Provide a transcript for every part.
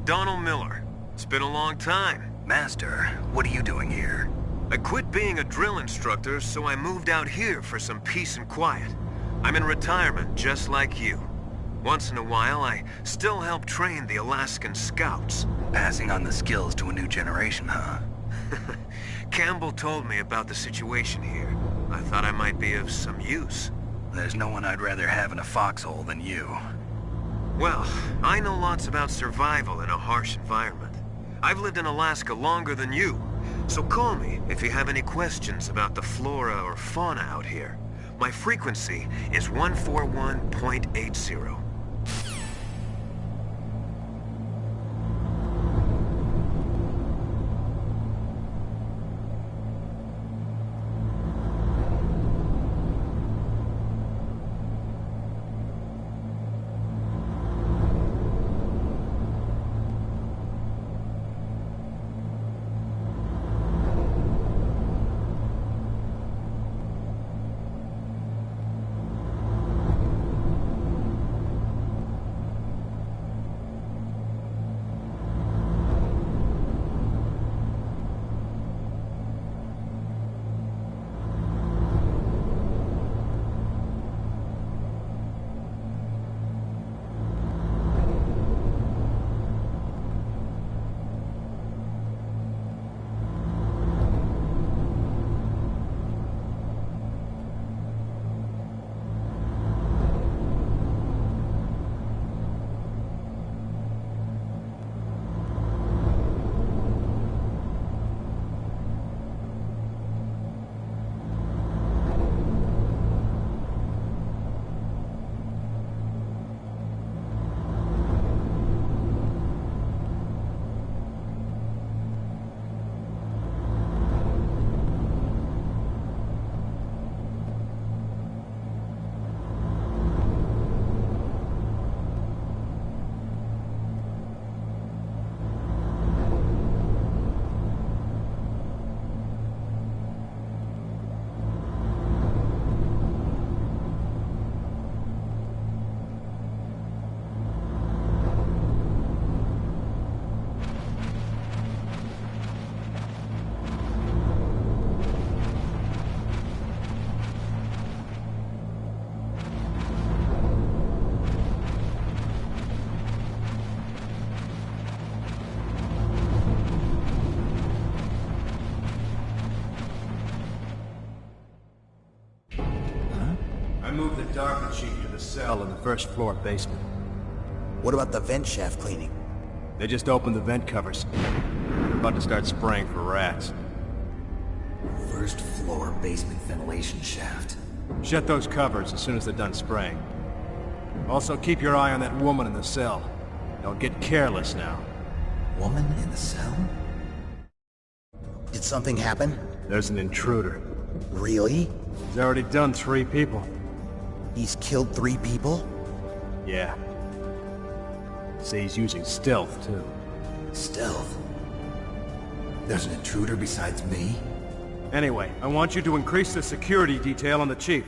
Donald Miller. It's been a long time. Master, what are you doing here? I quit being a drill instructor, so I moved out here for some peace and quiet. I'm in retirement, just like you. Once in a while, I still help train the Alaskan Scouts. Passing on the skills to a new generation, huh? Campbell told me about the situation here. I thought I might be of some use. There's no one I'd rather have in a foxhole than you. Well, I know lots about survival in a harsh environment. I've lived in Alaska longer than you, so call me if you have any questions about the flora or fauna out here. My frequency is 141.80. I moved the Darker Chief to the cell in the first floor basement. What about the vent shaft cleaning? They just opened the vent covers. They're about to start spraying for rats. First floor basement ventilation shaft. Shut those covers as soon as they're done spraying. Also, keep your eye on that woman in the cell. Don't get careless now. Woman in the cell? Did something happen? There's an intruder. Really? He's already done 3 people. He's killed 3 people? Yeah. Say he's using stealth, too. Stealth? There's an intruder besides me? Anyway, I want you to increase the security detail on the Chief.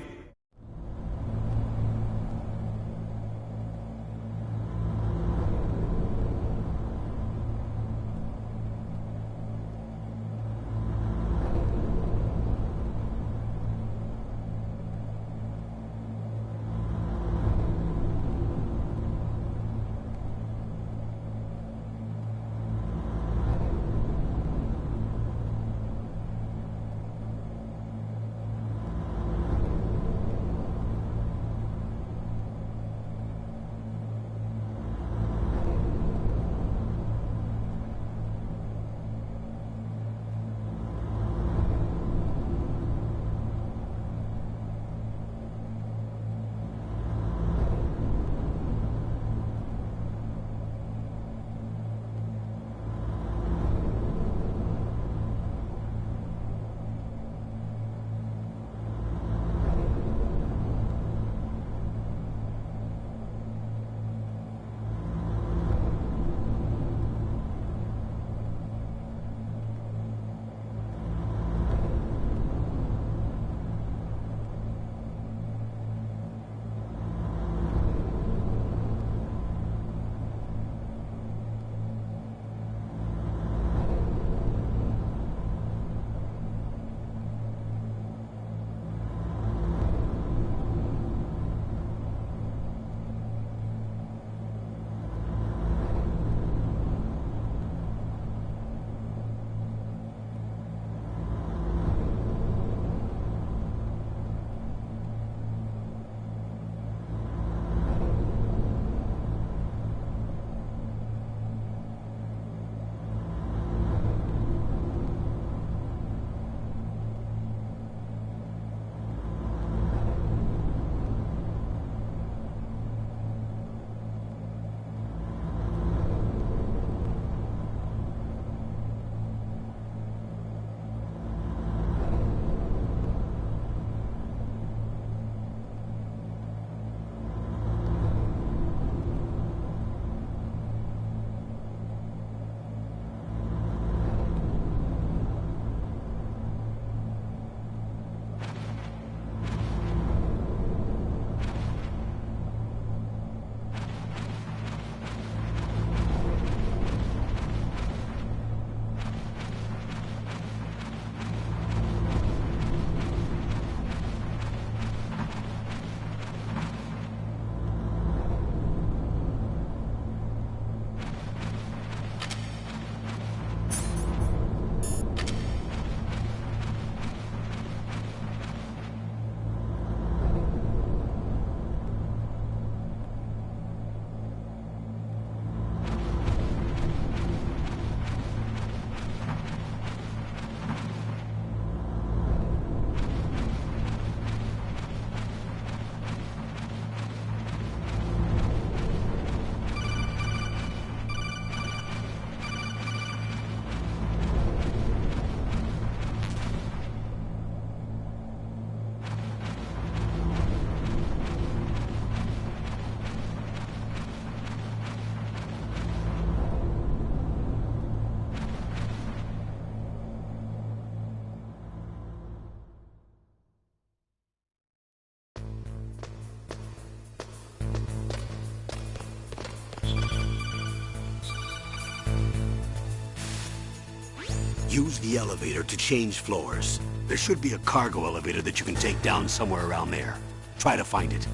Use the elevator to change floors. There should be a cargo elevator that you can take down somewhere around there. Try to find it.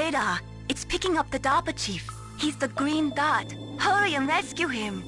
radar. It's picking up the DARPA chief. He's the green dot. Hurry and rescue him.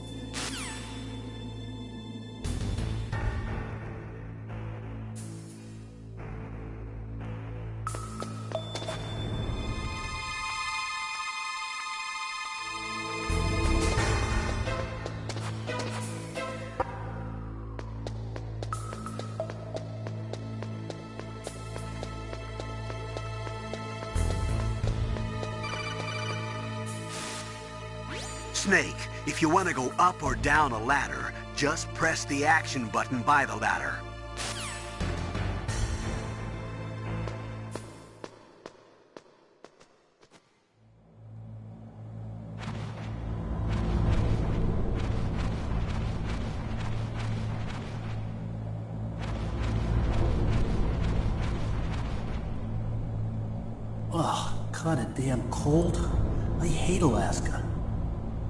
Snake, if you want to go up or down a ladder, just press the action button by the ladder. Ugh, kinda damn cold. I hate Alaska.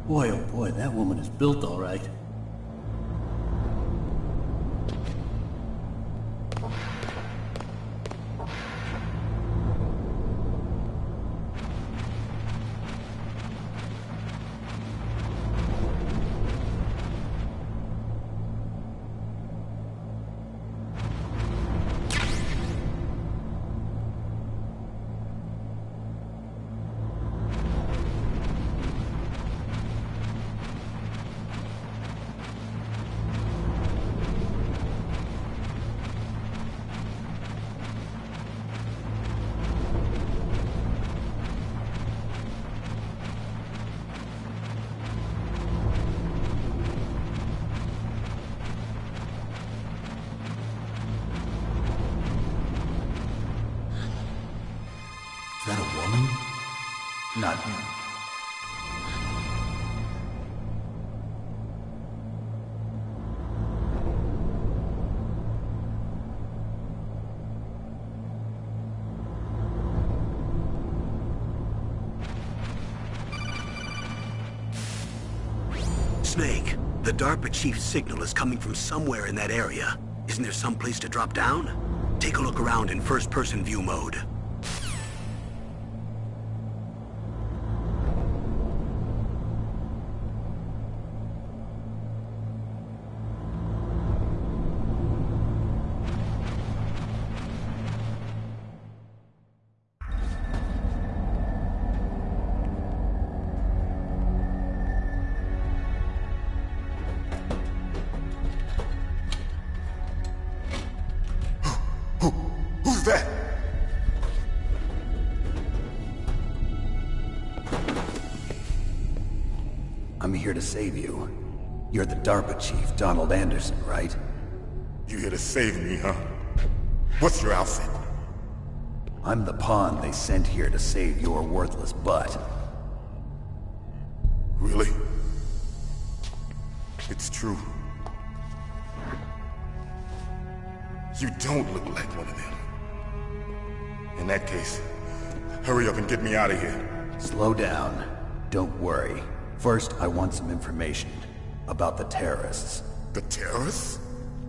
Boy, oh boy, that woman is built all right. Is that a woman? Not him. Snake, the DARPA chief's signal is coming from somewhere in that area. Isn't there some place to drop down? Take a look around in first-person view mode. Who's that? I'm here to save you. You're the DARPA chief, Donald Anderson, right? You here to save me, huh? What's your outfit? I'm the pawn they sent here to save your worthless butt. Really? It's true. You don't look like one of them. In that case, hurry up and get me out of here. Slow down. Don't worry. First, I want some information about the terrorists. The terrorists?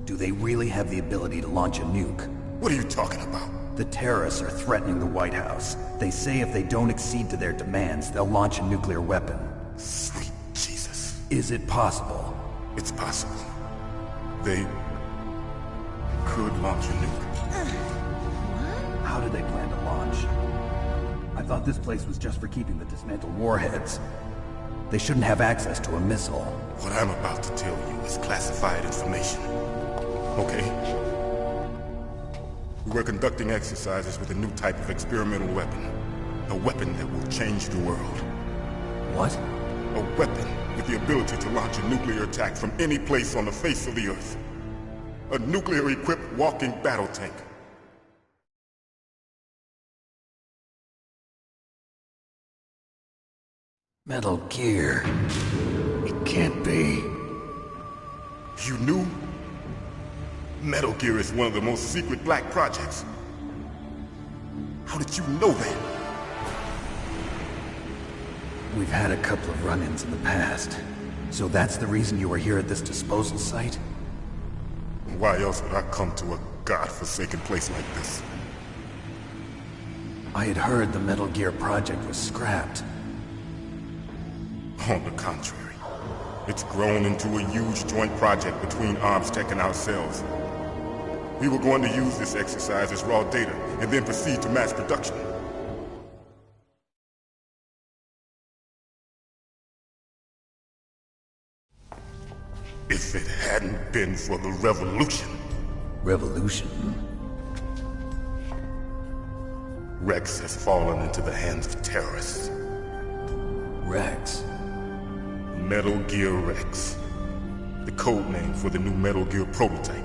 Do they really have the ability to launch a nuke? What are you talking about? The terrorists are threatening the White House. They say if they don't accede to their demands, they'll launch a nuclear weapon. Sweet Jesus. Is it possible? It's possible. They could launch a nuke. How do they plan to launch? I thought this place was just for keeping the dismantled warheads. They shouldn't have access to a missile. What I'm about to tell you is classified information. Okay? We were conducting exercises with a new type of experimental weapon. A weapon that will change the world. What? A weapon with the ability to launch a nuclear attack from any place on the face of the Earth. A nuclear-equipped walking battle tank. Metal Gear. It can't be. You knew? Metal Gear is one of the most secret black projects. How did you know that? We've had a couple of run-ins in the past. So that's the reason you were here at this disposal site? Why else would I come to a godforsaken place like this? I had heard the Metal Gear project was scrapped. On the contrary, it's grown into a huge joint project between ArmsTech and ourselves. We were going to use this exercise as raw data and then proceed to mass production. If it hadn't been for the revolution... Revolution? Rex has fallen into the hands of terrorists. Rex? Metal Gear Rex. The code name for the new Metal Gear prototype.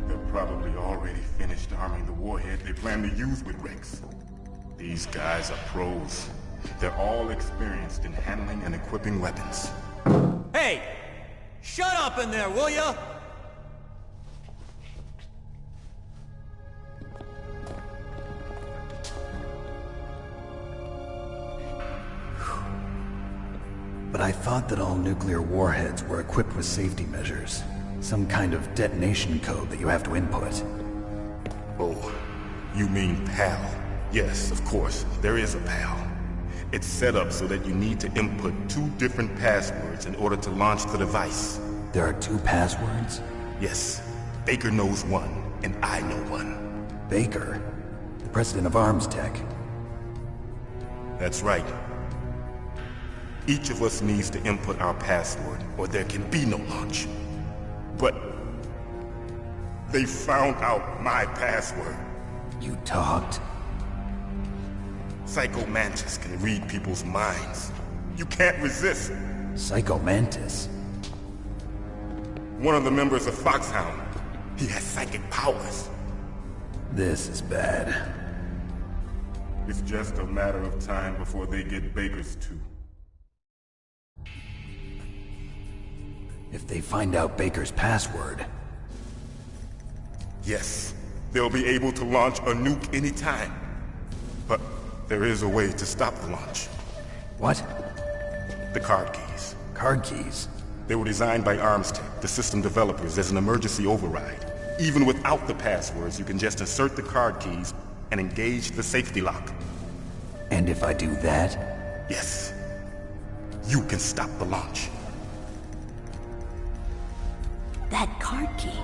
They're probably already finished arming the warhead they plan to use with Rex. These guys are pros. They're all experienced in handling and equipping weapons. Hey! Shut up in there, will ya? But I thought that all nuclear warheads were equipped with safety measures. Some kind of detonation code that you have to input. Oh, you mean PAL? Yes, of course, there is a PAL. It's set up so that you need to input 2 different passwords in order to launch the device. There are 2 passwords? Yes. Baker knows one, and I know one. Baker? The president of ArmsTech? That's right. Each of us needs to input our password, or there can be no launch. But... they found out my password. You talked? Psycho Mantis can read people's minds. You can't resist. Psycho Mantis? One of the members of Foxhound. He has psychic powers. This is bad. It's just a matter of time before they get Baker's too. If they find out Baker's password... Yes, they'll be able to launch a nuke anytime. But there is a way to stop the launch. What? The card keys. Card keys? They were designed by ArmsTech, the system developers, as an emergency override. Even without the passwords, you can just insert the card keys and engage the safety lock. And if I do that? Yes. You can stop the launch. That card key.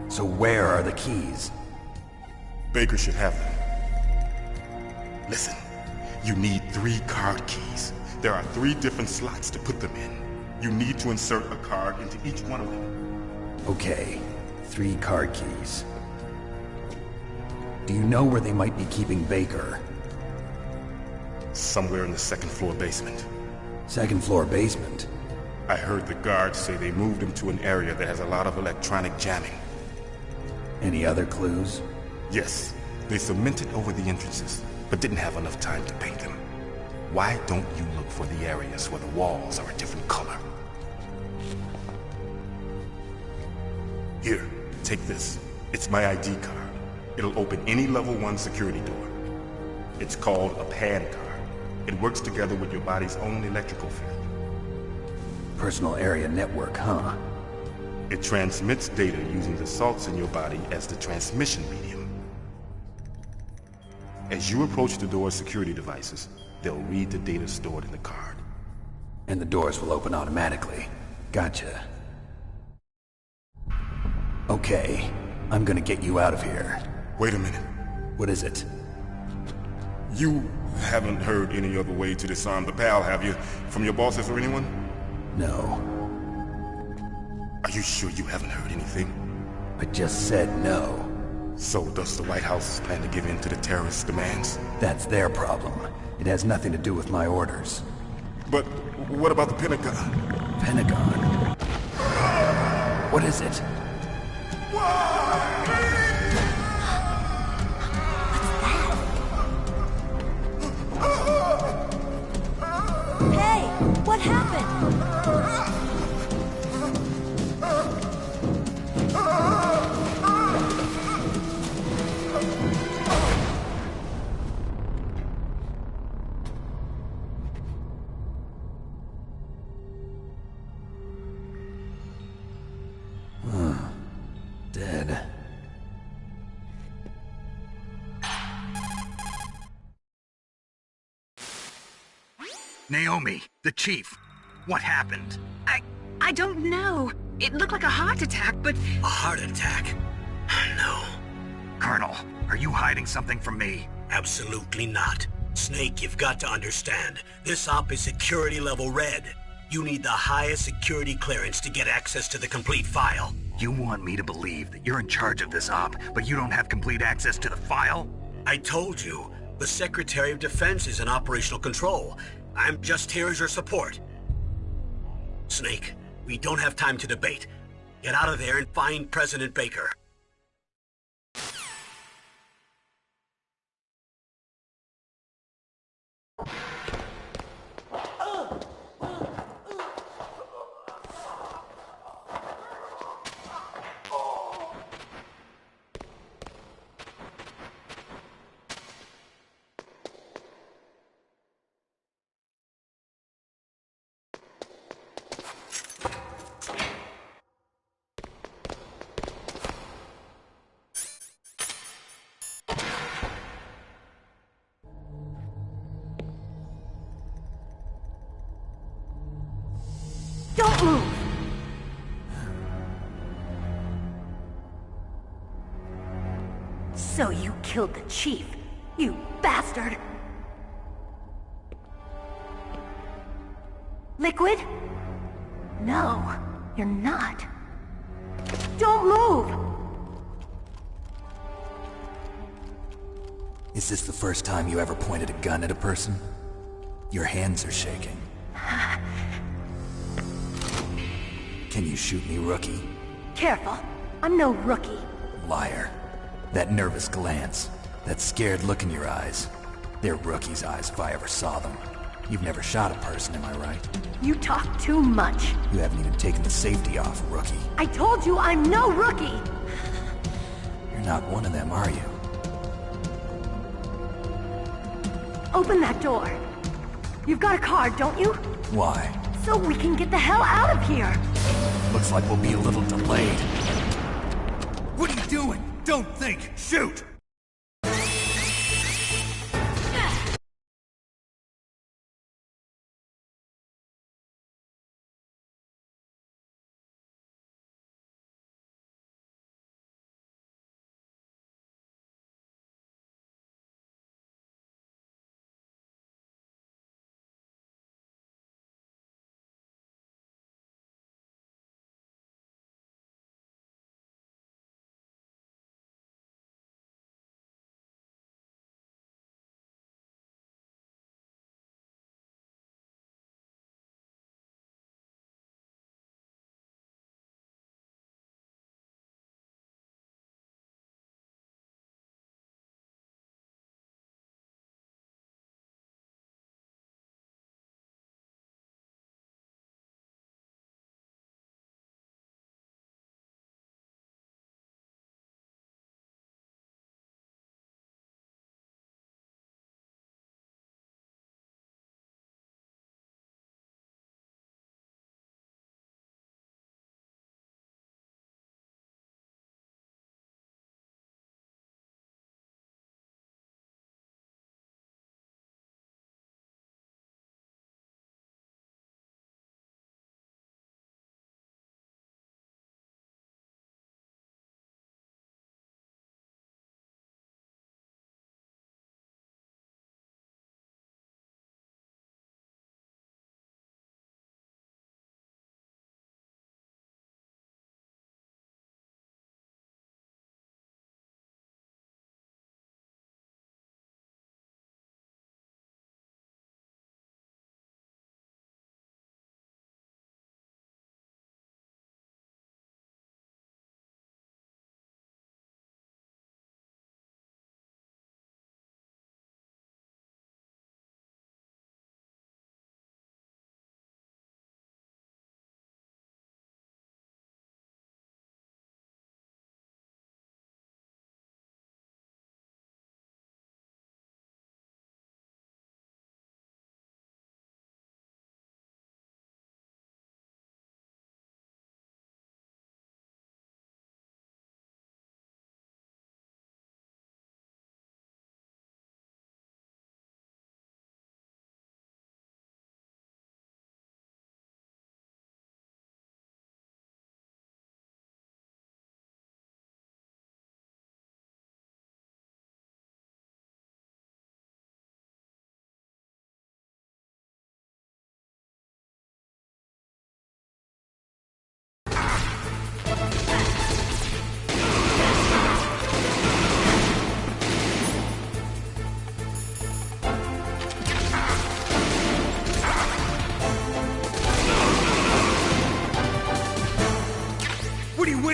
So where are the keys? Baker should have them. Listen, you need 3 card keys. There are 3 different slots to put them in. You need to insert a card into each one of them. Okay, 3 card keys. Do you know where they might be keeping Baker? Somewhere in the 2nd floor basement. 2nd floor basement? I heard the guards say they moved him to an area that has a lot of electronic jamming. Any other clues? Yes, they cemented over the entrances, but didn't have enough time to paint them. Why don't you look for the areas where the walls are a different color? Here, take this. It's my ID card. It'll open any level 1 security door. It's called a PAN card. It works together with your body's own electrical field. Personal area network, huh? It transmits data using the salts in your body as the transmission medium. As you approach the door's security devices, they'll read the data stored in the card. And the doors will open automatically. Gotcha. Okay, I'm gonna get you out of here. Wait a minute. What is it? You haven't heard any other way to disarm the PAL, have you? From your bosses or anyone? No. Are you sure you haven't heard anything? I just said no. So does the White House plan to give in to the terrorists' demands? That's their problem. It has nothing to do with my orders. But what about the Pentagon? Pentagon? What is it? Hey, what happened? Dead. Naomi, the chief. What happened? I don't know. It looked like a heart attack, but... A heart attack? No. Colonel, are you hiding something from me? Absolutely not. Snake, you've got to understand. This op is security level red. You need the highest security clearance to get access to the complete file. You want me to believe that you're in charge of this op, but you don't have complete access to the file? I told you, the Secretary of Defense is in operational control. I'm just here as your support. Snake, we don't have time to debate. Get out of there and find President Baker. Don't move! So you killed the chief, you bastard! Liquid? No, you're not. Don't move! Is this the first time you ever pointed a gun at a person? Your hands are shaking. Can you shoot me, rookie? Careful, I'm no rookie. Liar. That nervous glance, that scared look in your eyes. They're rookie's eyes if I ever saw them. You've never shot a person, am I right? You talk too much. You haven't even taken the safety off, rookie. I told you I'm no rookie! You're not one of them, are you? Open that door. You've got a card, don't you? Why? So we can get the hell out of here! Looks like we'll be a little delayed. What are you doing? Don't think! Shoot!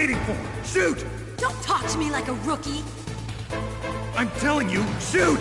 waiting for? Shoot! Don't talk to me like a rookie! I'm telling you, shoot!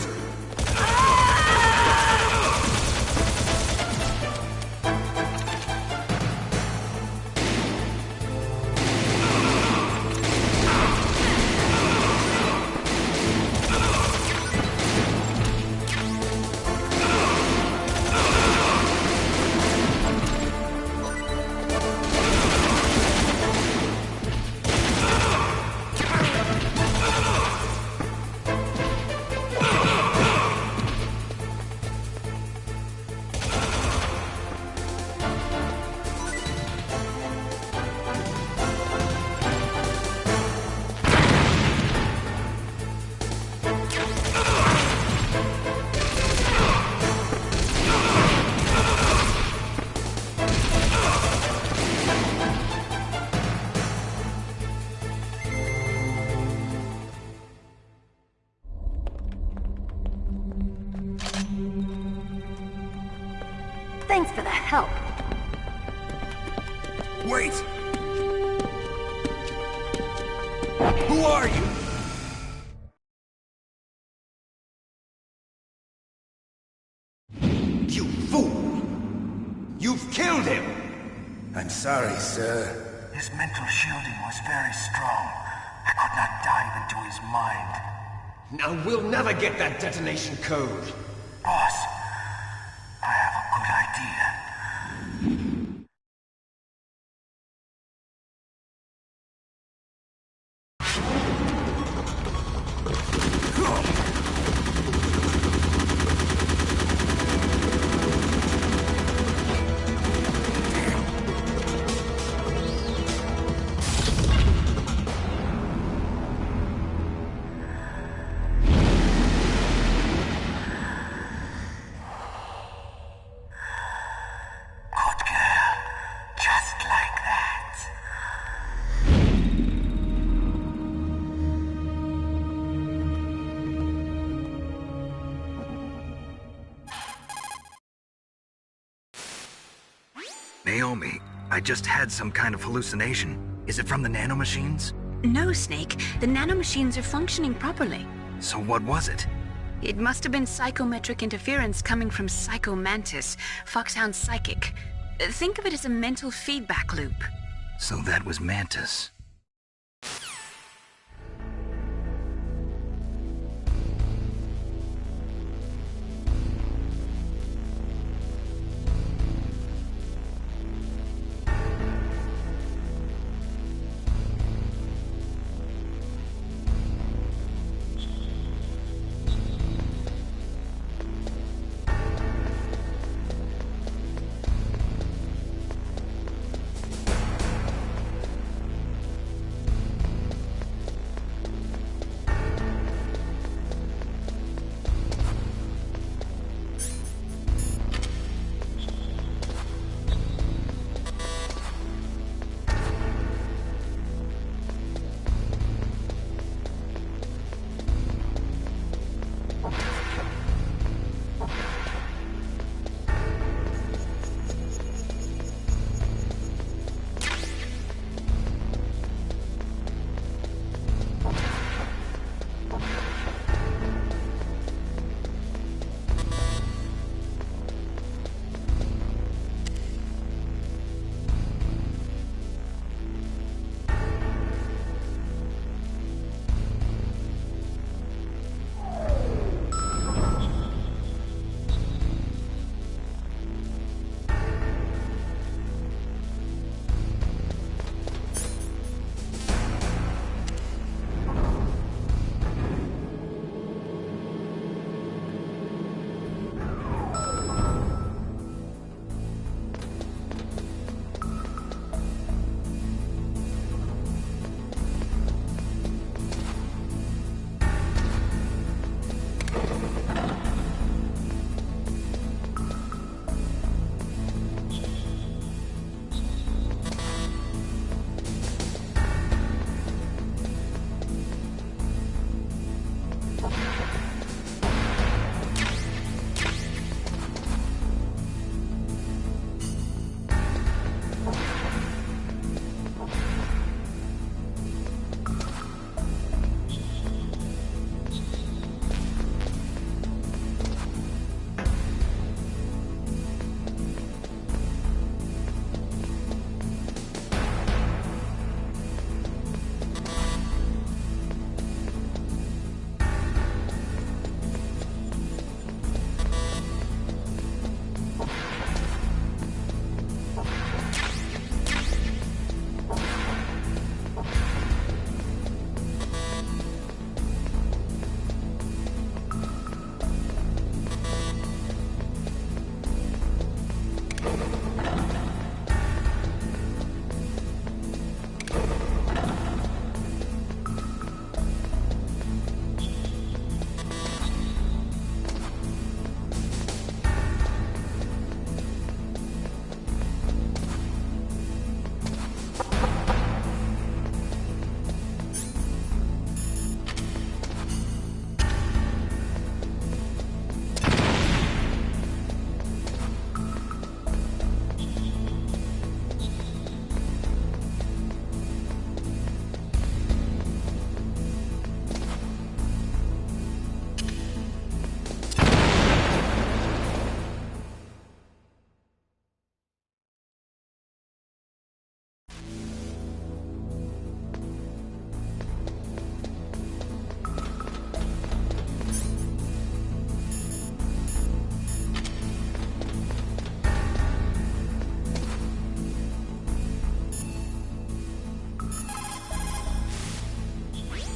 Thanks for the help. Wait! Who are you? You fool! You've killed him! I'm sorry, sir. His mental shielding was very strong. I could not dive into his mind. Now we'll never get that detonation code. Boss, I have a good idea. Naomi, I just had some kind of hallucination. Is it from the nanomachines? No, Snake. The nanomachines are functioning properly. So what was it? It must have been psychometric interference coming from Psycho Mantis, Foxhound's psychic. Think of it as a mental feedback loop. So that was Mantis.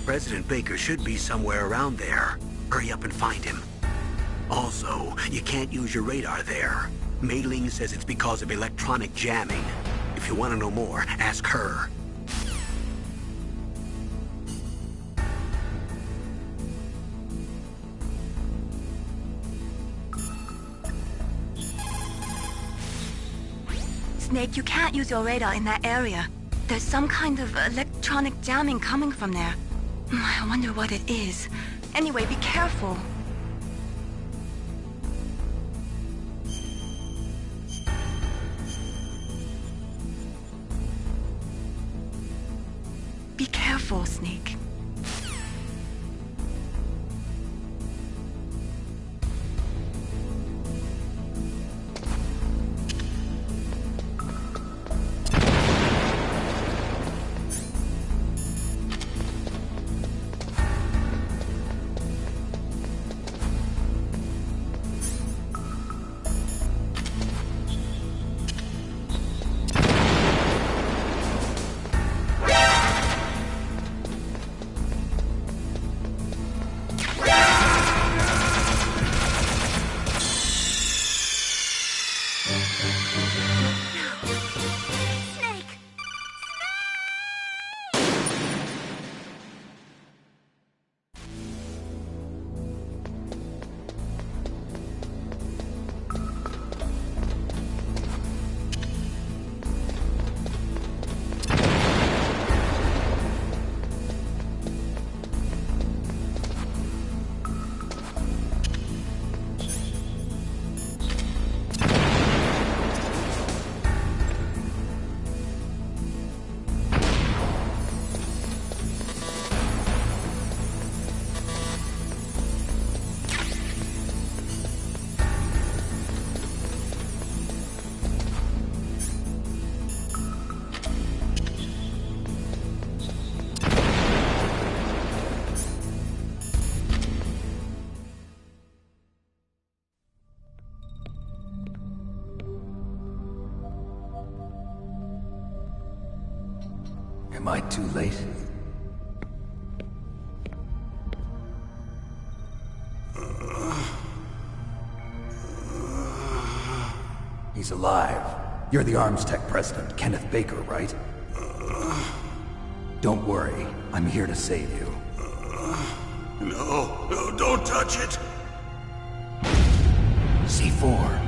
President Baker should be somewhere around there. Hurry up and find him. Also, you can't use your radar there. Mei-Ling says it's because of electronic jamming. If you want to know more, ask her. Snake, you can't use your radar in that area. There's some kind of electronic jamming coming from there. I wonder what it is. Anyway, be careful. Be careful, Snake. Am I too late? He's alive. You're the Arms Tech president, Kenneth Baker, right? Don't worry. I'm here to save you. No, don't touch it! C4.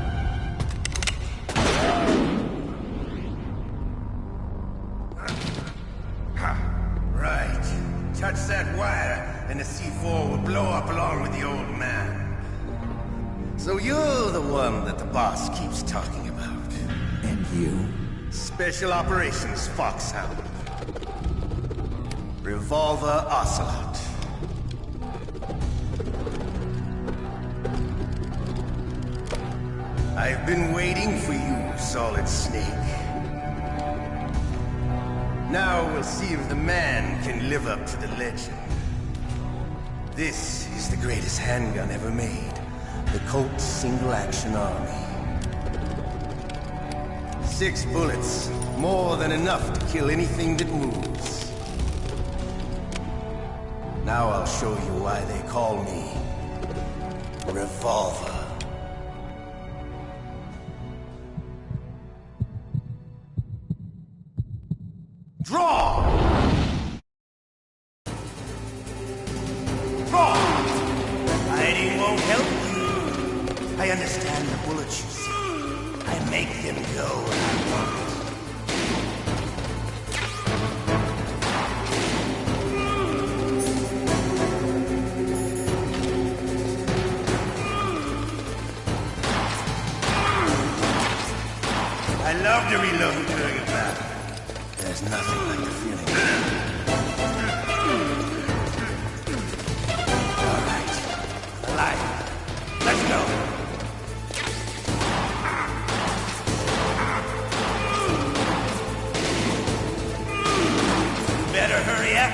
Right. Touch that wire, and the C4 will blow up along with the old man. So you're the one that the boss keeps talking about. And you? Special Operations Foxhound. Revolver Ocelot. I've been waiting for you, Solid Snake. Now we'll see if the man can live up to the legend. This is the greatest handgun ever made. The Colt Single Action Army. 6 bullets, more than enough to kill anything that moves. Now I'll show you why they call me Revolver. Draw! Draw! Hiding won't help you. I understand the bullets you see. I make them go where I want. I love to reload during a battle. There's nothing like the feeling. All right. Alive. Let's go. Better hurry up.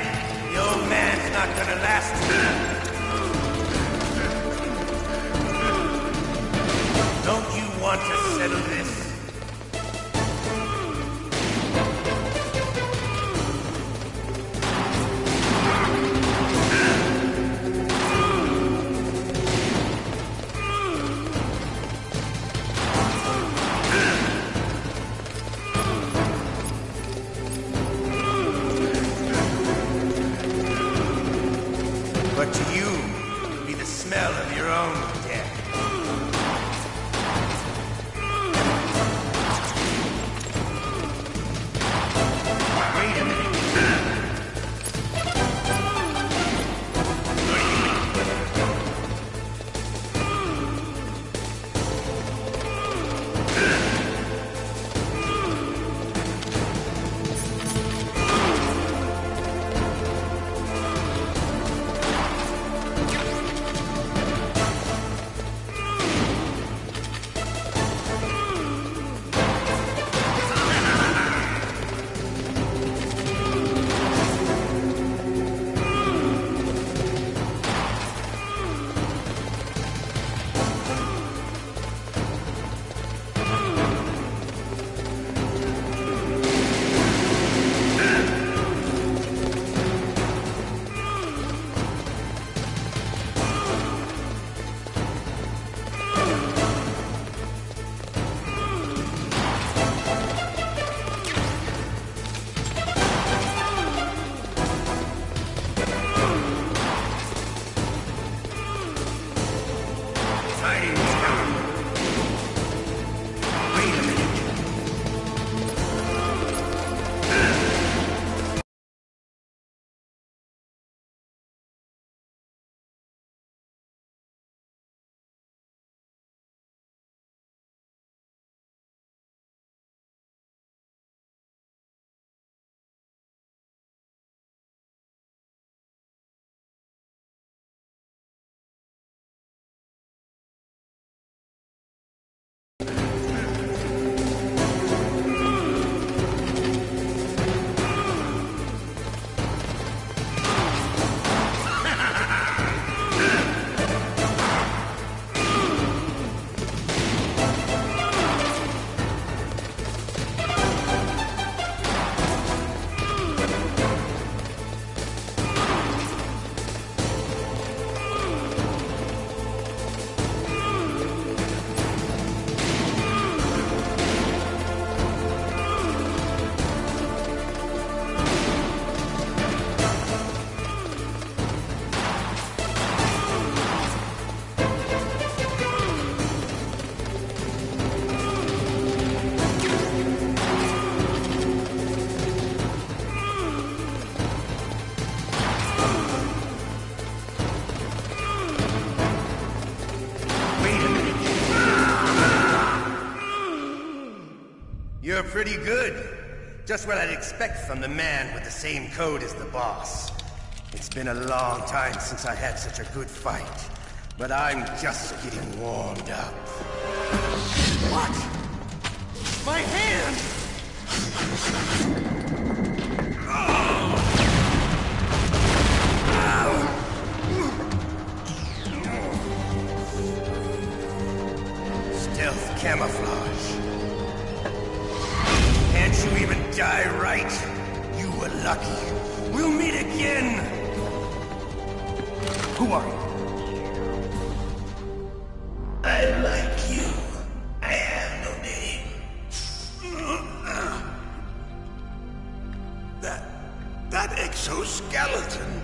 The old man's not gonna last too long. Don't you want to settle this? pretty good. Just what I'd expect from the man with the same code as the boss. It's been a long time since I had such a good fight, but I'm just getting warmed up. What? My hand! Stealth camouflage. Can't you even die right? You were lucky. We'll meet again! Who are you? I like you. I have no name. That exoskeleton.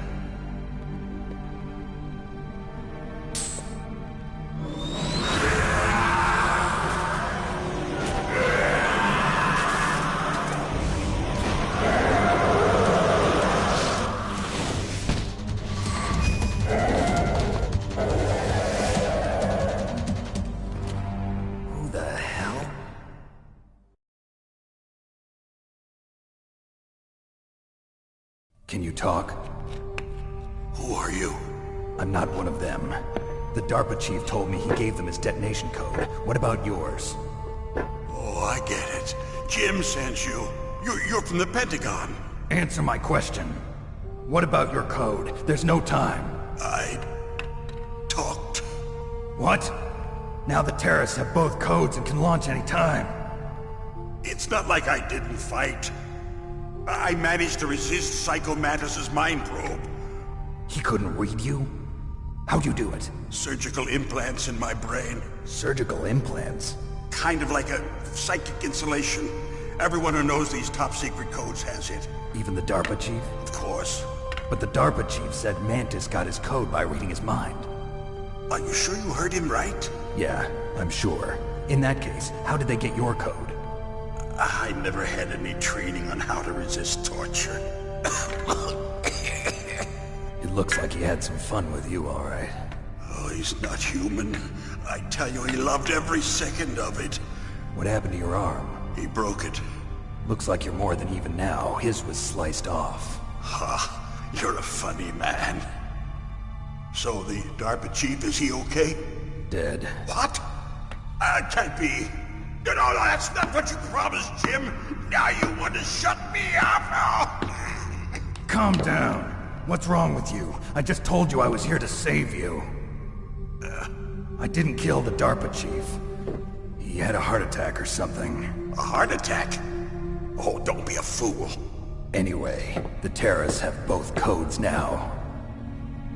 Can you talk? Who are you? I'm not one of them. The DARPA chief told me he gave them his detonation code. What about yours? Oh, I get it. Jim sent you. You're from the Pentagon. Answer my question. What about your code? There's no time. I talked. What? Now the terrorists have both codes and can launch any time. It's not like I didn't fight. I managed to resist Psycho Mantis's mind probe. He couldn't read you? How'd you do it? Surgical implants in my brain. Surgical implants? Kind of like a psychic insulation. Everyone who knows these top-secret codes has it. Even the DARPA chief? Of course. But the DARPA chief said Mantis got his code by reading his mind. Are you sure you heard him right? Yeah, I'm sure. In that case, how did they get your code? I never had any training on how to resist torture. It looks like he had some fun with you, all right. Oh, he's not human. I tell you, he loved every second of it. What happened to your arm? He broke it. Looks like you're more than even now. His was sliced off. Ha, you're a funny man. So the DARPA chief, is he okay? Dead. What? Can't be. No, that's not what you promised, Jim. Now you want to shut me up? Calm down. What's wrong with you? I just told you I was here to save you. I didn't kill the DARPA chief. He had a heart attack or something. A heart attack? Oh, don't be a fool. Anyway, the terrorists have both codes now.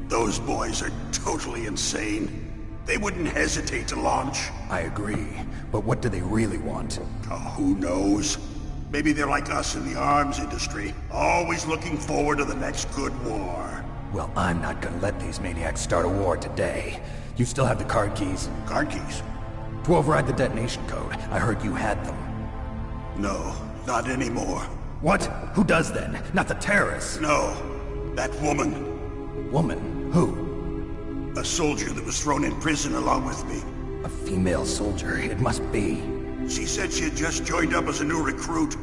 Those boys are totally insane. They wouldn't hesitate to launch. I agree, but what do they really want? Oh, who knows? Maybe they're like us in the arms industry, always looking forward to the next good war. Well, I'm not gonna let these maniacs start a war today. You still have the card keys? Card keys? To override the detonation code. I heard you had them. No, not anymore. What? Who does then? Not the terrorists? No, that woman. Woman? Who? A soldier that was thrown in prison along with me. A female soldier, it must be. She said she had just joined up as a new recruit.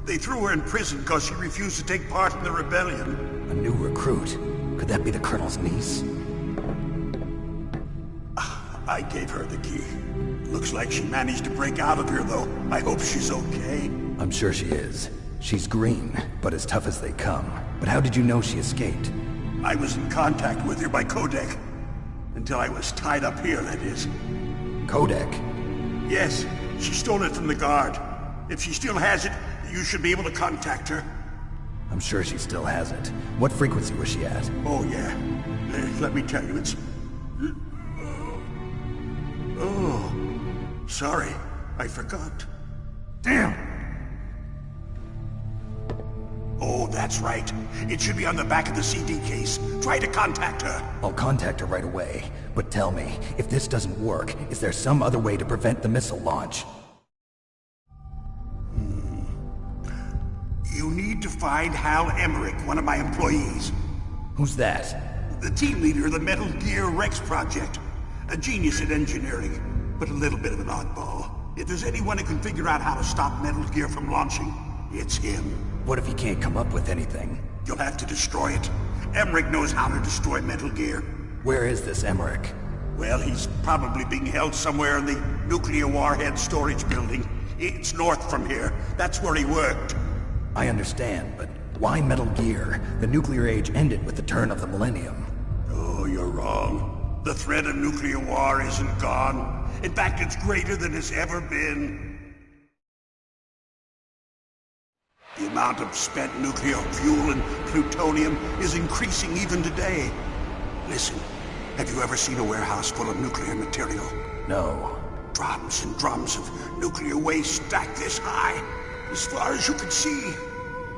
They threw her in prison because she refused to take part in the rebellion. A new recruit? Could that be the Colonel's niece? I gave her the key. Looks like she managed to break out of here, though. I hope she's okay. I'm sure she is. She's green, but as tough as they come. But how did you know she escaped? I was in contact with her by codec. Until I was tied up here, that is. Codec? Yes, she stole it from the guard. If she still has it, you should be able to contact her. I'm sure she still has it. What frequency was she at? Oh, yeah. Let me tell you, it's... Oh, sorry. I forgot. Damn! Oh, that's right. It should be on the back of the CD case. Try to contact her. I'll contact her right away. But tell me, if this doesn't work, is there some other way to prevent the missile launch? You need to find Hal Emmerich, one of my employees. Who's that? The team leader of the Metalgear Rex project. A genius at engineering, but a little bit of an oddball. If there's anyone who can figure out how to stop Metal Gear from launching, it's him. What if he can't come up with anything? You'll have to destroy it. Emmerich knows how to destroy Metal Gear. Where is this Emmerich? Well, he's probably being held somewhere in the nuclear warhead storage building. It's north from here. That's where he worked. I understand, but why Metal Gear? The nuclear age ended with the turn of the millennium. Oh, you're wrong. The threat of nuclear war isn't gone. In fact, it's greater than it's ever been. The amount of spent nuclear fuel and plutonium is increasing even today. Listen, have you ever seen a warehouse full of nuclear material? No. Drums and drums of nuclear waste stacked this high, as far as you can see.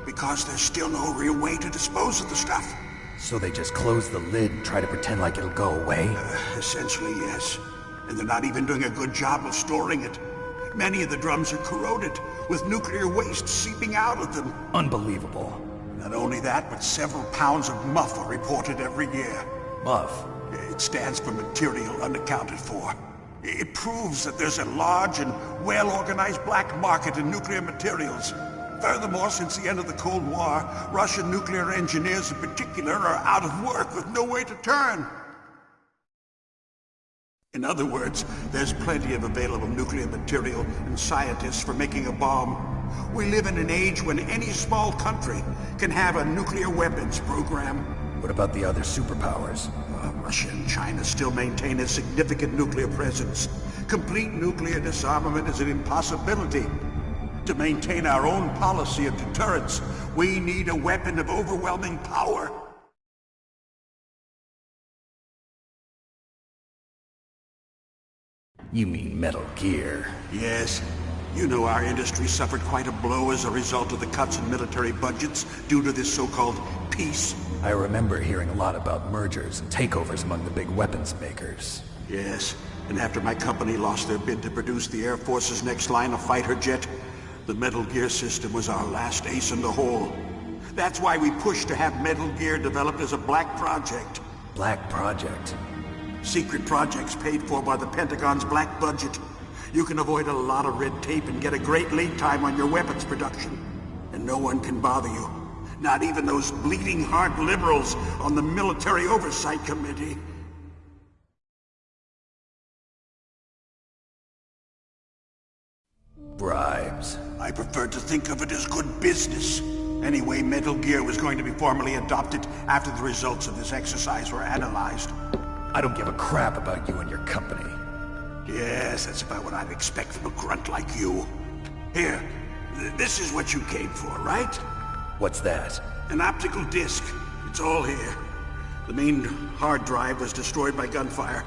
Because there's still no real way to dispose of the stuff. So they just close the lid and try to pretend like it'll go away? Essentially, yes. And they're not even doing a good job of storing it. Many of the drums are corroded, with nuclear waste seeping out of them. Unbelievable. Not only that, but several pounds of MUF are reported every year. MUF? It stands for material unaccounted for. It proves that there's a large and well-organized black market in nuclear materials. Furthermore, since the end of the Cold War, Russian nuclear engineers in particular are out of work with no way to turn. In other words, there's plenty of available nuclear material and scientists for making a bomb. We live in an age when any small country can have a nuclear weapons program. What about the other superpowers? Russia and China still maintain a significant nuclear presence. Complete nuclear disarmament is an impossibility. To maintain our own policy of deterrence, we need a weapon of overwhelming power. You mean Metal Gear? Yes. You know our industry suffered quite a blow as a result of the cuts in military budgets due to this so-called peace. I remember hearing a lot about mergers and takeovers among the big weapons makers. Yes, and after my company lost their bid to produce the Air Force's next line of fighter jet, the Metal Gear system was our last ace in the hole. That's why we pushed to have Metal Gear developed as a black project. Black project? Secret projects paid for by the Pentagon's black budget. You can avoid a lot of red tape and get a great lead time on your weapons production. And no one can bother you. Not even those bleeding heart liberals on the Military Oversight Committee. Bribes. I prefer to think of it as good business. Anyway, Metal Gear was going to be formally adopted after the results of this exercise were analyzed. I don't give a crap about you and your company. Yes, that's about what I'd expect from a grunt like you. Here, this is what you came for, right? What's that? An optical disc. It's all here. The main hard drive was destroyed by gunfire.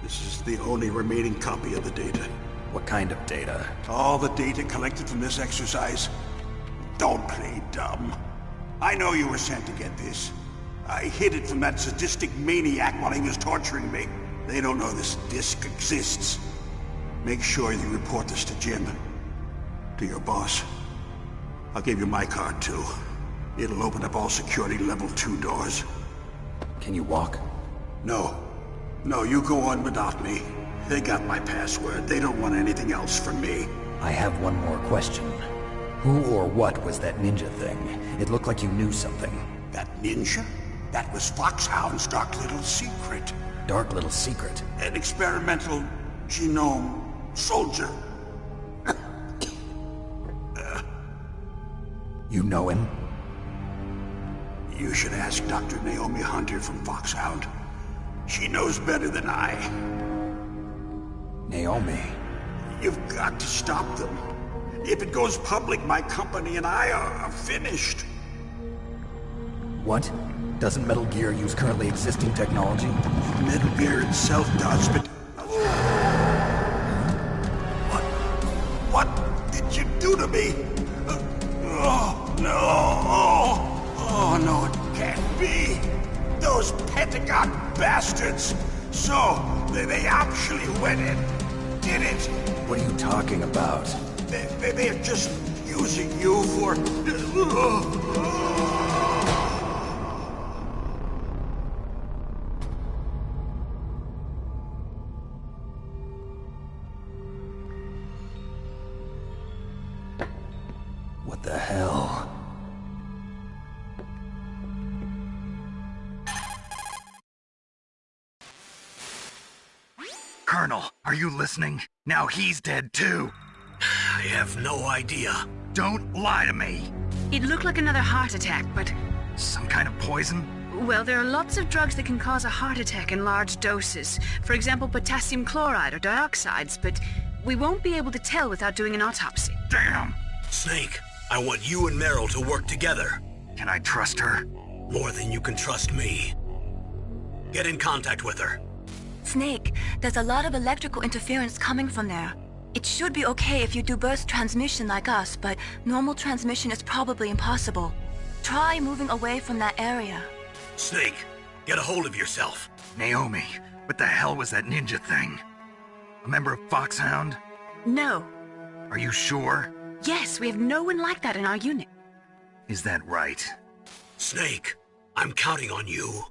This is the only remaining copy of the data. What kind of data? All the data collected from this exercise. Don't play dumb. I know you were sent to get this. I hid it from that sadistic maniac while he was torturing me. They don't know this disc exists. Make sure you report this to Jim. To your boss. I'll give you my card, too. It'll open up all security level 2 doors. Can you walk? No. No, you go on without me. They got my password. They don't want anything else from me. I have one more question. Who or what was that ninja thing? It looked like you knew something. That ninja? That was Foxhound's dark little secret. Dark little secret? An experimental genome soldier. You know him? You should ask Dr. Naomi Hunter from Foxhound. She knows better than I. Naomi? You've got to stop them. If it goes public, my company and I are finished. What? Doesn't Metal Gear use currently existing technology? Metal Gear itself does, but... What did you do to me? Oh, no. Oh, no, it can't be. Those Pentagon bastards. So, they actually went and did it. What are you talking about? They're just using you for... Colonel, are you listening? Now he's dead too. I have no idea. Don't lie to me. It looked like another heart attack, but... Some kind of poison? Well, there are lots of drugs that can cause a heart attack in large doses. For example, potassium chloride or dioxides, but we won't be able to tell without doing an autopsy. Damn! Snake, I want you and Meryl to work together. Can I trust her? More than you can trust me. Get in contact with her. Snake, there's a lot of electrical interference coming from there. It should be okay if you do burst transmission like us, but normal transmission is probably impossible. Try moving away from that area. Snake, get a hold of yourself. Naomi, what the hell was that ninja thing? A member of Foxhound? No. Are you sure? Yes, we have no one like that in our unit. Is that right? Snake, I'm counting on you.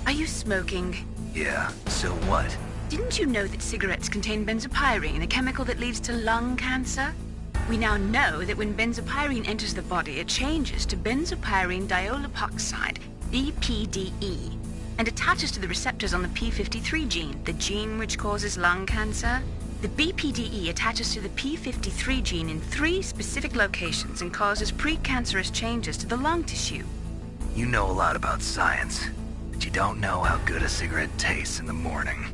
Are you smoking? Yeah, so what? Didn't you know that cigarettes contain benzopyrene, a chemical that leads to lung cancer? We now know that when benzopyrene enters the body, it changes to benzopyrene diolipoxide, BPDE, and attaches to the receptors on the p53 gene, the gene which causes lung cancer. The BPDE attaches to the p53 gene in 3 specific locations and causes precancerous changes to the lung tissue. You know a lot about science, but you don't know how good a cigarette tastes in the morning.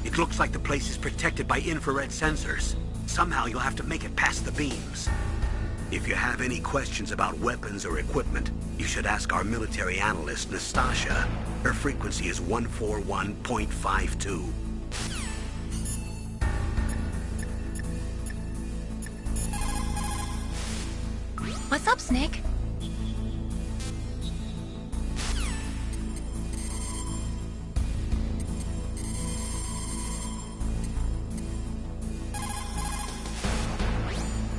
It looks like the place is protected by infrared sensors. Somehow you'll have to make it past the beams. If you have any questions about weapons or equipment, you should ask our military analyst, Nastasha. Her frequency is 141.52. What's up, Snake?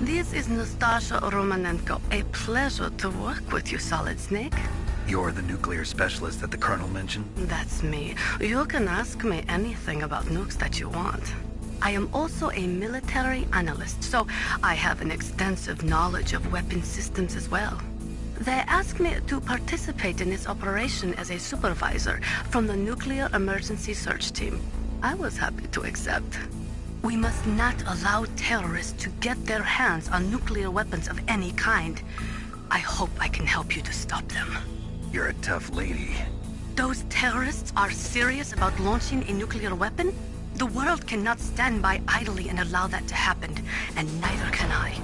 This is Nastasha Romanenko. A pleasure to work with you, Solid Snake. You're the nuclear specialist that the Colonel mentioned? That's me. You can ask me anything about nukes that you want. I am also a military analyst, so I have an extensive knowledge of weapon systems as well. They asked me to participate in this operation as a supervisor from the Nuclear Emergency Search Team. I was happy to accept. We must not allow terrorists to get their hands on nuclear weapons of any kind. I hope I can help you to stop them. You're a tough lady. Those terrorists are serious about launching a nuclear weapon? The world cannot stand by idly and allow that to happen, and neither can I.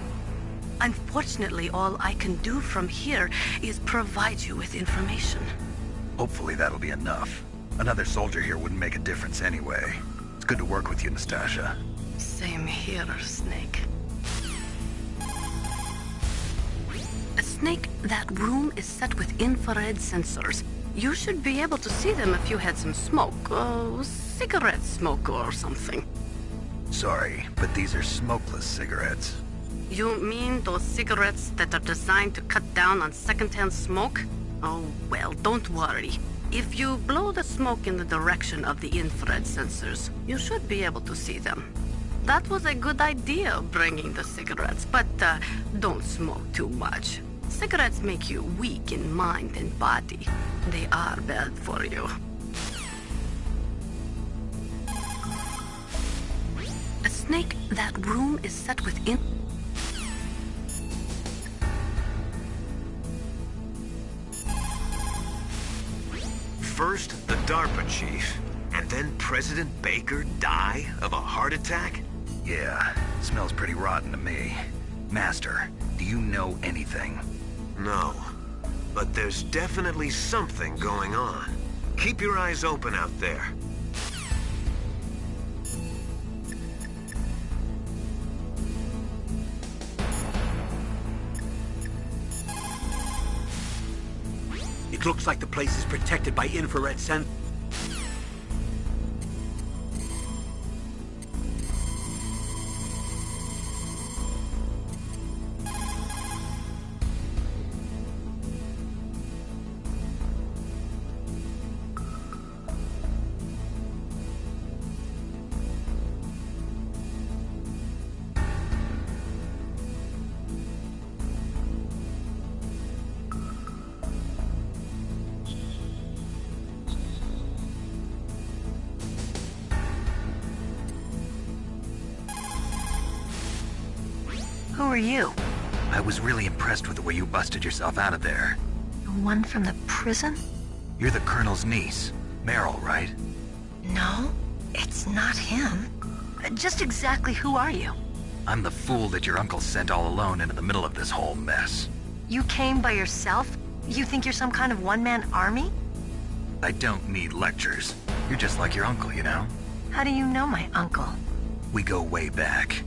Unfortunately, all I can do from here is provide you with information. Hopefully that'll be enough. Another soldier here wouldn't make a difference anyway. It's good to work with you, Nastasha. Same here, Snake. Snake, that room is set with infrared sensors. You should be able to see them if you had some smoke. Cigarette smoke or something. Sorry, but these are smokeless cigarettes. You mean those cigarettes that are designed to cut down on secondhand smoke? Oh, well, don't worry. If you blow the smoke in the direction of the infrared sensors, you should be able to see them. That was a good idea, bringing the cigarettes, but don't smoke too much. Cigarettes make you weak in mind and body. They are bad for you. A Snake, that room is set with First, the DARPA chief, and then President Baker die of a heart attack? Yeah, smells pretty rotten to me. Master, do you know anything? No, but there's definitely something going on. Keep your eyes open out there. It looks like the place is protected by infrared sensors. Who are you? I was really impressed with the way you busted yourself out of there. The one from the prison? You're the Colonel's niece, Meryl, right? No, it's not him. Just exactly who are you? I'm the fool that your uncle sent all alone into the middle of this whole mess. You came by yourself? You think you're some kind of one-man army? I don't need lectures. You're just like your uncle, you know? How do you know my uncle? We go way back.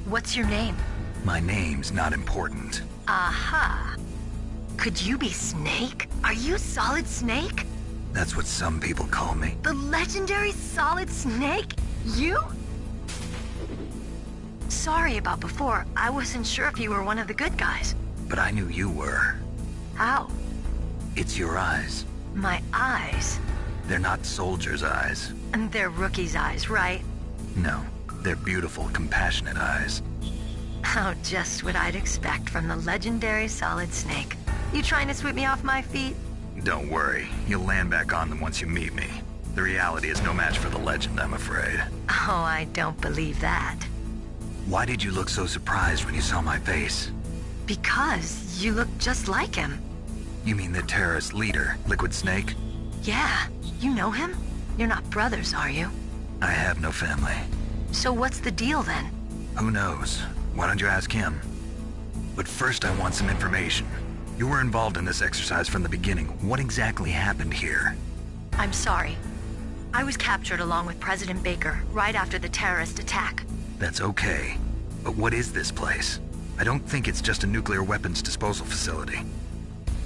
What's your name? My name's not important. Aha. Could you be Snake? Are you Solid Snake? That's what some people call me. The legendary Solid Snake? You? Sorry about before. I wasn't sure if you were one of the good guys. But I knew you were. How? It's your eyes. My eyes? They're not soldiers' eyes. And they're rookies' eyes, right? No, they're beautiful, compassionate eyes. Oh, just what I'd expect from the legendary Solid Snake. You trying to sweep me off my feet? Don't worry, you'll land back on them once you meet me. The reality is no match for the legend, I'm afraid. Oh, I don't believe that. Why did you look so surprised when you saw my face? Because you look just like him. You mean the terrorist leader, Liquid Snake? Yeah, you know him? You're not brothers, are you? I have no family. So what's the deal then? Who knows? Why don't you ask him? But first I want some information. You were involved in this exercise from the beginning. What exactly happened here? I'm sorry. I was captured along with President Baker right after the terrorist attack. That's okay. But what is this place? I don't think it's just a nuclear weapons disposal facility.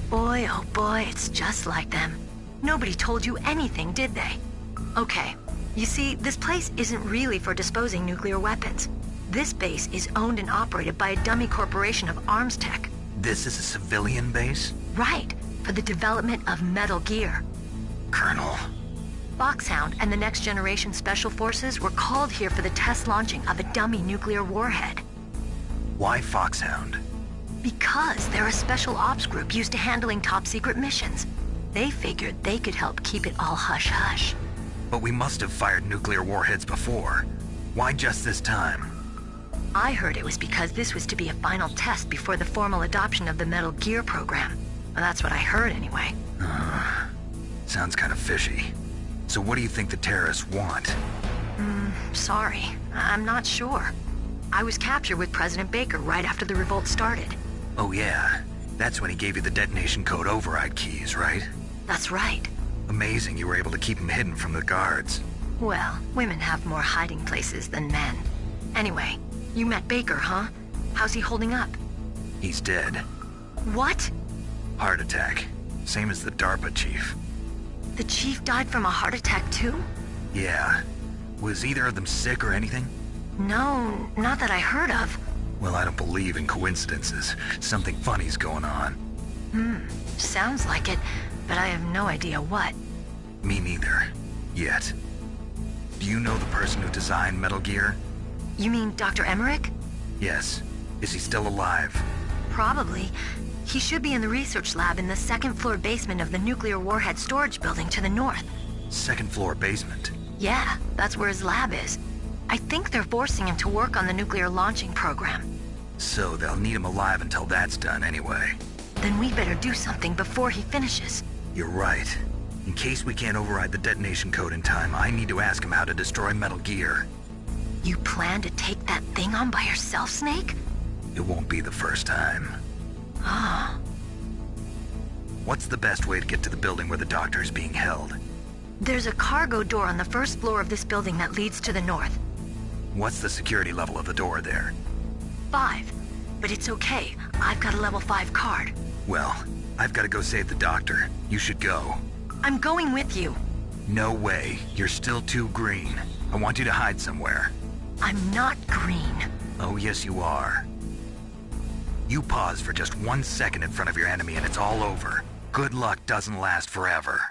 Boy, oh boy, it's just like them. Nobody told you anything, did they? Okay, you see, this place isn't really for disposing nuclear weapons. This base is owned and operated by a dummy corporation of arms tech. This is a civilian base? Right, for the development of Metal Gear. Colonel. Foxhound and the Next Generation Special Forces were called here for the test launching of a dummy nuclear warhead. Why Foxhound? Because they're a special ops group used to handling top-secret missions. They figured they could help keep it all hush-hush. But we must have fired nuclear warheads before. Why just this time? I heard it was because this was to be a final test before the formal adoption of the Metal Gear program. Well, that's what I heard anyway. Sounds kind of fishy. So what do you think the terrorists want? Sorry. I'm not sure. I was captured with President Baker right after the revolt started. Oh yeah, that's when he gave you the detonation code override keys, right? That's right. Amazing you were able to keep him hidden from the guards. Well, women have more hiding places than men. Anyway, you met Baker, huh? How's he holding up? He's dead. What? Heart attack. Same as the DARPA chief. The chief died from a heart attack too? Yeah. Was either of them sick or anything? No, not that I heard of. Well, I don't believe in coincidences. Something funny's going on. Sounds like it, but I have no idea what. Me neither. Yet. Do you know the person who designed Metal Gear? You mean Dr. Emmerich? Yes. Is he still alive? Probably. He should be in the research lab in the second-floor basement of the nuclear warhead storage building to the north. Second-floor basement? Yeah, that's where his lab is. I think they're forcing him to work on the nuclear launching program. So they'll need him alive until that's done anyway. Then we better do something before he finishes. You're right. In case we can't override the detonation code in time, I need to ask him how to destroy Metal Gear. You plan to take that thing on by yourself, Snake? It won't be the first time. Ah. What's the best way to get to the building where the doctor is being held? There's a cargo door on the first floor of this building that leads to the north. What's the security level of the door there? 5. But it's okay. I've got a level 5 card. Well, I've got to go save the doctor. You should go. I'm going with you. No way. You're still too green. I want you to hide somewhere. I'm not green. Oh, yes you are. You pause for just 1 second in front of your enemy and it's all over. Good luck doesn't last forever.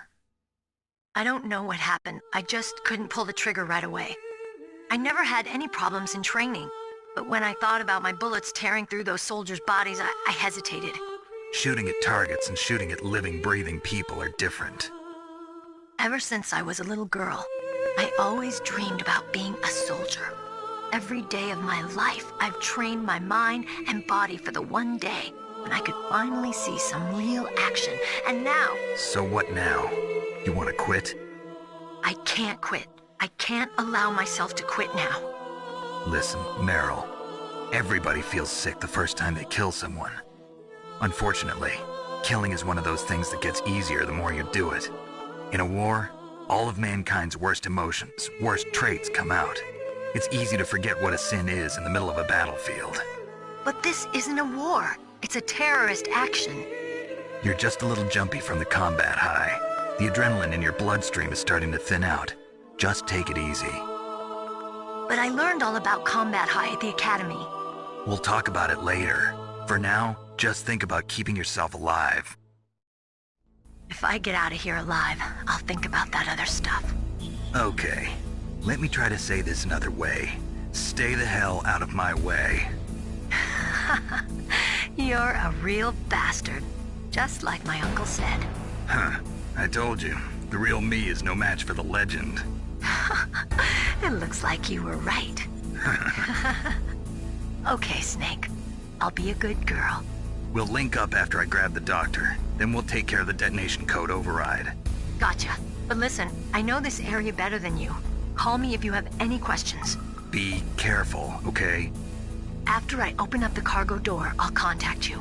I don't know what happened. I just couldn't pull the trigger right away. I never had any problems in training, but when I thought about my bullets tearing through those soldiers' bodies, I hesitated. Shooting at targets and shooting at living, breathing people are different. Ever since I was a little girl, I always dreamed about being a soldier. Every day of my life, I've trained my mind and body for the one day when I could finally see some real action, and now... So what now? You want to quit? I can't quit. I can't allow myself to quit now. Listen, Meryl. Everybody feels sick the first time they kill someone. Unfortunately, killing is one of those things that gets easier the more you do it. In a war, all of mankind's worst emotions, worst traits come out. It's easy to forget what a sin is in the middle of a battlefield. But this isn't a war. It's a terrorist action. You're just a little jumpy from the combat high. The adrenaline in your bloodstream is starting to thin out. Just take it easy. But I learned all about combat high at the academy. We'll talk about it later. For now, just think about keeping yourself alive. If I get out of here alive, I'll think about that other stuff. Okay. Let me try to say this another way. Stay the hell out of my way. You're a real bastard. Just like my uncle said. Huh. I told you. The real me is no match for the legend. It looks like you were right. Okay, Snake. I'll be a good girl. We'll link up after I grab the doctor. Then we'll take care of the detonation code override. Gotcha. But listen, I know this area better than you. Call me if you have any questions. Be careful, okay? After I open up the cargo door, I'll contact you.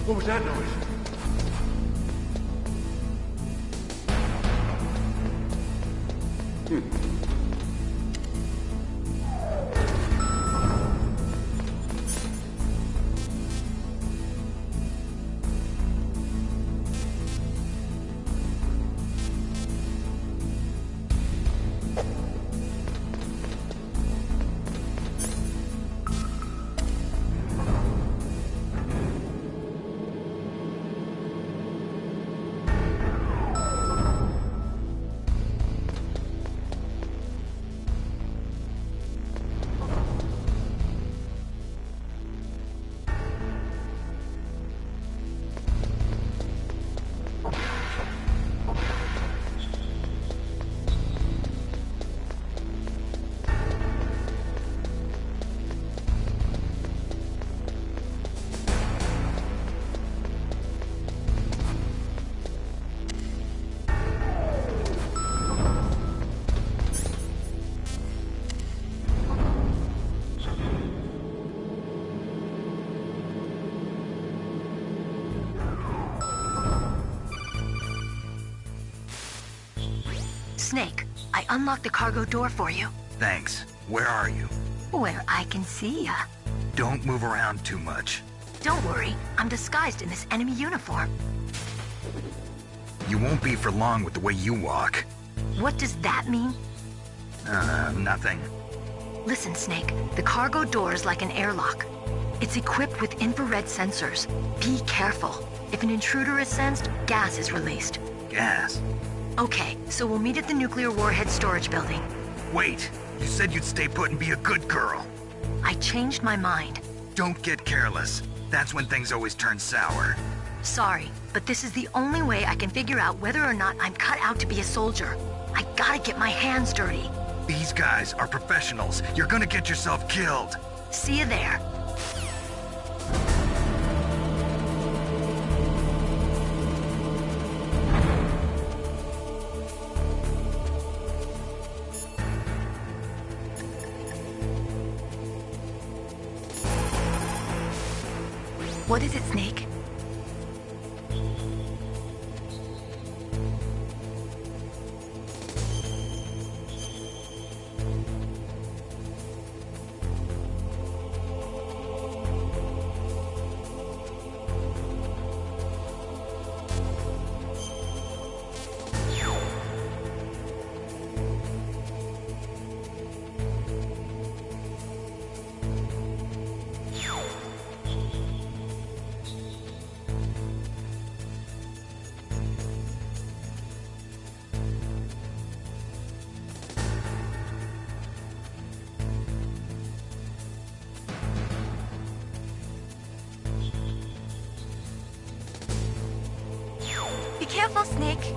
What was that noise? Snake, I unlocked the cargo door for you. Thanks. Where are you? Where I can see ya. Don't move around too much. Don't worry, I'm disguised in this enemy uniform. You won't be for long with the way you walk. What does that mean? Nothing. Listen, Snake, the cargo door is like an airlock. It's equipped with infrared sensors. Be careful. If an intruder is sensed, gas is released. Gas? Okay, so we'll meet at the nuclear warhead storage building. Wait, you said you'd stay put and be a good girl. I changed my mind. Don't get careless. That's when things always turn sour. Sorry, but this is the only way I can figure out whether or not I'm cut out to be a soldier. I gotta get my hands dirty. These guys are professionals. You're gonna get yourself killed. See you there. What is it, Snake? Be careful, Snake.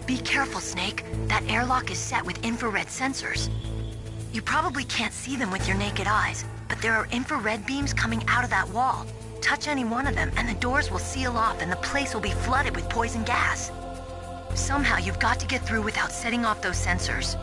Be careful, Snake. That airlock is set with infrared sensors. You probably can't see them with your naked eyes, but there are infrared beams coming out of that wall. Touch any one of them, and the doors will seal off and the place will be flooded with poison gas. Somehow you've got to get through without setting off those sensors.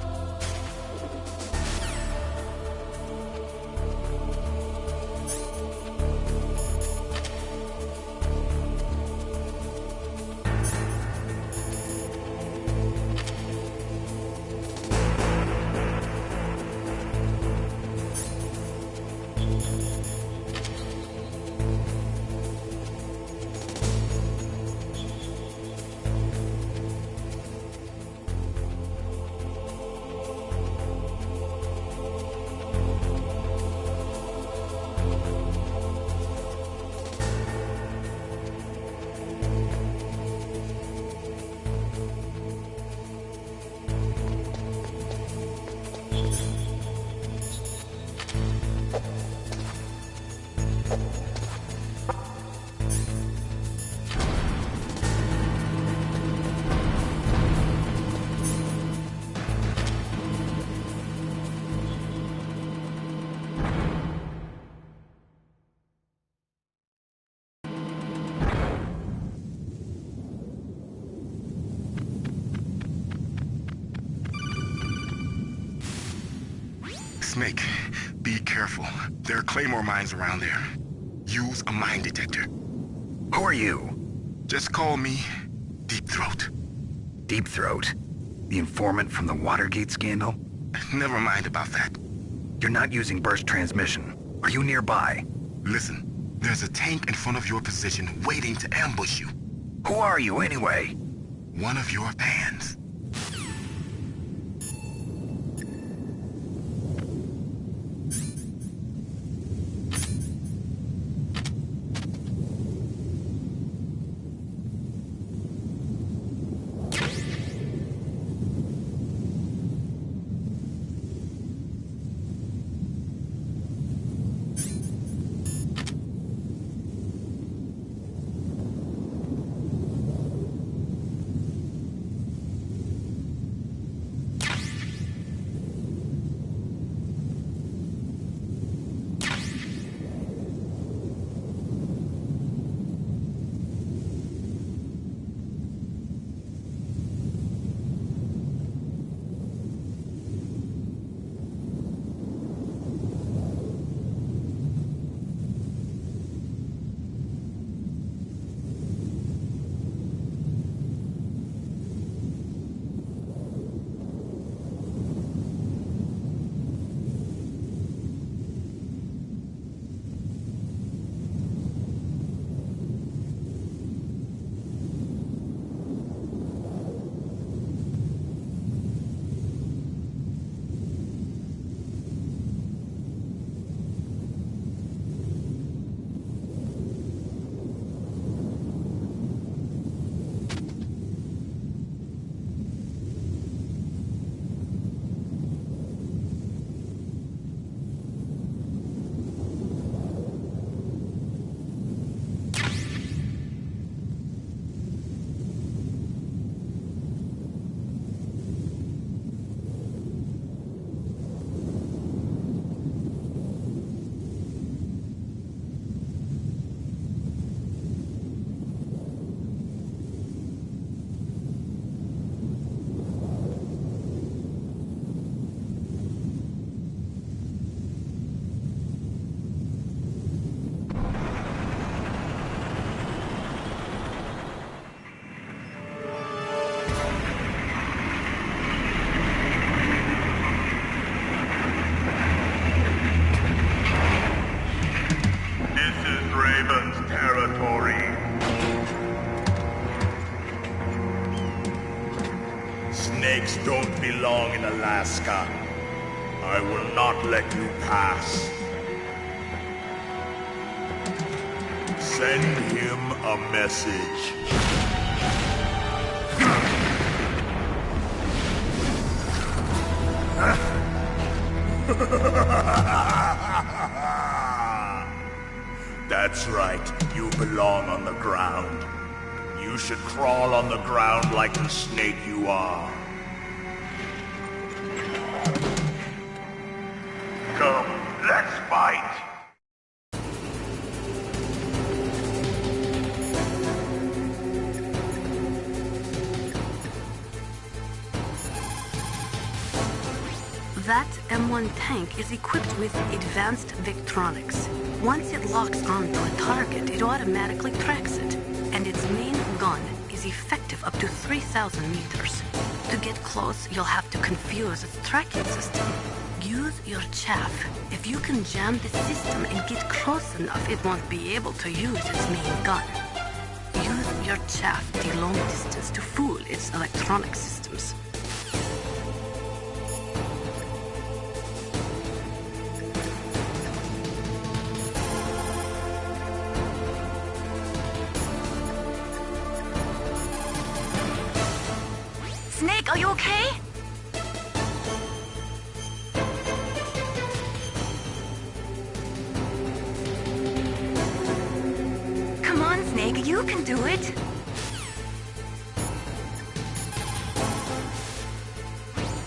Snake, be careful. There are claymore mines around there. Use a mine detector. Who are you? Just call me Deep Throat. Deep Throat? The informant from the Watergate scandal? Never mind about that. You're not using burst transmission. Are you nearby? Listen, there's a tank in front of your position waiting to ambush you. Who are you anyway? One of your fans. Snakes don't belong in Alaska. I will not let you pass. Send him a message. That's right, you belong on the ground. You You should crawl on the ground like the snake you are. Come, let's fight! That M1 tank is equipped with advanced Victronics. Once it locks onto a target, it automatically tracks it, and its main gun is effective up to 3,000 meters. To get close, you'll have to confuse its tracking system. Use your chaff. If you can jam the system and get close enough, it won't be able to use its main gun. Use your chaff the long distance to fool its electronic systems. Snake, are you okay? Come on, Snake, you can do it.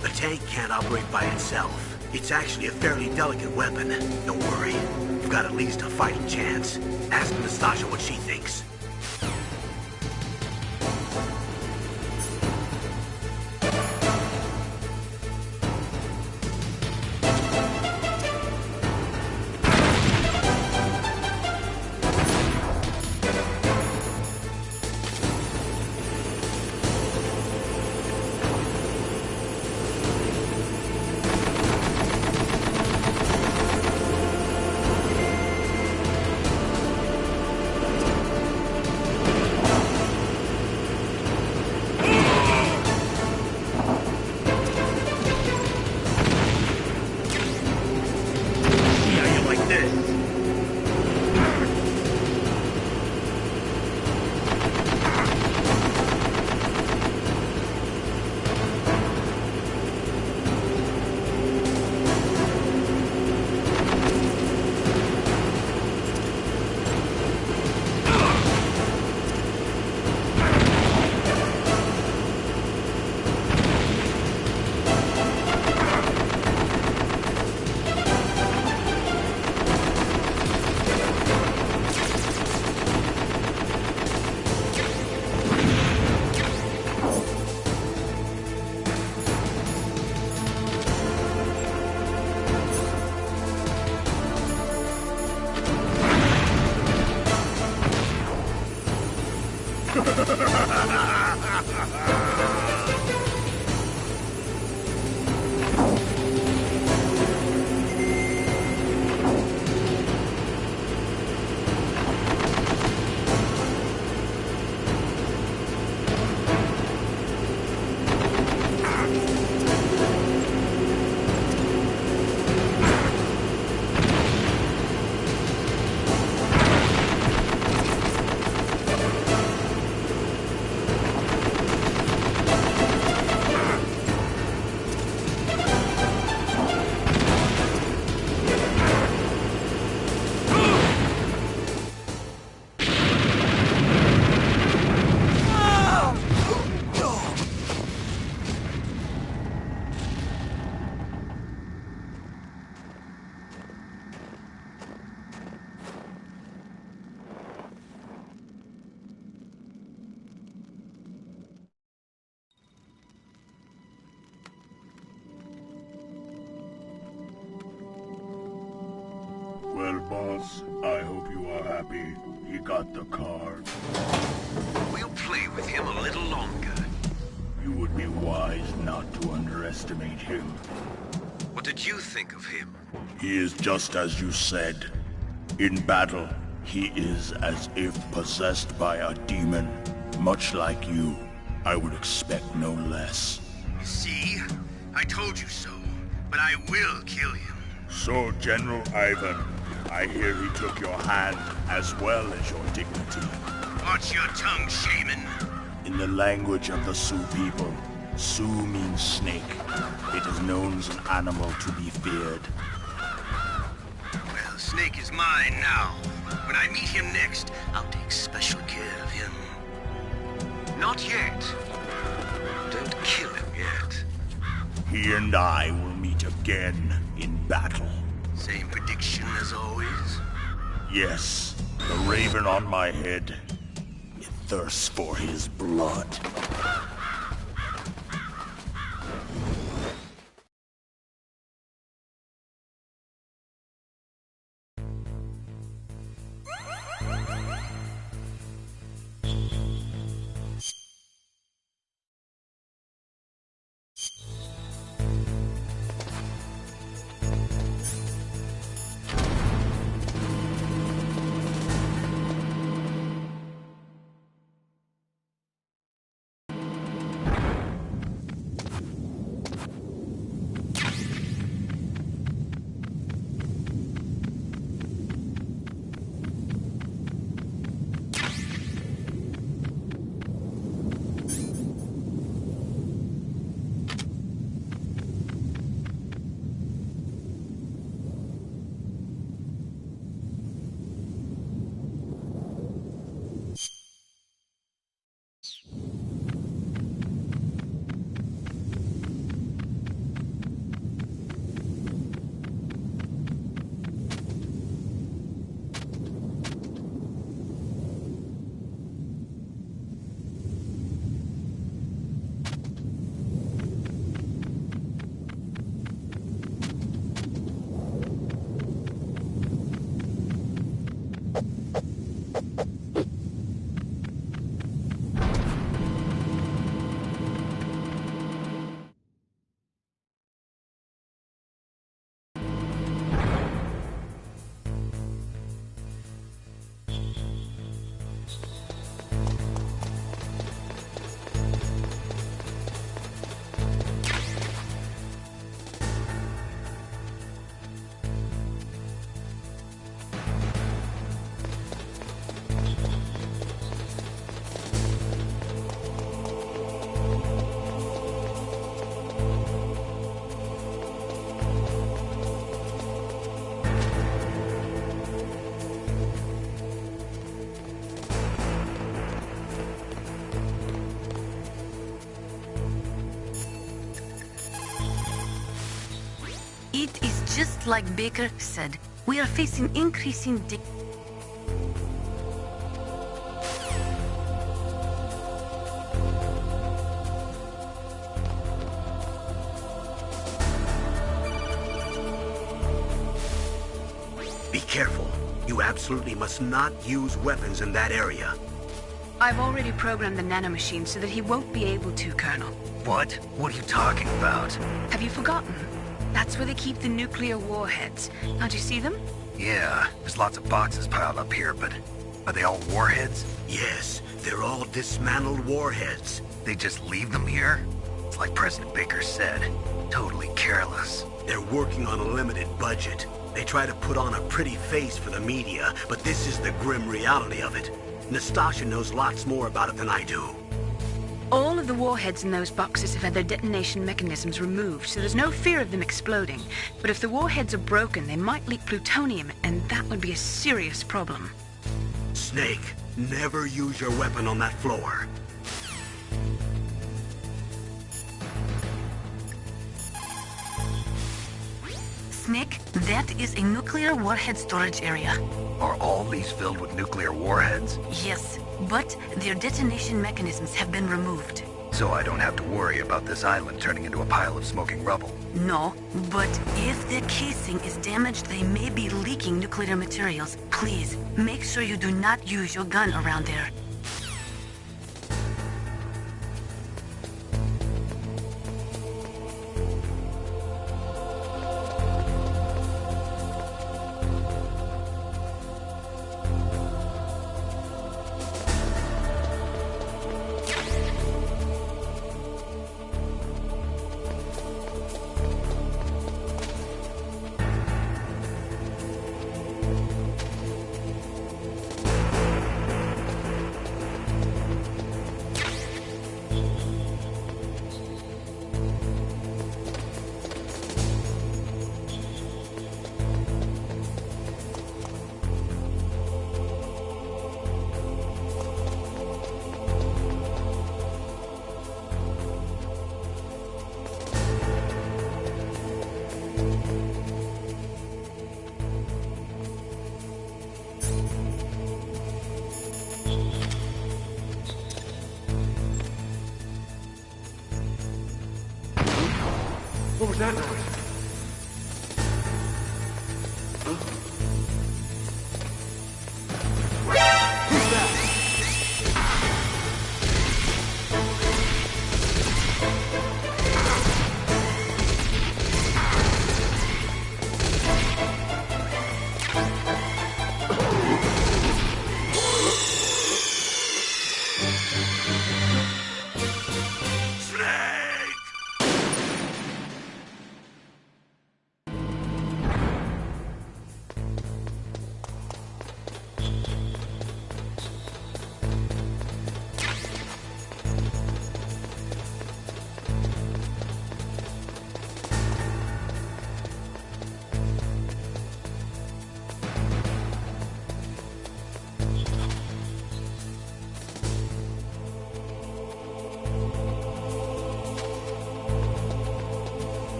The tank can't operate by itself. It's actually a fairly delicate weapon. Don't worry. We've got at least a fighting chance. Ask Nastasha what she thinks. Well, boss, I hope you are happy. He got the card. We'll play with him a little longer. You would be wise not to underestimate him. What did you think of him? He is just as you said. In battle, he is as if possessed by a demon. Much like you, I would expect no less. See? I told you so. But I will kill him. So, General Ivan, I hear he took your hand as well as your dignity. Watch your tongue, shaman. In the language of the Sioux people, Sioux means snake. It is known as an animal to be feared. Well, Snake is mine now. When I meet him next, I'll take special care of him. Not yet. Don't kill him yet. He and I will meet again in battle. Same prediction as always? Yes, the raven on my head. It thirsts for his blood. It is just like Baker said. We are facing increasing Be careful. You absolutely must not use weapons in that area. I've already programmed the nanomachine so that he won't be able to, Colonel. What? What are you talking about? Have you forgotten? That's where they keep the nuclear warheads. Can't you see them? Yeah, there's lots of boxes piled up here, but are they all warheads? Yes, they're all dismantled warheads. They just leave them here? It's like President Baker said, totally careless. They're working on a limited budget. They try to put on a pretty face for the media, but this is the grim reality of it. Nastasha knows lots more about it than I do. All of the warheads in those boxes have had their detonation mechanisms removed, so there's no fear of them exploding. But if the warheads are broken, they might leak plutonium, and that would be a serious problem. Snake, never use your weapon on that floor. Snake, that is a nuclear warhead storage area. Are all these filled with nuclear warheads? Yes, but their detonation mechanisms have been removed. So I don't have to worry about this island turning into a pile of smoking rubble. No, but if the casing is damaged, they may be leaking nuclear materials. Please, make sure you do not use your gun around there. What was that noise? Huh? Who's that?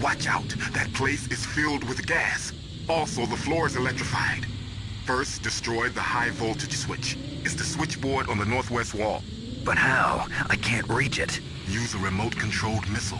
Watch out. That place is filled with gas. Also, the floor is electrified. First, destroy the high voltage switch. It's the switchboard on the northwest wall. But how? I can't reach it. Use a remote-controlled missile.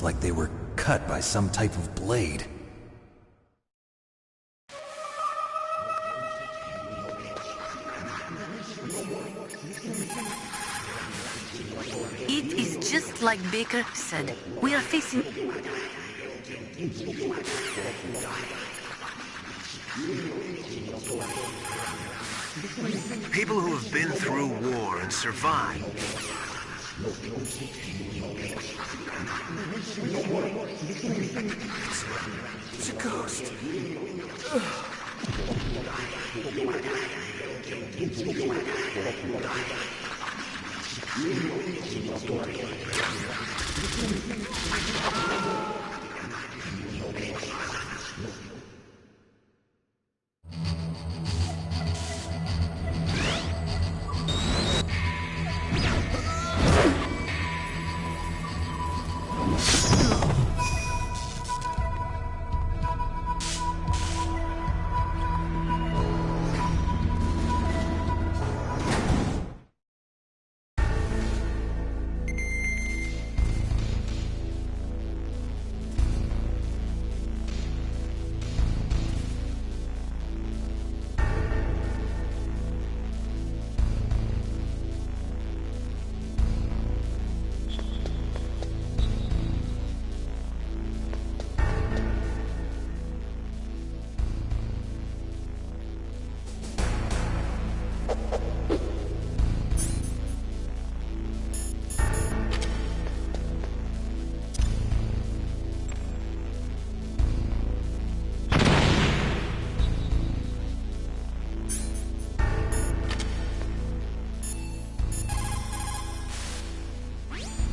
like they were cut by some type of blade. It is just like Baker said. We are facing... People who have been through war and survived. It's a ghost.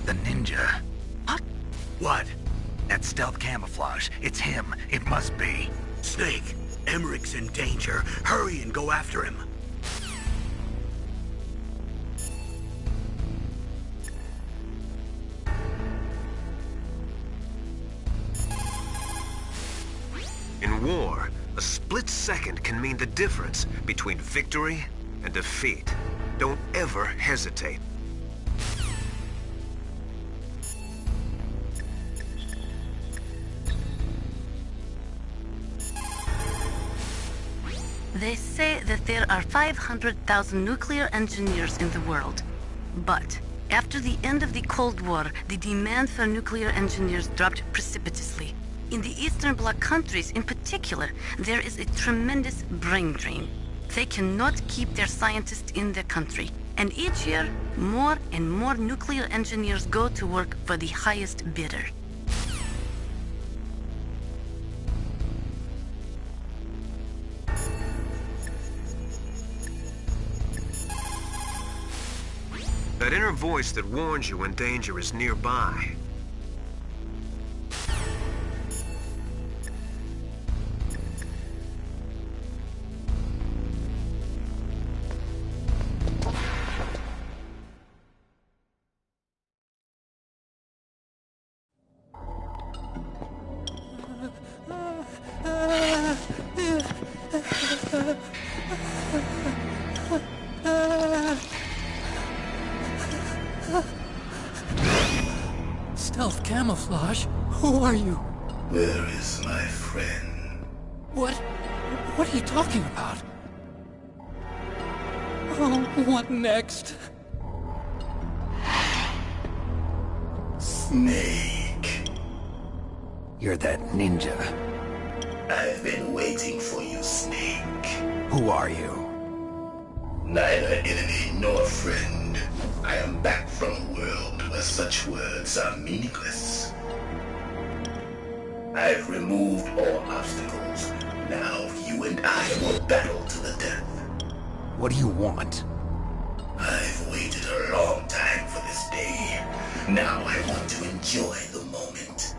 The ninja. What? That stealth camouflage. It's him. It must be. Snake, Emmerich's in danger. Hurry and go after him. In war, a split second can mean the difference between victory and defeat. Don't ever hesitate. They say that there are 500,000 nuclear engineers in the world. But after the end of the Cold War, the demand for nuclear engineers dropped precipitously. In the Eastern Bloc countries in particular, there is a tremendous brain drain. They cannot keep their scientists in their country. And each year, more and more nuclear engineers go to work for the highest bidder. That inner voice that warns you when danger is nearby. Stealth camouflage? Who are you? Where is my friend? What are you talking about? Oh, what next? Snake. You're that ninja. I've been waiting for you, Snake. Who are you? Neither enemy nor friend. I am back from a world where such words are meaningless. I've removed all obstacles. Now you and I will battle to the death. What do you want? I've waited a long time for this day. Now I want to enjoy the moment.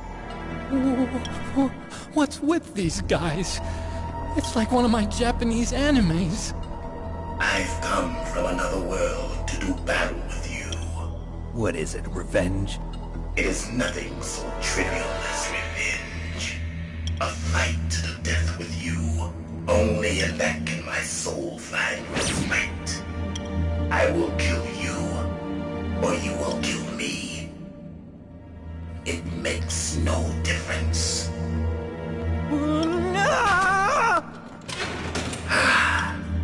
What's with these guys? It's like one of my Japanese animes. I've come from another world to do battle with you. What is it, revenge? It is nothing so trivial as revenge. A fight to the death with you. Only in that can my soul find respite. I will kill you, or you will kill me. It makes no difference.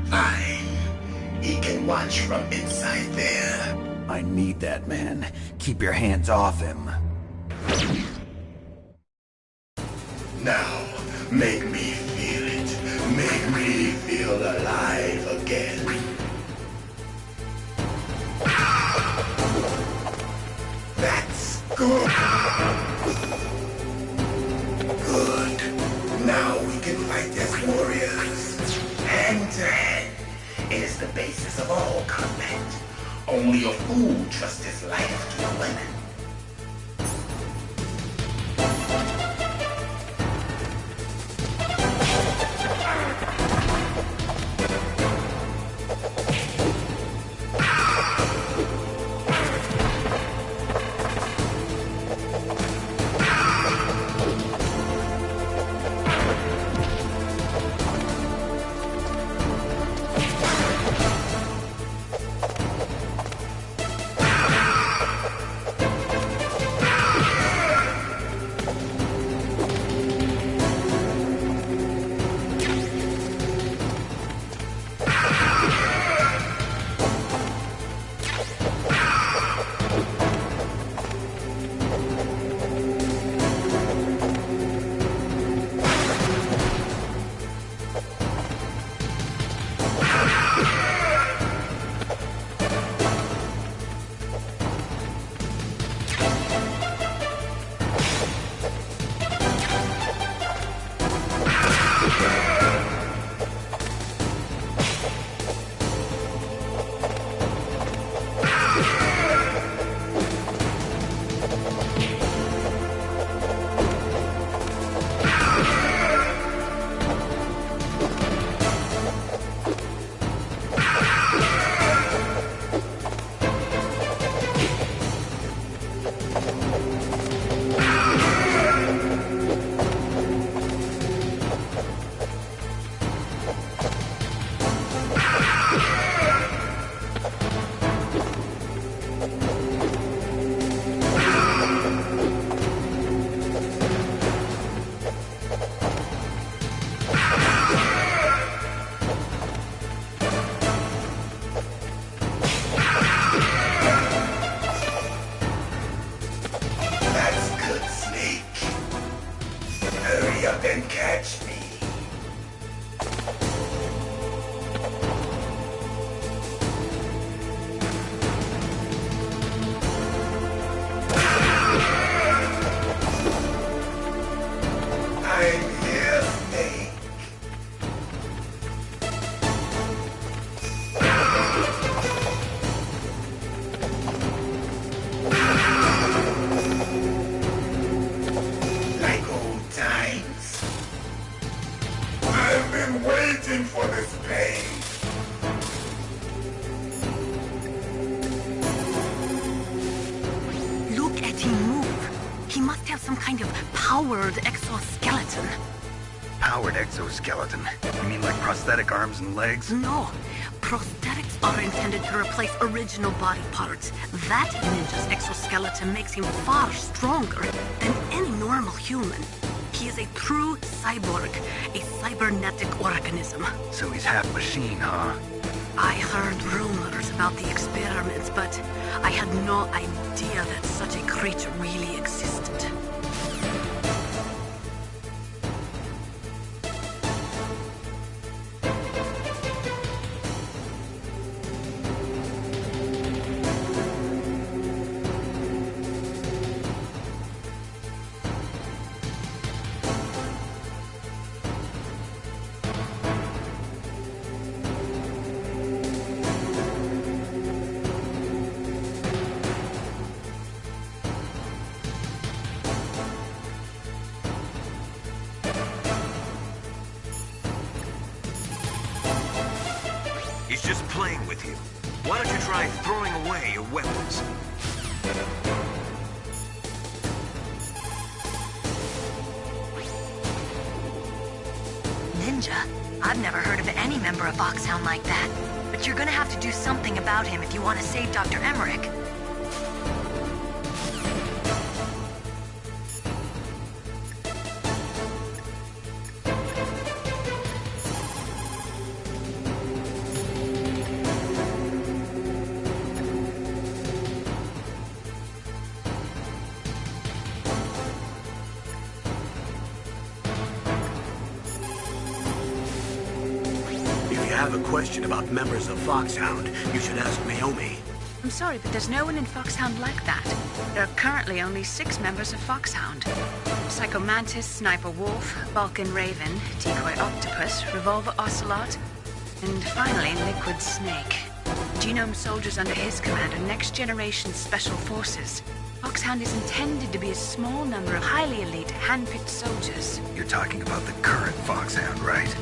Fine. He can watch from inside there. I need that man. Keep your hands off him. Now, make me feel it. Make me feel alive again. That's good. Good. Now we can fight as warriors. Hand to hand. It is the basis of all combat. Only a fool trusts his life to a weapon. Exoskeleton. Powered exoskeleton? You mean like prosthetic arms and legs? No. Prosthetics are intended to replace original body parts. That ninja's exoskeleton makes him far stronger than any normal human. He is a true cyborg, a cybernetic organism. So he's half machine, huh? I heard rumors about the experiments, but I had no idea that such a creature really existed. He's just playing with you. Why don't you try throwing away your weapons? Ninja? I've never heard of any member of Foxhound like that. But you're gonna have to do something about him if you want to save Dr. Emmerich. have a question about members of Foxhound, you should ask Naomi. I'm sorry, but there's no one in Foxhound like that. There are currently only 6 members of Foxhound. Psycho Mantis, Sniper Wolf, Balkan Raven, Decoy Octopus, Revolver Ocelot, and finally Liquid Snake. Genome soldiers under his command are next-generation special forces. Foxhound is intended to be a small number of highly elite, hand-picked soldiers. You're talking about the current Foxhound, right?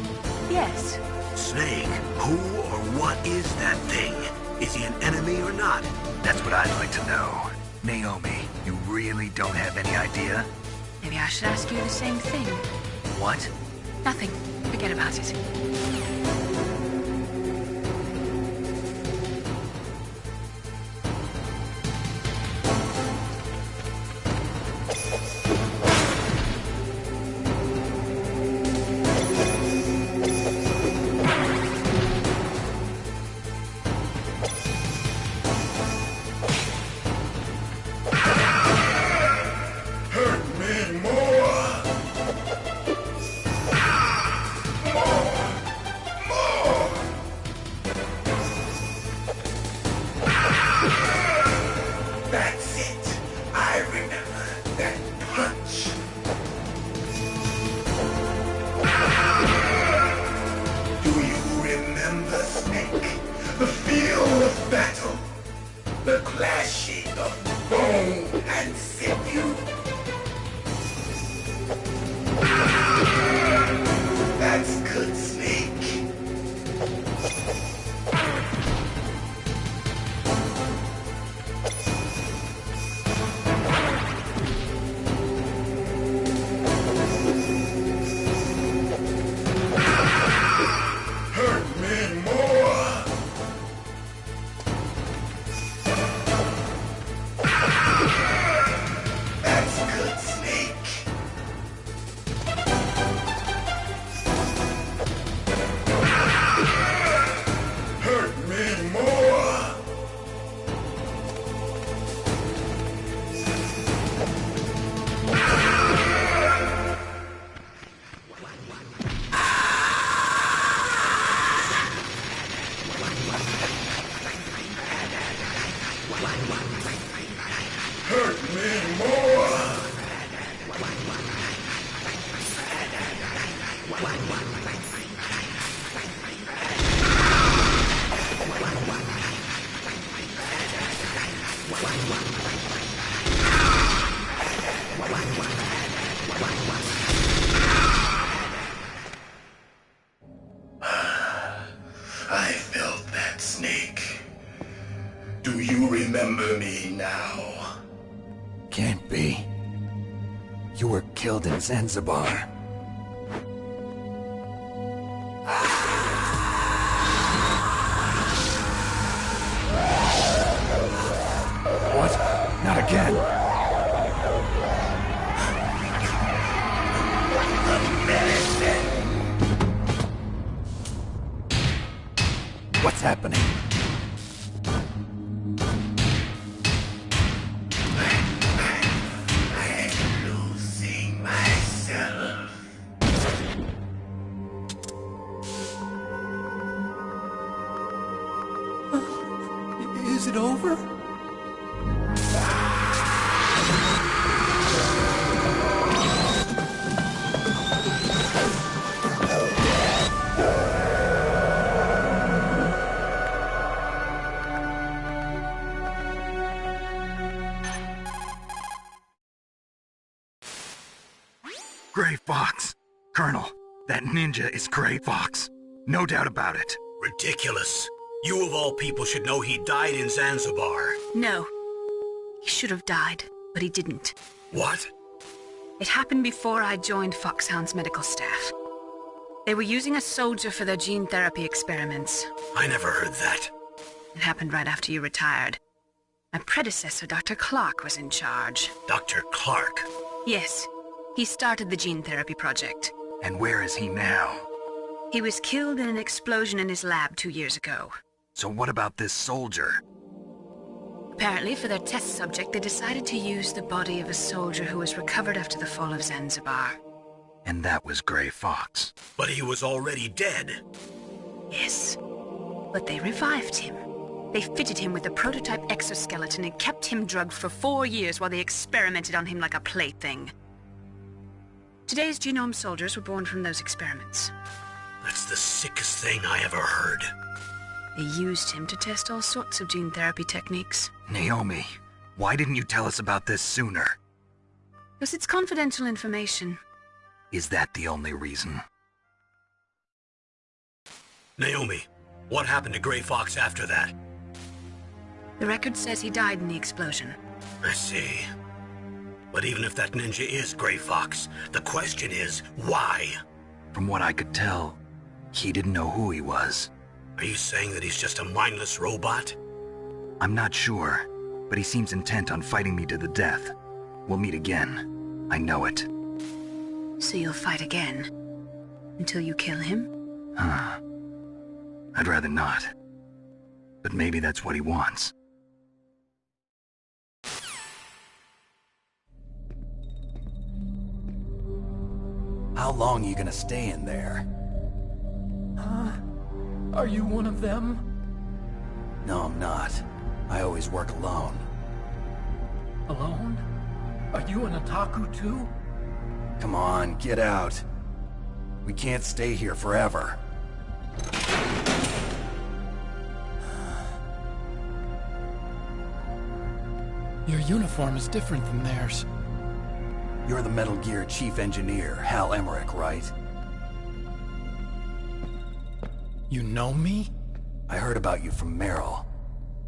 Yes. Snake, who or what is that thing? Is he an enemy or not? That's what I'd like to know. Naomi, you really don't have any idea? Maybe I should ask you the same thing. What? Nothing. Forget about it. Killed in Zanzibar. What? Not again. What's happening? Is it over? Gray Fox. Colonel, that ninja is Gray Fox. No doubt about it. Ridiculous. You of all people should know he died in Zanzibar. No. He should have died, but he didn't. What? It happened before I joined Foxhound's medical staff. They were using a soldier for their gene therapy experiments. I never heard that. It happened right after you retired. My predecessor, Dr. Clark, was in charge. Dr. Clark? Yes. He started the gene therapy project. And where is he now? He was killed in an explosion in his lab 2 years ago. So what about this soldier? Apparently, for their test subject, they decided to use the body of a soldier who was recovered after the fall of Zanzibar. And that was Gray Fox. But he was already dead. Yes. But they revived him. They fitted him with a prototype exoskeleton and kept him drugged for 4 years while they experimented on him like a plaything. Today's genome soldiers were born from those experiments. That's the sickest thing I ever heard. They used him to test all sorts of gene therapy techniques. Naomi, why didn't you tell us about this sooner? Because it's confidential information. Is that the only reason? Naomi, what happened to Gray Fox after that? The record says he died in the explosion. I see. But even if that ninja is Gray Fox, the question is, why? From what I could tell, he didn't know who he was. Are you saying that he's just a mindless robot? I'm not sure, but he seems intent on fighting me to the death. We'll meet again. I know it. So you'll fight again? Until you kill him? I'd rather not. But maybe that's what he wants. How long are you gonna stay in there? Are you one of them? No, I'm not. I always work alone. Alone? Are you an otaku too? Come on, get out. We can't stay here forever. Your uniform is different than theirs. You're the Metal Gear Chief Engineer, Hal Emmerich, right? You know me? I heard about you from Meryl.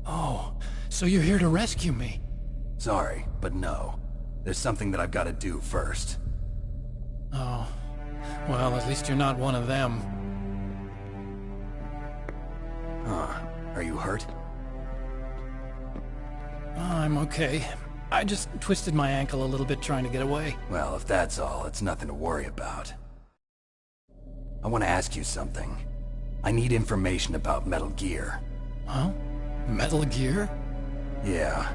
Oh, so you're here to rescue me? Sorry, but no. There's something that I've got to do first. Oh. Well, at least you're not one of them. Huh. Are you hurt? I'm okay. I just twisted my ankle a little bit trying to get away. Well, if that's all, it's nothing to worry about. I want to ask you something. I need information about Metal Gear. Huh? Metal Gear? Yeah.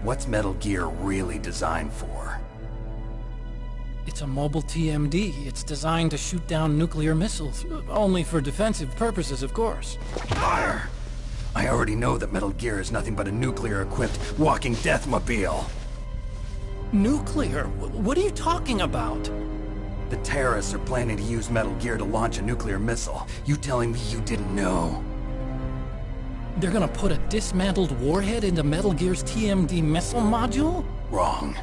What's Metal Gear really designed for? It's a mobile TMD. It's designed to shoot down nuclear missiles. Only for defensive purposes, of course. Fire! I already know that Metal Gear is nothing but a nuclear-equipped walking deathmobile. Nuclear? What are you talking about? The terrorists are planning to use Metal Gear to launch a nuclear missile. You telling me you didn't know? They're gonna put a dismantled warhead into Metal Gear's TMD missile module? Wrong.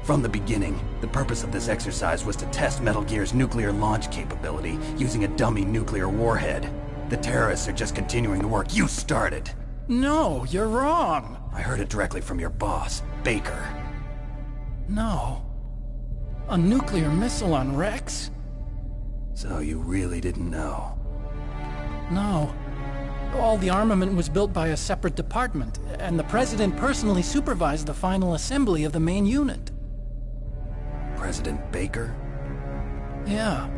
From the beginning, the purpose of this exercise was to test Metal Gear's nuclear launch capability using a dummy nuclear warhead. The terrorists are just continuing the work you started. No, you're wrong. I heard it directly from your boss, Baker. No. A nuclear missile on Rex? So you really didn't know? No. All the armament was built by a separate department, and the President personally supervised the final assembly of the main unit. President Baker? Yeah.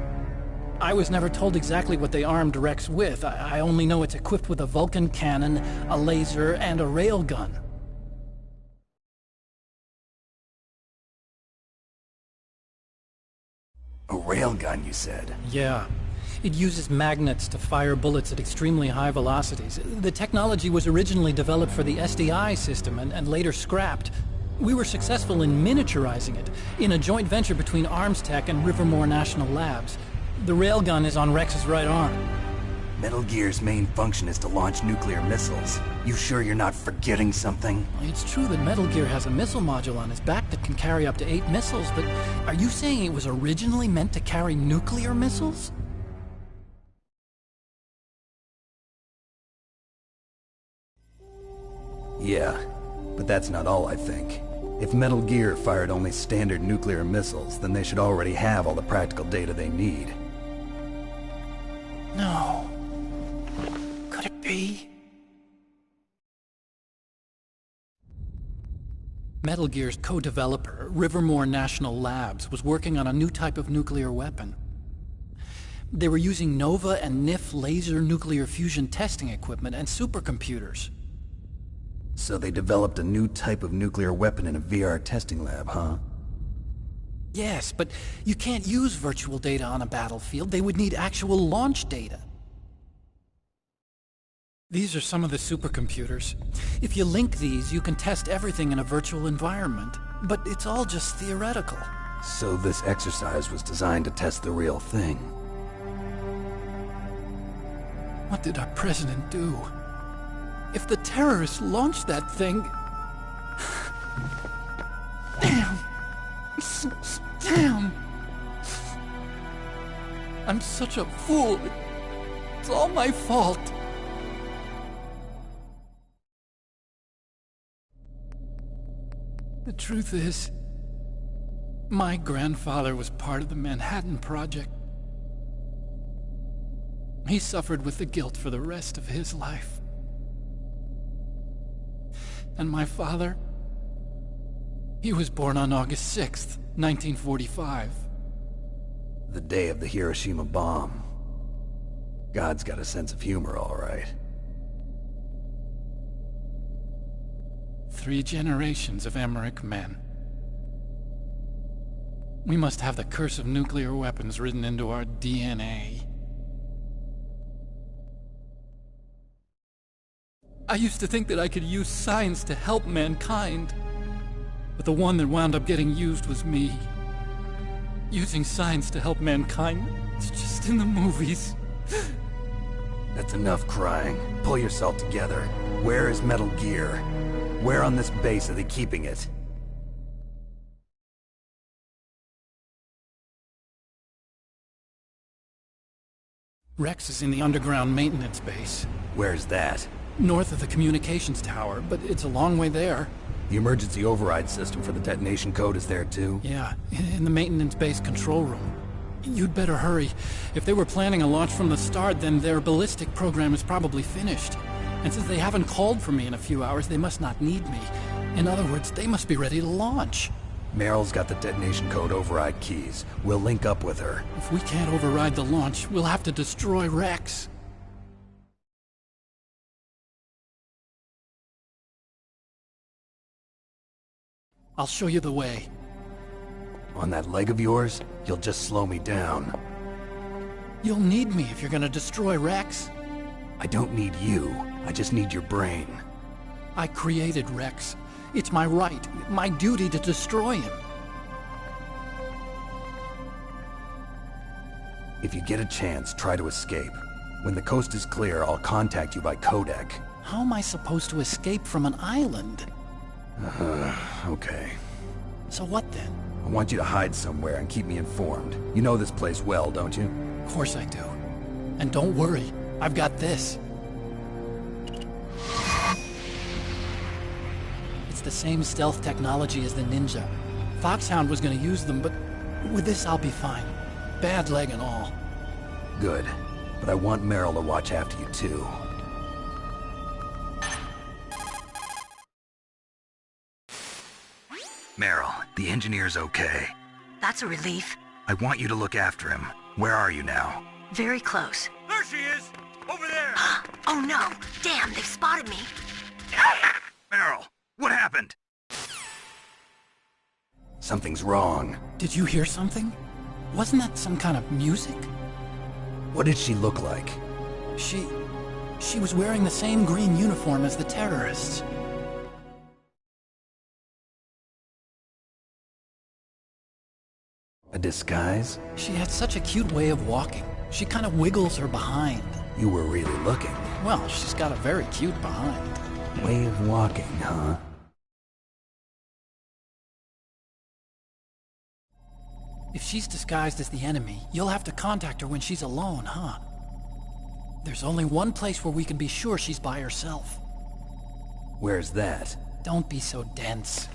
I was never told exactly what they armed Rex with. I only know it's equipped with a Vulcan cannon, a laser, and a railgun. A railgun, you said? Yeah. It uses magnets to fire bullets at extremely high velocities. The technology was originally developed for the SDI system and later scrapped. We were successful in miniaturizing it, in a joint venture between ArmsTech and Rivermore National Labs. The railgun is on Rex's right arm. Metal Gear's main function is to launch nuclear missiles. You sure you're not forgetting something? It's true that Metal Gear has a missile module on its back that can carry up to 8 missiles, but are you saying it was originally meant to carry nuclear missiles? Yeah, but that's not all I think. If Metal Gear fired only standard nuclear missiles, then they should already have all the practical data they need. No. Could it be? Metal Gear's co-developer, Rivermore National Labs, was working on a new type of nuclear weapon. They were using NOVA and NIF laser nuclear fusion testing equipment and supercomputers. So they developed a new type of nuclear weapon in a VR testing lab, huh? Yes, but you can't use virtual data on a battlefield. They would need actual launch data. These are some of the supercomputers. If you link these, you can test everything in a virtual environment. But it's all just theoretical. So this exercise was designed to test the real thing. What did our president do? If the terrorists launched that thing... Damn! Damn! I'm such a fool. It's all my fault. The truth is, my grandfather was part of the Manhattan Project. He suffered with the guilt for the rest of his life. And my father, he was born on August 6th, 1945. The day of the Hiroshima bomb. God's got a sense of humor, all right. 3 generations of Emmerich men. We must have the curse of nuclear weapons written into our DNA. I used to think that I could use science to help mankind. But the one that wound up getting used was me. Using science to help mankind, it's just in the movies. That's enough crying. Pull yourself together. Where is Metal Gear? Where on this base are they keeping it? Rex is in the underground maintenance base. Where's that? North of the communications tower, but it's a long way there. The emergency override system for the detonation code is there too? Yeah, in the maintenance base control room. You'd better hurry. If they were planning a launch from the start, then their ballistic program is probably finished. And since they haven't called for me in a few hours, they must not need me. In other words, they must be ready to launch. Meryl's got the detonation code override keys. We'll link up with her. If we can't override the launch, we'll have to destroy Rex. I'll show you the way. On that leg of yours, you'll just slow me down. You'll need me if you're gonna destroy Rex. I don't need you. I just need your brain. I created Rex. It's my right, my duty to destroy him. If you get a chance, try to escape. When the coast is clear, I'll contact you by codec. How am I supposed to escape from an island? Okay. So what then? I want you to hide somewhere and keep me informed. You know this place well, don't you? Of course I do. And don't worry, I've got this. It's the same stealth technology as the Ninja. Foxhound was gonna use them, but with this I'll be fine. Bad leg and all. Good. But I want Meryl to watch after you too. Meryl, the engineer's okay. That's a relief. I want you to look after him. Where are you now? Very close. There she is! Over there! Oh no! Damn, they've spotted me! Meryl, what happened? Something's wrong. Did you hear something? Wasn't that some kind of music? What did she look like? She was wearing the same green uniform as the terrorists. A disguise? She had such a cute way of walking. She kind of wiggles her behind. You were really looking. Well, she's got a very cute behind. Way of walking, huh? If she's disguised as the enemy, you'll have to contact her when she's alone, huh? There's only one place where we can be sure she's by herself. Where's that? Don't be so dense.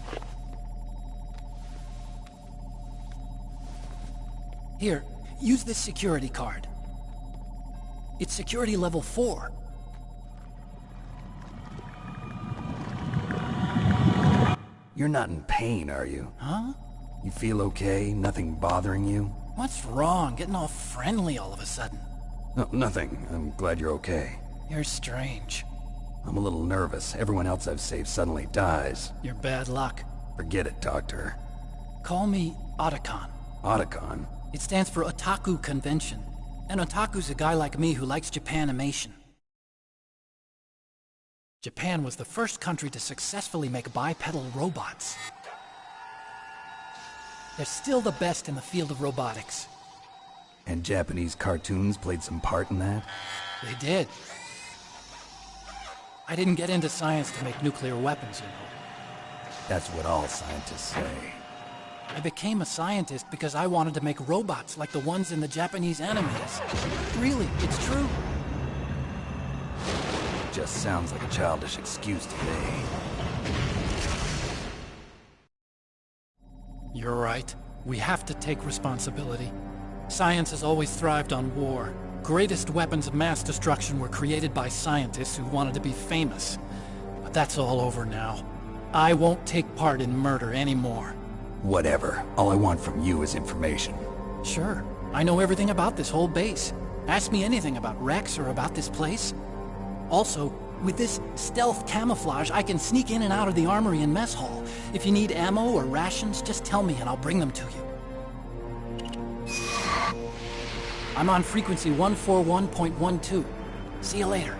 Here, use this security card. It's security level 4. You're not in pain, are you? Huh? You feel okay? Nothing bothering you? What's wrong? Getting all friendly all of a sudden. No, nothing. I'm glad you're okay. You're strange. I'm a little nervous. Everyone else I've saved suddenly dies. You're bad luck. Forget it, Doctor. Call me Otacon. Otacon? It stands for Otaku Convention. An otaku's a guy like me who likes Japanimation. Japan was the first country to successfully make bipedal robots. They're still the best in the field of robotics. And Japanese cartoons played some part in that? They did. I didn't get into science to make nuclear weapons, you know. That's what all scientists say. I became a scientist because I wanted to make robots like the ones in the Japanese animes. Really, it's true. Just sounds like a childish excuse to me. You're right. We have to take responsibility. Science has always thrived on war. Greatest weapons of mass destruction were created by scientists who wanted to be famous. But that's all over now. I won't take part in murder anymore. Whatever. All I want from you is information. Sure. I know everything about this whole base. Ask me anything about Rex or about this place. Also, with this stealth camouflage, I can sneak in and out of the armory and mess hall. If you need ammo or rations, just tell me and I'll bring them to you. I'm on frequency 141.12. See you later.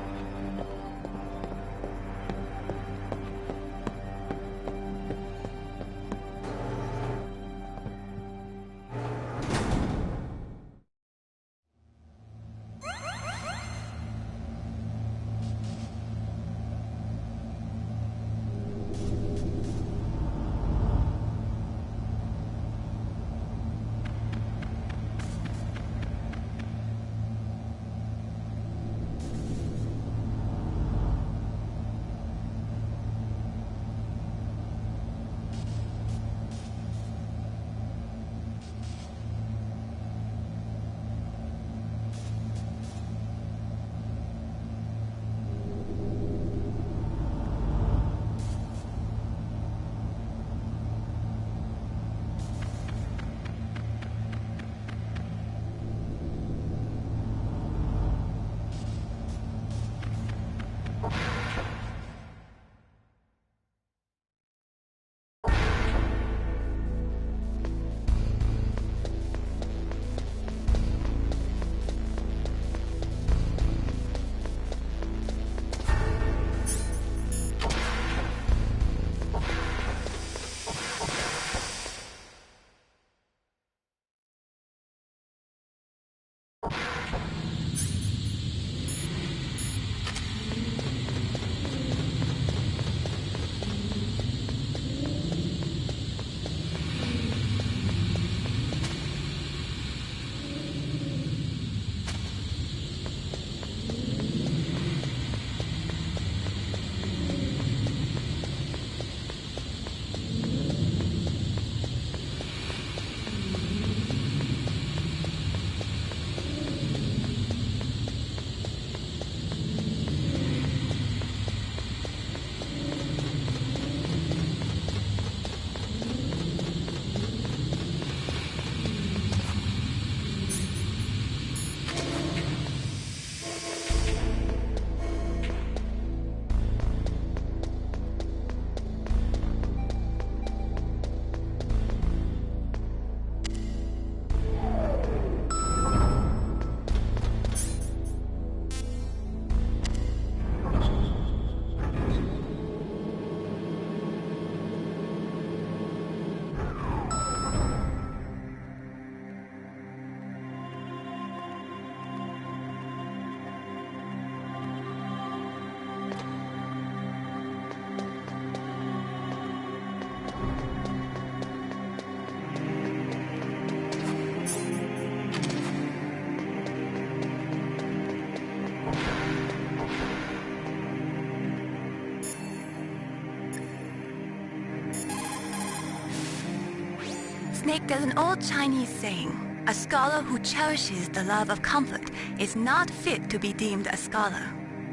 Snake, there's an old Chinese saying, a scholar who cherishes the love of comfort is not fit to be deemed a scholar.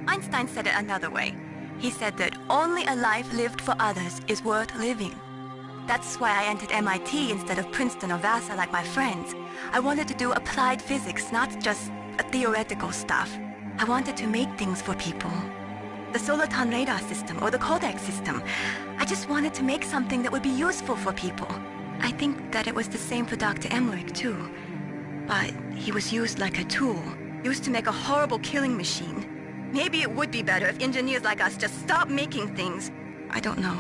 Einstein said it another way. He said that only a life lived for others is worth living. That's why I entered MIT instead of Princeton or Vassar like my friends. I wanted to do applied physics, not just theoretical stuff. I wanted to make things for people. The Soliton radar system or the Codex system. I just wanted to make something that would be useful for people. I think that it was the same for Dr. Emmerich too. But he was used like a tool, used to make a horrible killing machine. Maybe it would be better if engineers like us just stop making things. I don't know.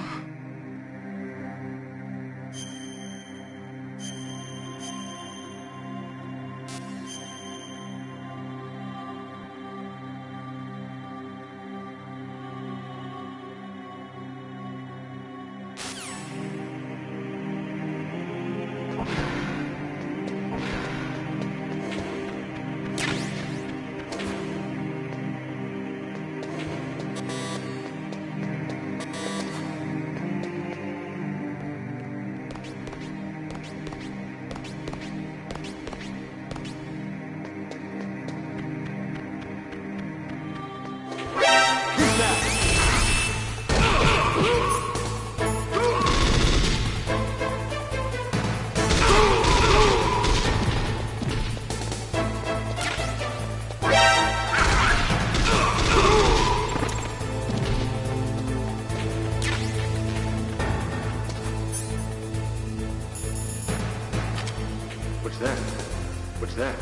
What's that? What's that?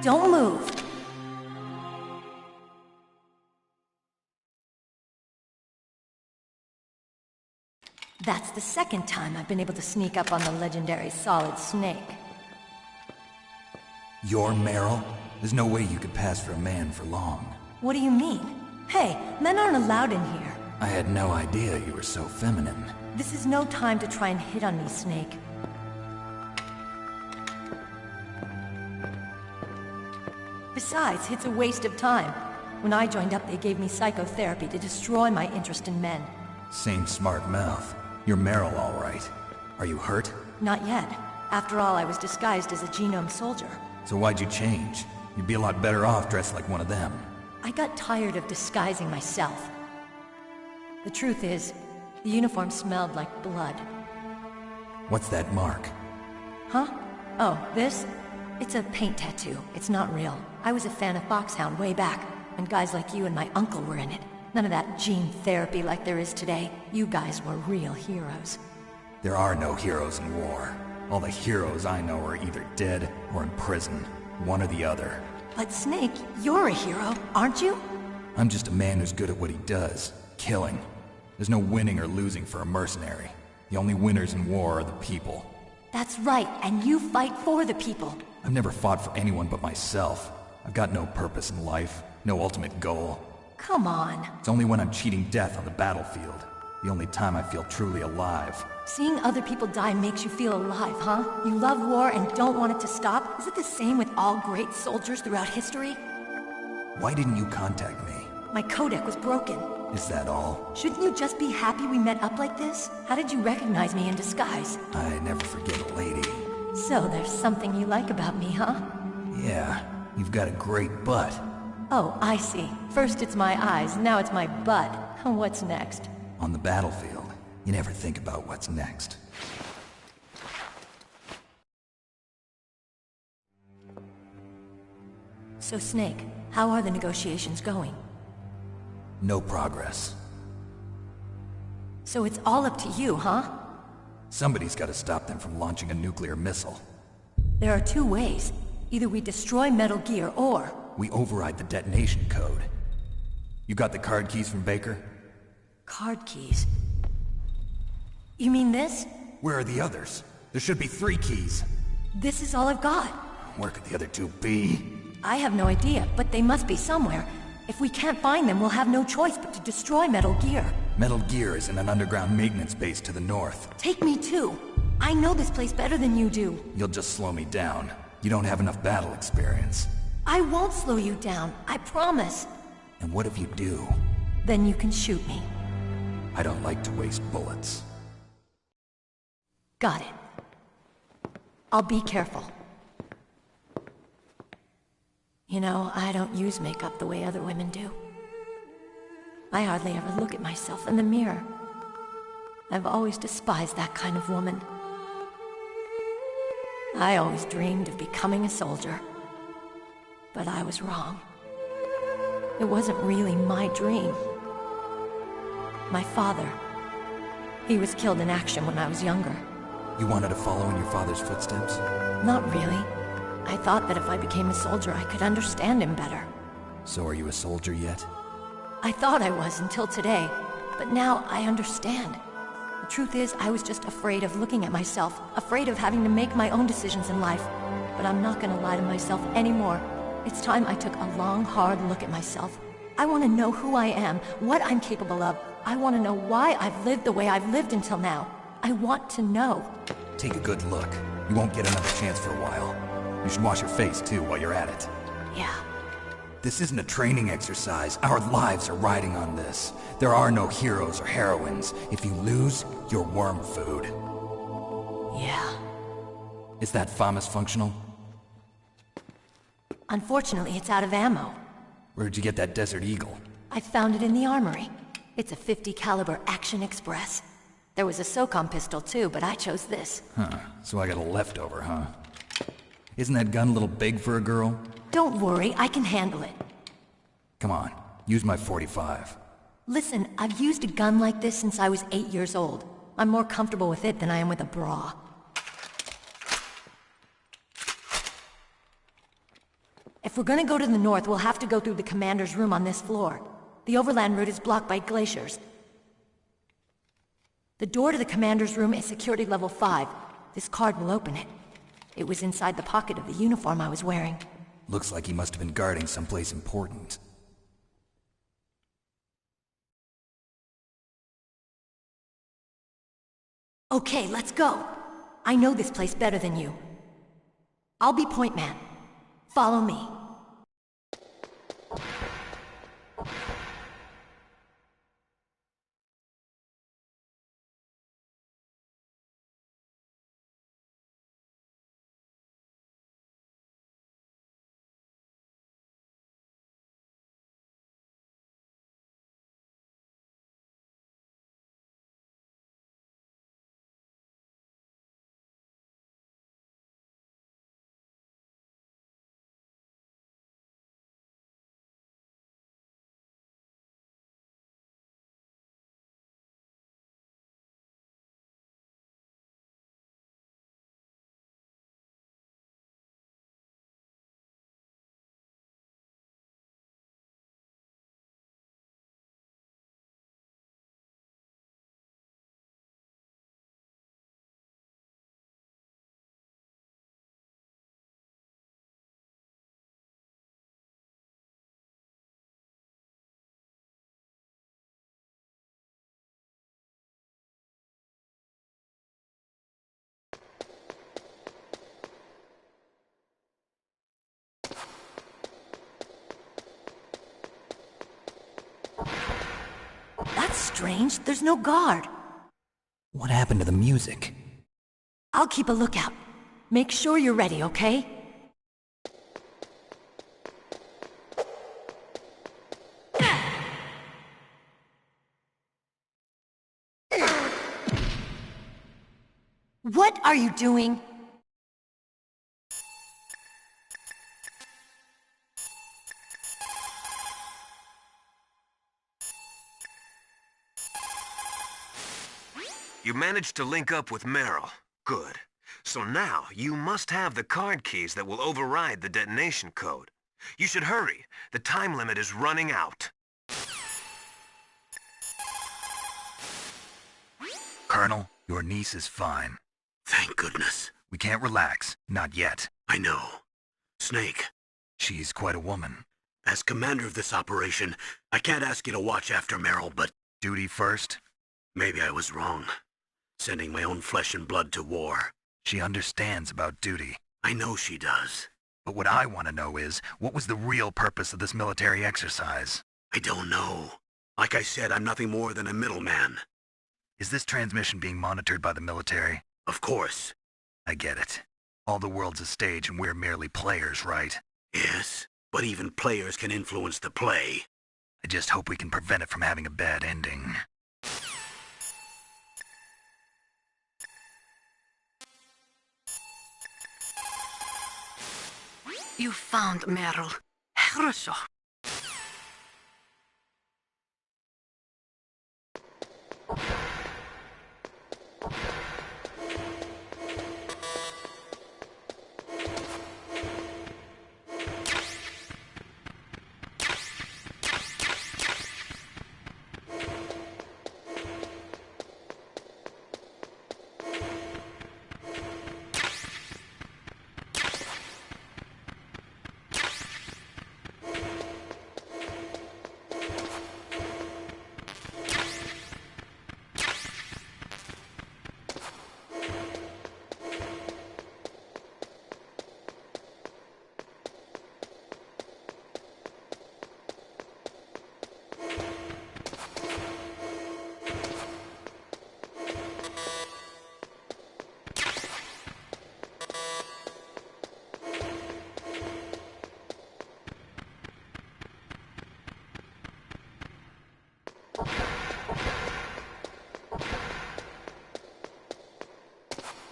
Don't move. That's the second time I've been able to sneak up on the legendary Solid Snake. You're Meryl? There's no way you could pass for a man for long. What do you mean? Hey, men aren't allowed in here. I had no idea you were so feminine. This is no time to try and hit on me, Snake. Besides, it's a waste of time. When I joined up, they gave me psychotherapy to destroy my interest in men. Same smart mouth. You're Meryl, all right. Are you hurt? Not yet. After all, I was disguised as a genome soldier. So why'd you change? You'd be a lot better off dressed like one of them. I got tired of disguising myself. The truth is, the uniform smelled like blood. What's that mark? Huh? Oh, this? It's a paint tattoo. It's not real. I was a fan of Foxhound way back, when guys like you and my uncle were in it. None of that gene therapy like there is today. You guys were real heroes. There are no heroes in war. All the heroes I know are either dead or in prison. One or the other. But Snake, you're a hero, aren't you? I'm just a man who's good at what he does. Killing. There's no winning or losing for a mercenary. The only winners in war are the people. That's right, and you fight for the people. I've never fought for anyone but myself. I've got no purpose in life, no ultimate goal. Come on. It's only when I'm cheating death on the battlefield. The only time I feel truly alive. Seeing other people die makes you feel alive, huh? You love war and don't want it to stop? Is it the same with all great soldiers throughout history? Why didn't you contact me? My codec was broken. Is that all? Shouldn't you just be happy we met up like this? How did you recognize me in disguise? I never forget a lady. So there's something you like about me, huh? Yeah, you've got a great butt. Oh, I see. First it's my eyes, now it's my butt. What's next? On the battlefield, you never think about what's next. So Snake, how are the negotiations going? No progress. So it's all up to you, huh? Somebody's got to stop them from launching a nuclear missile. There are two ways. Either we destroy Metal Gear, or... we override the detonation code. You got the card keys from Baker? Card keys? You mean this? Where are the others? There should be 3 keys. This is all I've got. Where could the other 2 be? I have no idea, but they must be somewhere. If we can't find them, we'll have no choice but to destroy Metal Gear. Metal Gear is in an underground maintenance base to the north. Take me too. I know this place better than you do. You'll just slow me down. You don't have enough battle experience. I won't slow you down, I promise. And what if you do? Then you can shoot me. I don't like to waste bullets. Got it. I'll be careful. You know, I don't use makeup the way other women do. I hardly ever look at myself in the mirror. I've always despised that kind of woman. I always dreamed of becoming a soldier. But I was wrong. It wasn't really my dream. My father, he was killed in action when I was younger. You wanted to follow in your father's footsteps? Not really. I thought that if I became a soldier, I could understand him better. So are you a soldier yet? I thought I was until today, but now I understand. The truth is, I was just afraid of looking at myself, afraid of having to make my own decisions in life. But I'm not gonna lie to myself anymore. It's time I took a long, hard look at myself. I want to know who I am, what I'm capable of. I want to know why I've lived the way I've lived until now. I want to know. Take a good look. You won't get another chance for a while. You should wash your face, too, while you're at it. Yeah. This isn't a training exercise. Our lives are riding on this. There are no heroes or heroines. If you lose, you're worm food. Yeah. Is that FAMAS functional? Unfortunately, it's out of ammo. Where'd you get that Desert Eagle? I found it in the armory. It's a .50 caliber Action Express. There was a SOCOM pistol too, but I chose this. Huh. So I got a leftover, huh? Isn't that gun a little big for a girl? Don't worry, I can handle it. Come on, use my .45. Listen, I've used a gun like this since I was 8 years old. I'm more comfortable with it than I am with a bra. If we're gonna go to the north, we'll have to go through the commander's room on this floor. The overland route is blocked by glaciers. The door to the commander's room is security level 5. This card will open it. It was inside the pocket of the uniform I was wearing. Looks like he must have been guarding someplace important. Okay, let's go. I know this place better than you. I'll be point man. Follow me. That's strange. There's no guard. What happened to the music? I'll keep a lookout. Make sure you're ready, okay? What are you doing? You managed to link up with Meryl. Good. So now, you must have the card keys that will override the detonation code. You should hurry. The time limit is running out. Colonel, Your niece is fine. Thank goodness. We can't relax. Not yet. I know. Snake. She's quite a woman. As commander of this operation, I can't ask you to watch after Meryl, but... Duty first? Maybe I was wrong. Sending my own flesh and blood to war. She understands about duty. I know she does. But what I want to know is, what was the real purpose of this military exercise? I don't know. Like I said, I'm nothing more than a middleman. Is this transmission being monitored by the military? Of course. I get it. All the world's a stage and we're merely players, right? Yes, but even players can influence the play. I just hope we can prevent it from having a bad ending. You found Meryl. Хорошо.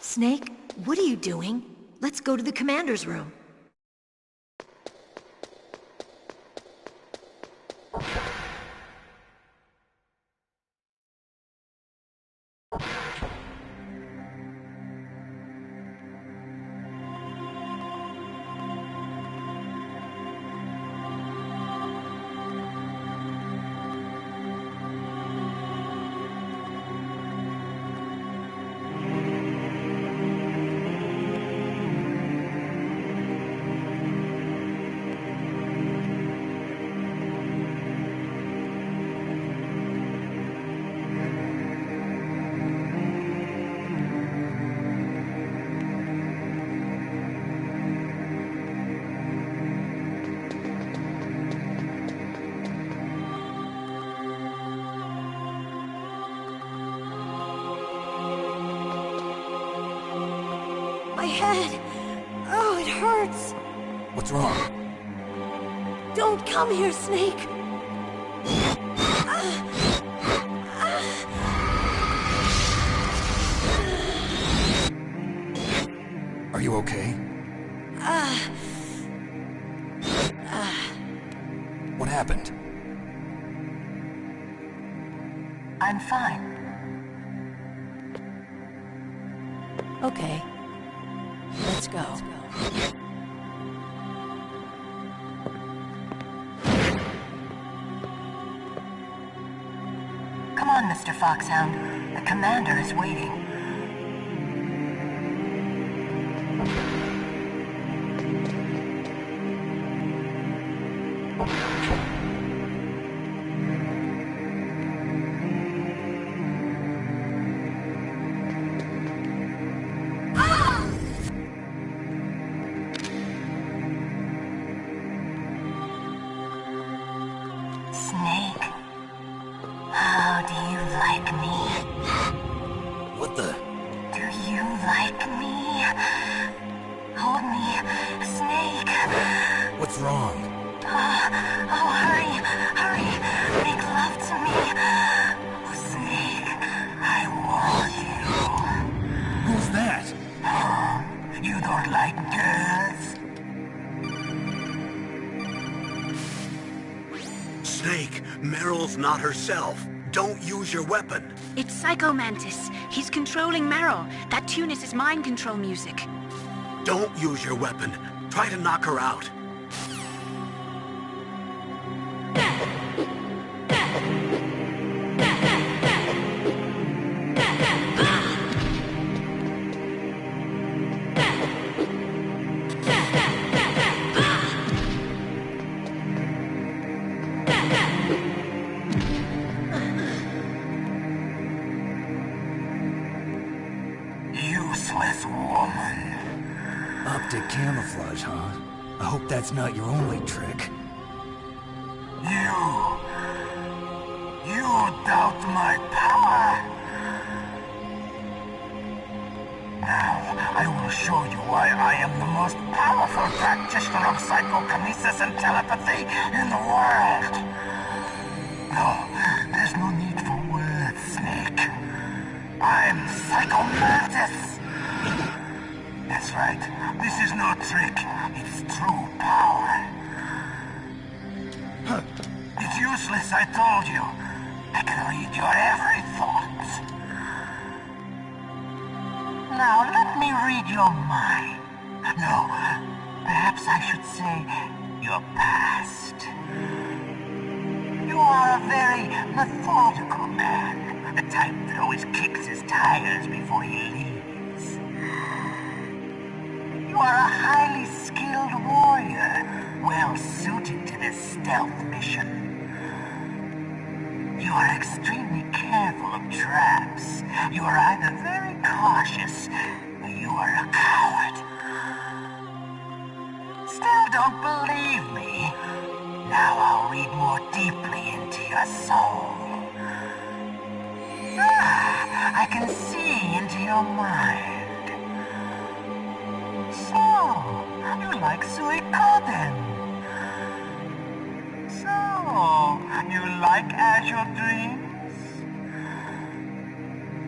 Snake, what are you doing? Let's go to the commander's room. My head. Oh, it hurts. What's wrong? Don't come here, Snake. Are you okay? What happened? I'm fine. Okay. Let's go. Come on, Mr. Foxhound. The commander is waiting. Snake, how do you like me? What the? Do you like me? Hold me, Snake. What's wrong? Oh, hurry, hurry. Make love to me. Oh, Snake, I want you. Who's that? Oh, you don't like girls? Snake, Meryl's not herself. Don't use your weapon. It's Psycho Mantis. He's controlling Meryl. That tune is his mind control music. Don't use your weapon. Try to knock her out. Optic camouflage, huh? I hope that's not your only trick. You doubt my power? Now, I will show you why I am the most powerful practitioner of psychokinesis and telepathy in the world. No, there's no need for words, Snake. I'm Psychomantis. That's right. This is no trick. It's true power. It's useless, I told you. I can read your every thought. Now, let me read your mind. No, perhaps I should say your past. You are a very methodical man. The type that always kicks his tires before he leaves. You are a highly skilled warrior, well suited to this stealth mission. You are extremely careful of traps. You are either very cautious, or you are a coward. Still don't believe me? Now I'll read more deeply into your soul. I can see into your mind. So, you like Suikoden? So, you like Azure Dreams?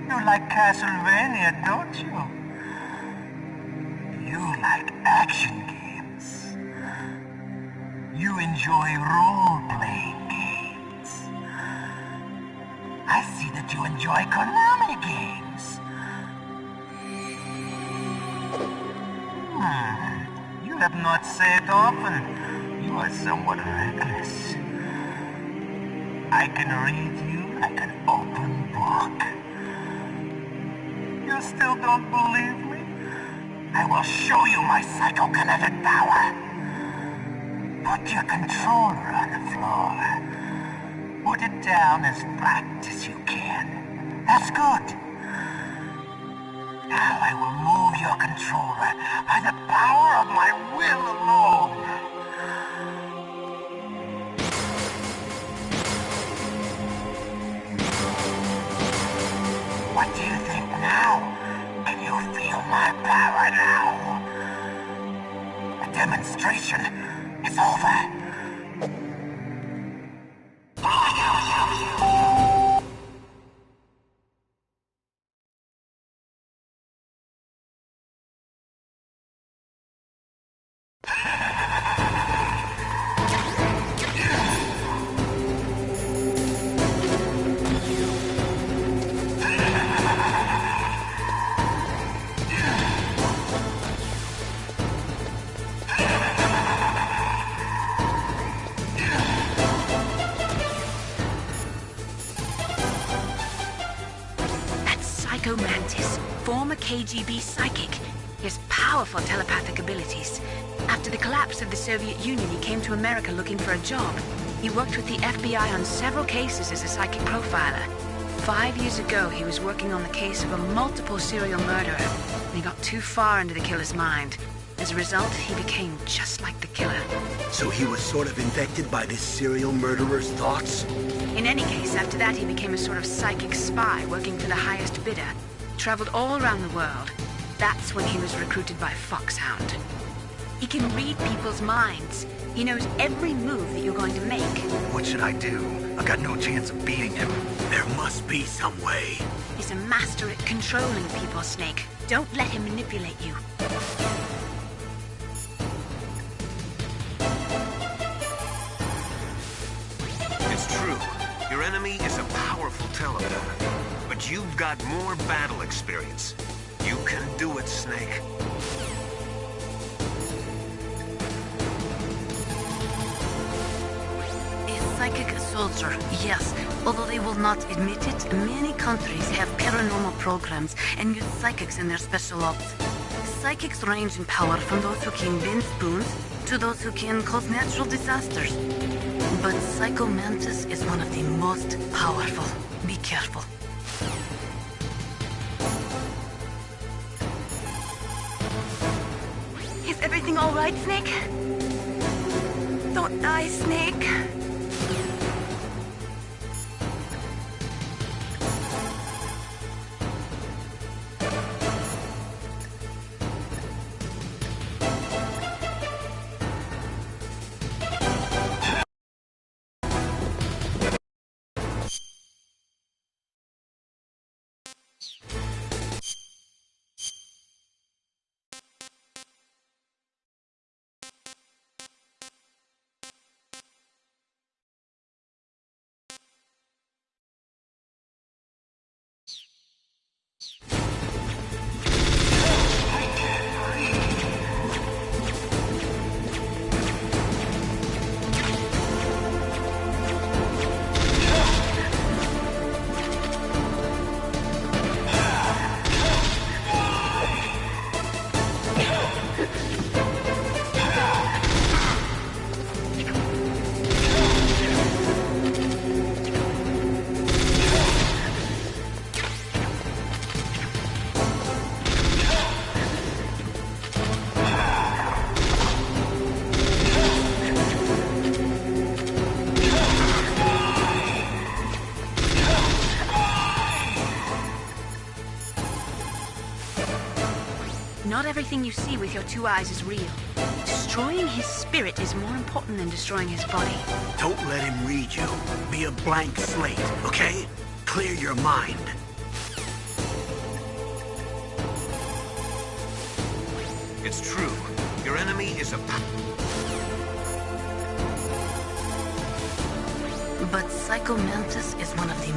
You like Castlevania, don't you? You like action games. You enjoy role-playing games. I see that you enjoy Konami games. You have not said often. You are somewhat reckless. I can read you like an open book. You still don't believe me? I will show you my psychokinetic power. Put your controller on the floor. Put it down as flat as you can. That's good. Now I will move your controller by the power of my will alone. What do you think now? Can you feel my power now? The demonstration is over. Mantis, former KGB psychic. He has powerful telepathic abilities. After the collapse of the Soviet Union, he came to America looking for a job. He worked with the FBI on several cases as a psychic profiler. 5 years ago, he was working on the case of a multiple serial murderer, and he got too far into the killer's mind. As a result, he became just like the killer. So he was sort of infected by this serial murderer's thoughts? In any case, after that he became a sort of psychic spy working for the highest bidder. He traveled all around the world. That's when he was recruited by Foxhound. He can read people's minds. He knows every move that you're going to make. What should I do? I've got no chance of beating him. There must be some way. He's a master at controlling people, Snake. Don't let him manipulate you. It's true. Your enemy is a powerful telepath. But you've got more battle experience. You can do it, Snake. A psychic soldier, yes. Although they will not admit it, many countries have paranormal programs and use psychics in their special ops. Psychics range in power from those who can bend spoons to those who can cause natural disasters. But Psychomantis is one of the most powerful. Be careful. Everything all right, Snake? Don't die, Snake. Not everything you see with your 2 eyes is real. Destroying his spirit is more important than destroying his body. Don't let him read you. Be a blank slate, okay? Clear your mind. It's true. Your enemy is a... But Psycho Mantis is one of the...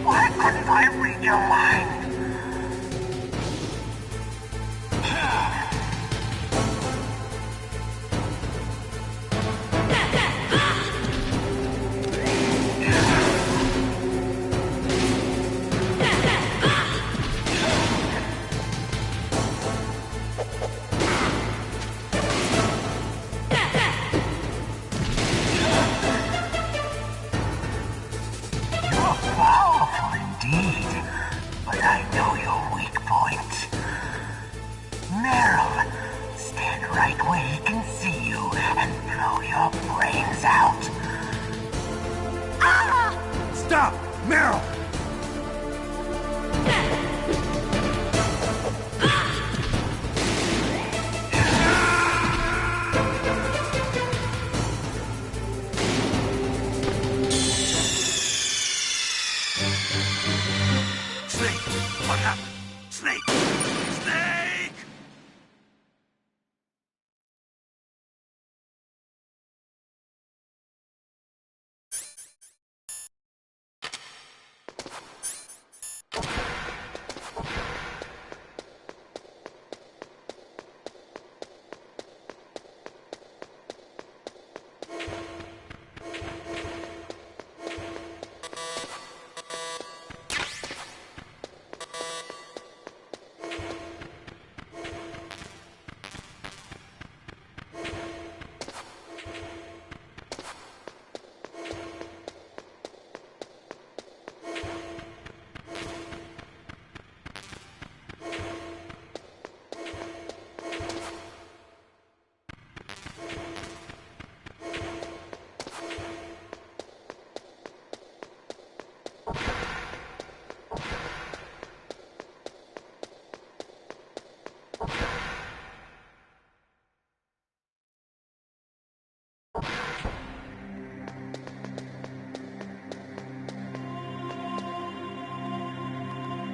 Why couldn't I read your mind? Stop! Meryl! Snake! What happened? Snake! Snake!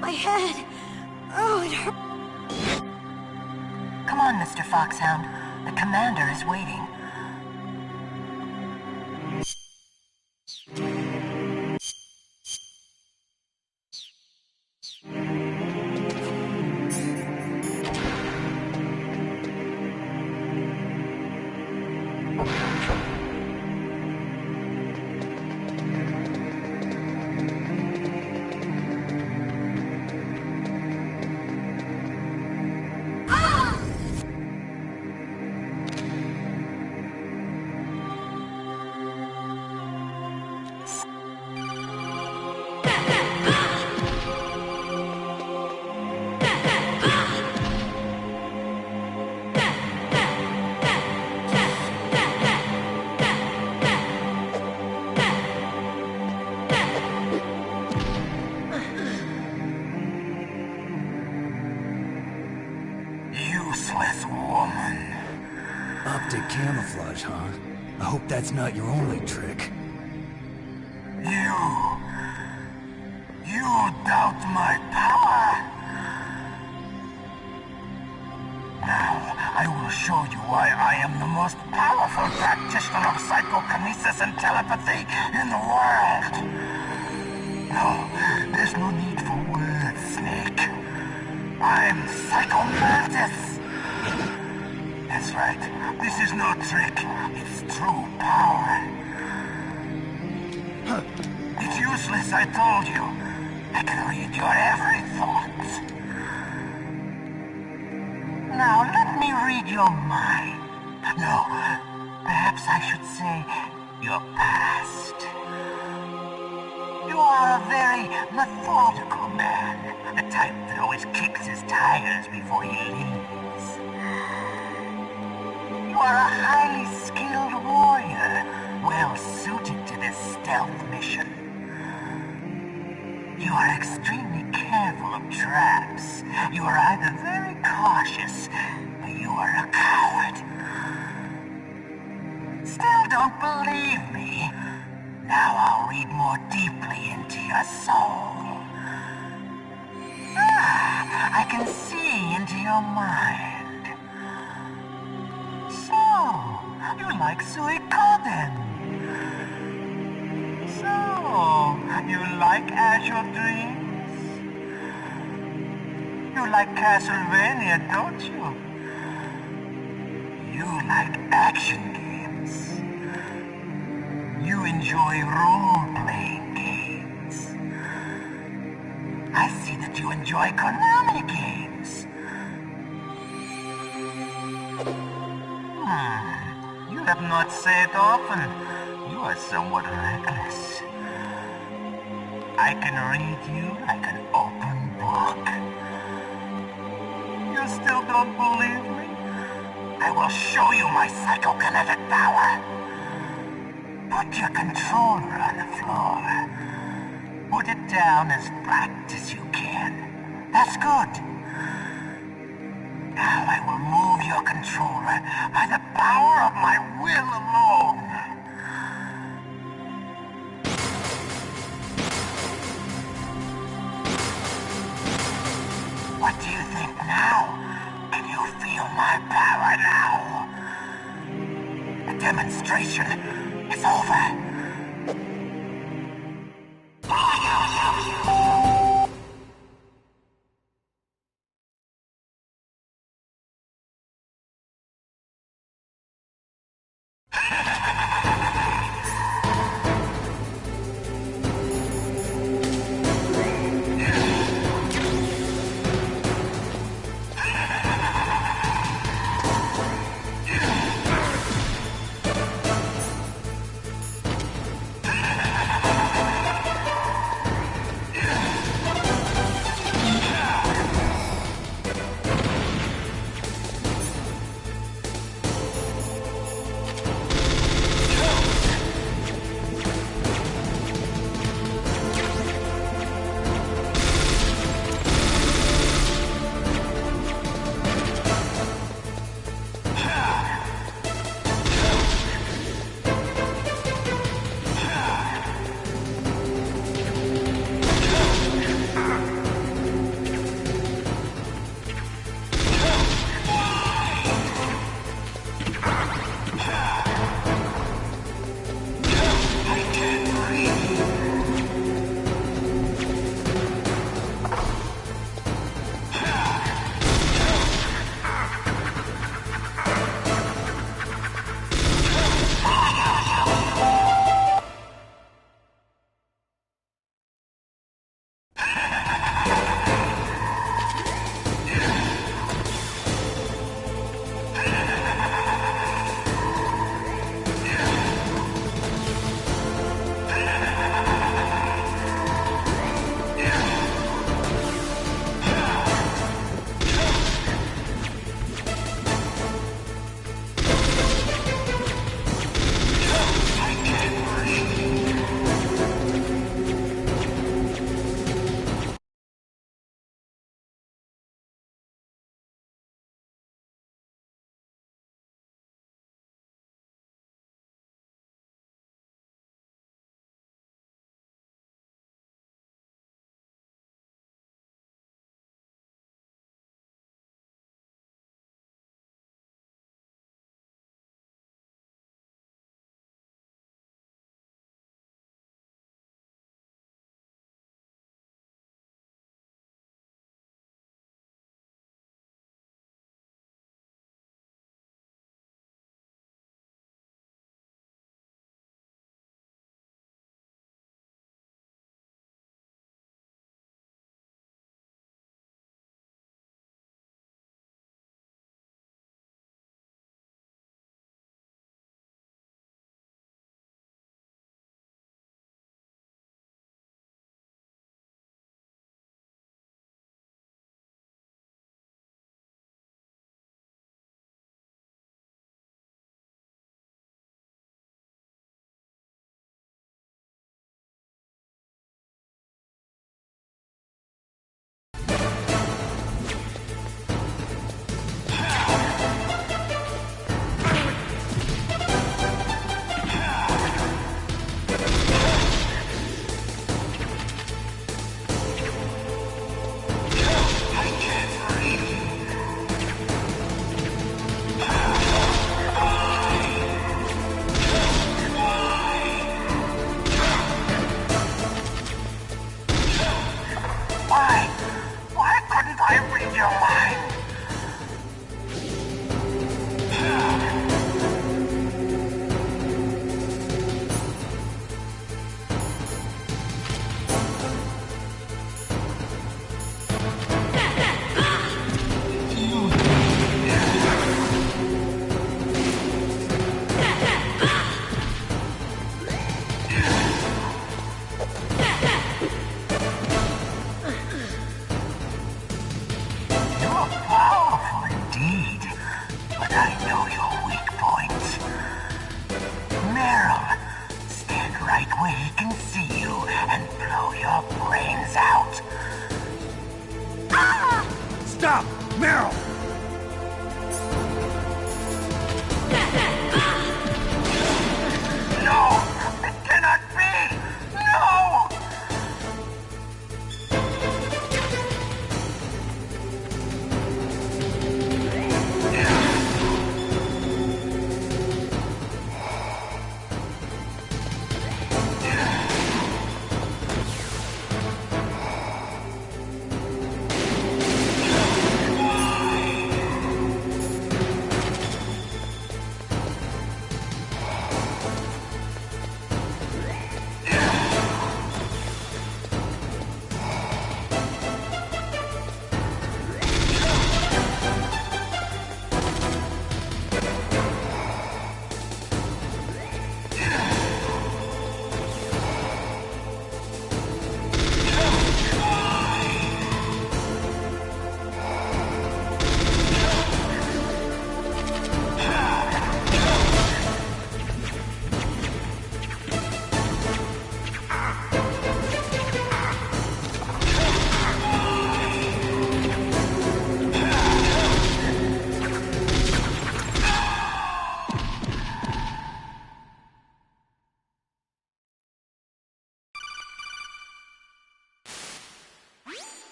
My head! Oh, it hurts! Come on, Mr. Foxhound. The commander is waiting. Useless woman. Optic camouflage, huh? I hope that's not your only trick. You doubt my power? Now, I will show you why I am the most powerful practitioner of psychokinesis and telepathy in the world. No, there's no need for words, Snake. I'm Psychomantis. That's right. This is no trick. It's true power. It's useless, I told you. I can read your every thought. Now, let me read your mind. No, perhaps I should say your past. You are a very methodical man. The type that always kicks his tires before he leaves. You are a highly skilled warrior, well suited to this stealth mission. You are extremely careful of traps. You are either very cautious, or you are a coward. Still don't believe me? Now I'll read more deeply into your soul. I can see into your mind. So, you like Suikoden. So, you like Azure Dreams? You like Castlevania, don't you? You like action games. You enjoy role-playing games. I see that you enjoy Konami games. You have not said often. You are somewhat reckless. I can read you like an open book. You still don't believe me? I will show you my psychokinetic power. Put your controller on the floor. Put it down as flat as you can. That's good. Now I will move your controller by the power of my will alone. What do you think now? Can you feel my power now? The demonstration is over. your mind. Stop! Meryl! No! It cannot be! No!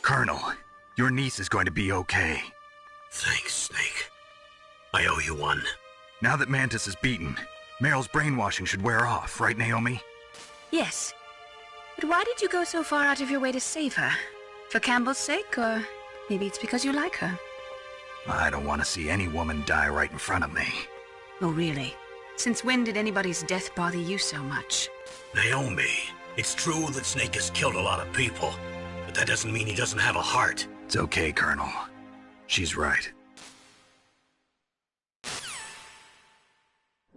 Colonel, your niece is going to be okay. Thanks, Snake. I owe you one. Now that Mantis is beaten, Meryl's brainwashing should wear off, right, Naomi? Yes. But why did you go so far out of your way to save her? For Campbell's sake, or maybe it's because you like her? I don't want to see any woman die right in front of me. Oh, really? Since when did anybody's death bother you so much? Naomi, it's true that Snake has killed a lot of people, but that doesn't mean he doesn't have a heart. It's okay, Colonel. She's right.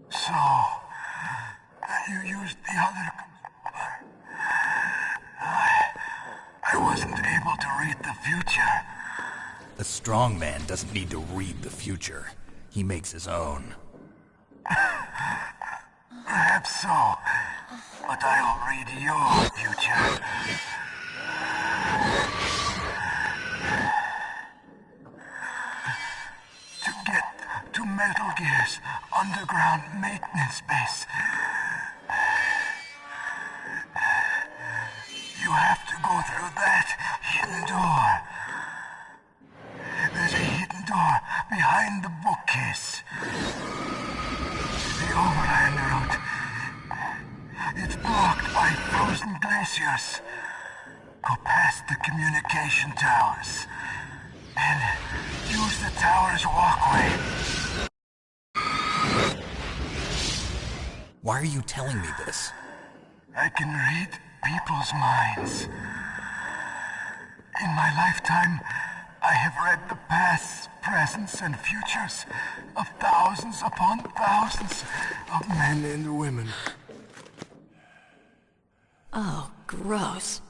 So, you used the other... I wasn't able to read the future. A strong man doesn't need to read the future. He makes his own. Perhaps so, but I'll read your future. To get to Metal Gear's underground maintenance base, you have to go through that hidden door. There's a hidden door behind the bookcase. The overland route. It's blocked by frozen glaciers. Go past the communication towers and use the tower's walkway. Why are you telling me this? I can read people's minds. In my lifetime, I have read the pasts, presents, and futures of thousands upon thousands of men and women. Oh, gross.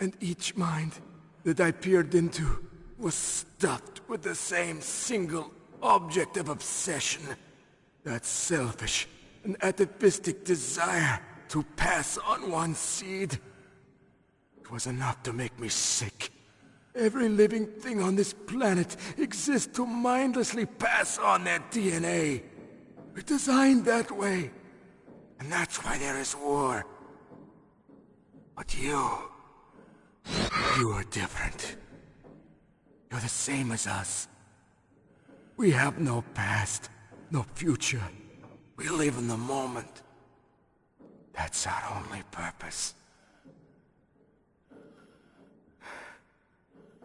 And each mind that I peered into was stuffed with the same single object of obsession. That selfish and atavistic desire to pass on one's seed. It was enough to make me sick. Every living thing on this planet exists to mindlessly pass on their DNA. We're designed that way. And that's why there is war. But you are different. You're the same as us. We have no past, no future. We live in the moment. That's our only purpose.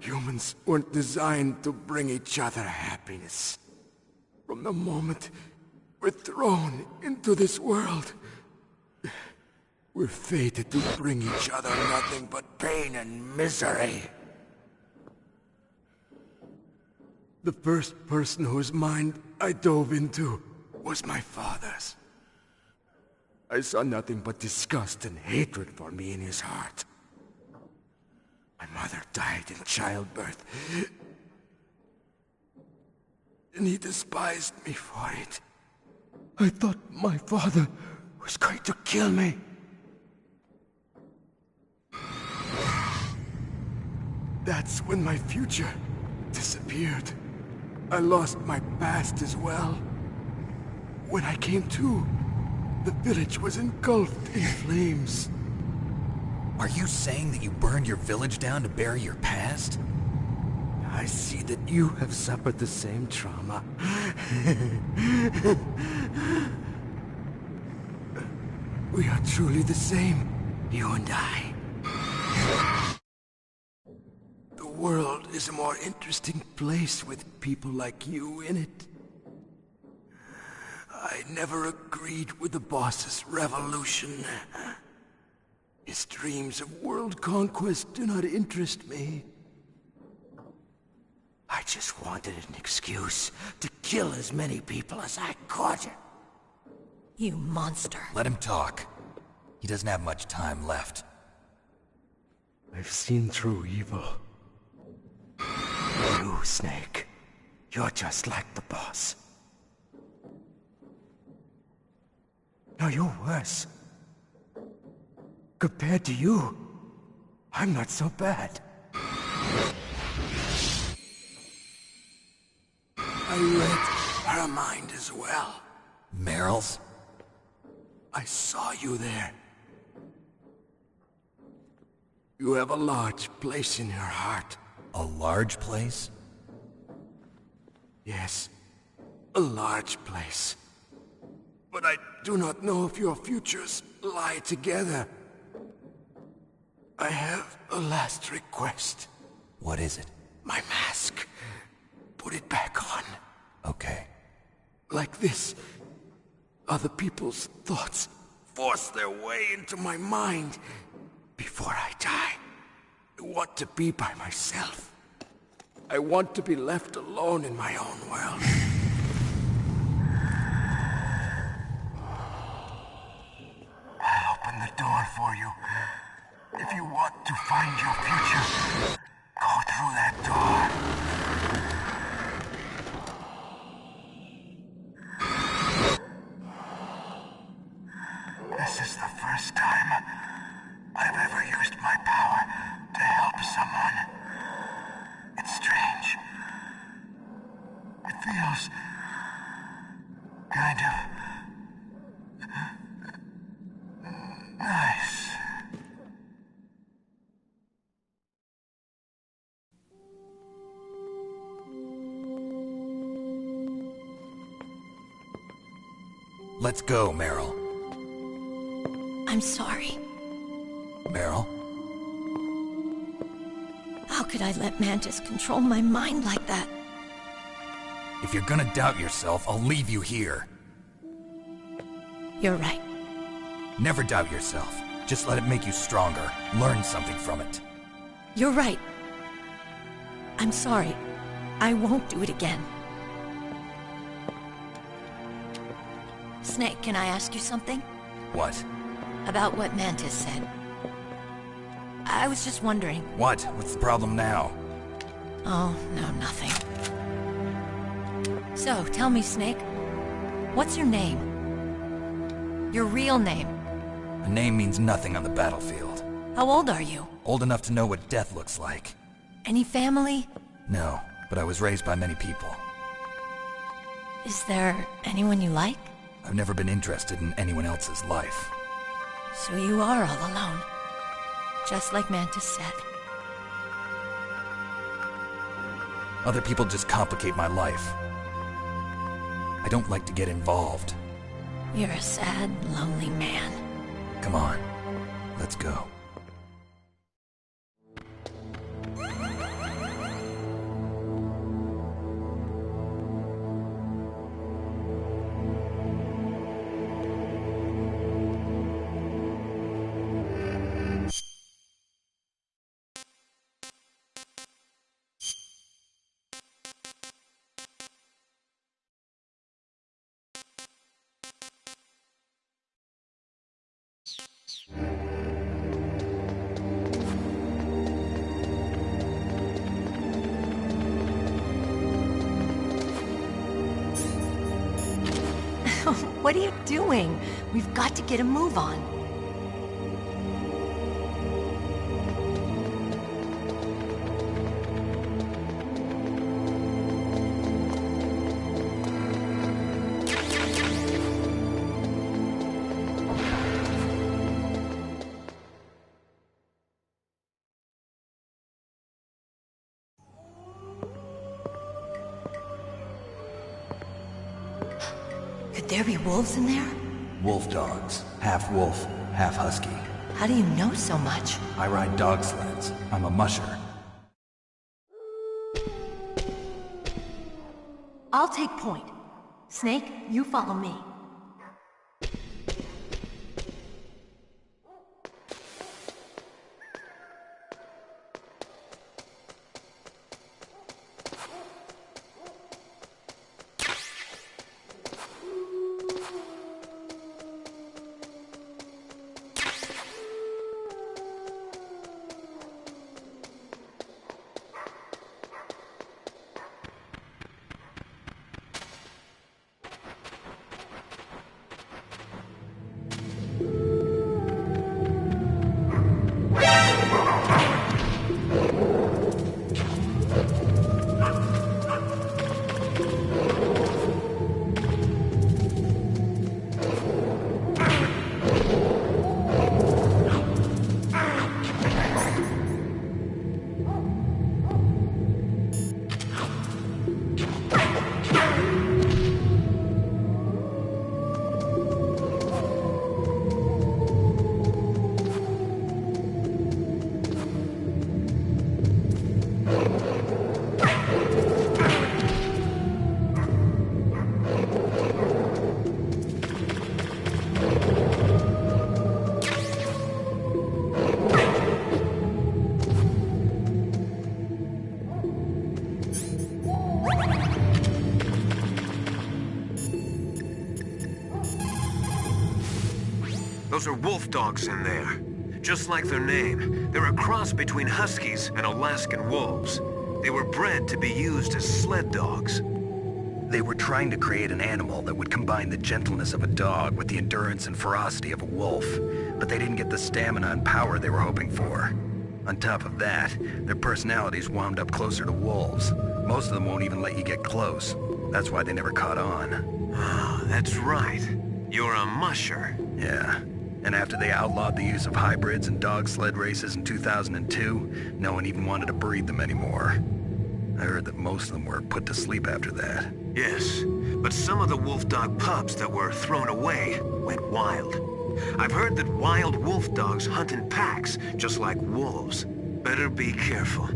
Humans weren't designed to bring each other happiness. From the moment we're thrown into this world, we're fated to bring each other nothing but pain and misery. The first person whose mind I dove into was my father's. I saw nothing but disgust and hatred for me in his heart. My mother died in childbirth, and he despised me for it. I thought my father was going to kill me. That's when my future disappeared. I lost my past as well. When I came to, the village was engulfed in flames. Are you saying that you burned your village down to bury your past? I see that you have suffered the same trauma. We are truly the same, you and I. The world is a more interesting place with people like you in it. I never agreed with the boss's revolution. His dreams of world conquest do not interest me. I just wanted an excuse to kill as many people as I could. You monster. Let him talk. He doesn't have much time left. I've seen through evil. You, Snake. You're just like the boss. No, you're worse. Compared to you, I'm not so bad. I read her mind as well. Meryl's? I saw you there. You have a large place in her heart. A large place? Yes, a large place. But I do not know if your futures lie together. I have a last request. What is it? My mask. Put it back on. Okay. Like this, other people's thoughts force their way into my mind. Before I die, I want to be by myself. I want to be left alone in my own world. I'll open the door for you. If you want to find your future, go through that door. This is the first time I've ever used my power to help someone. It's strange. It feels kind of nice. Let's go, Meryl. I'm sorry. Meryl? How could I let Mantis control my mind like that? If you're gonna doubt yourself, I'll leave you here. You're right. Never doubt yourself. Just let it make you stronger. Learn something from it. You're right. I'm sorry. I won't do it again. Snake, can I ask you something? What? About what Mantis said. I was just wondering. What? What's the problem now? Oh, no, nothing. So, tell me, Snake. What's your name? Your real name? A name means nothing on the battlefield. How old are you? Old enough to know what death looks like. Any family? No, but I was raised by many people. Is there anyone you like? I've never been interested in anyone else's life. So you are all alone. Just like Mantis said. Other people just complicate my life. I don't like to get involved. You're a sad, lonely man. Come on, let's go. what are you doing? We've got to get a move on. Could there be wolves in there? Wolf dogs. Half wolf, half husky. How do you know so much? I ride dog sleds. I'm a musher. I'll take point. Snake, you follow me. Those are wolf dogs in there. Just like their name, they're a cross between huskies and Alaskan wolves. They were bred to be used as sled dogs. They were trying to create an animal that would combine the gentleness of a dog with the endurance and ferocity of a wolf, but they didn't get the stamina and power they were hoping for. On top of that, their personalities wound up closer to wolves. Most of them won't even let you get close. That's why they never caught on. Ah, that's right. You're a musher. Yeah. And after they outlawed the use of hybrids and dog sled races in 2002, no one even wanted to breed them anymore. I heard that most of them were put to sleep after that. Yes, but some of the wolf dog pups that were thrown away went wild. I've heard that wild wolf dogs hunt in packs, just like wolves. Better be careful.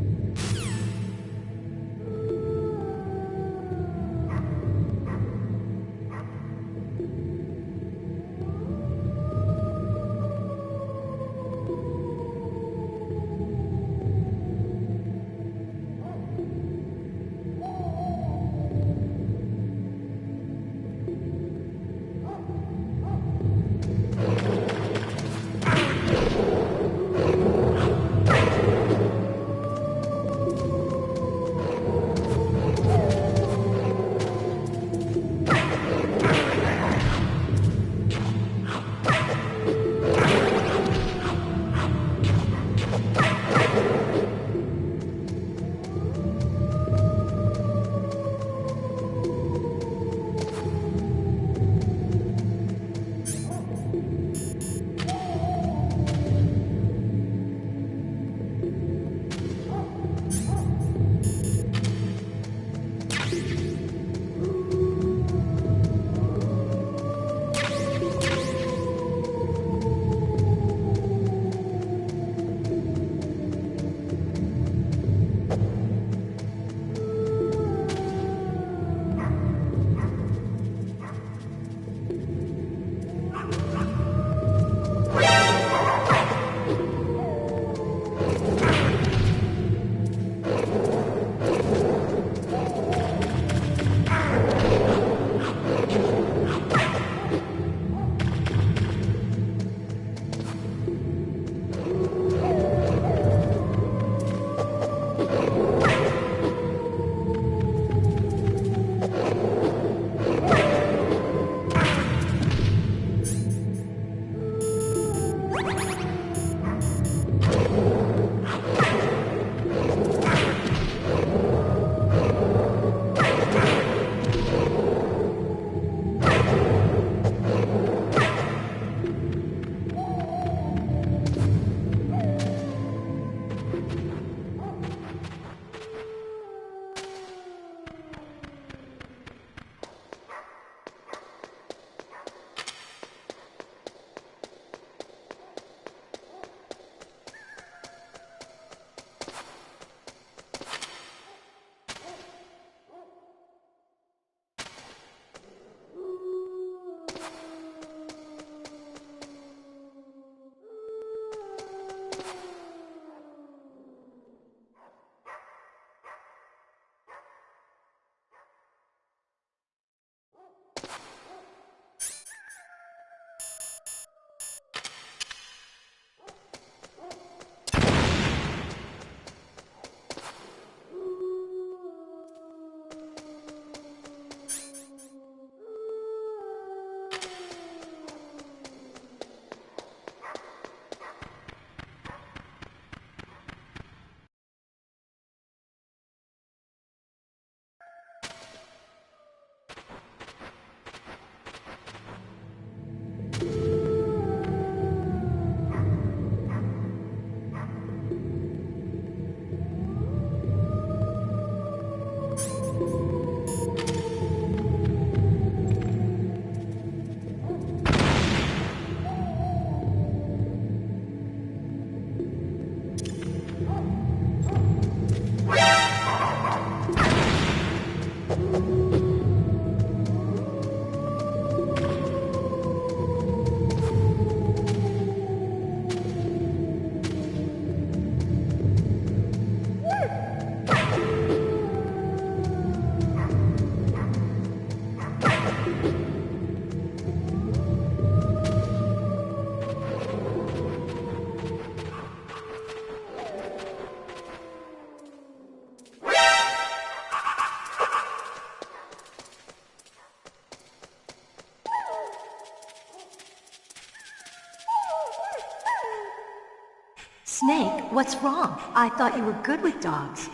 what's wrong? I thought you were good with dogs.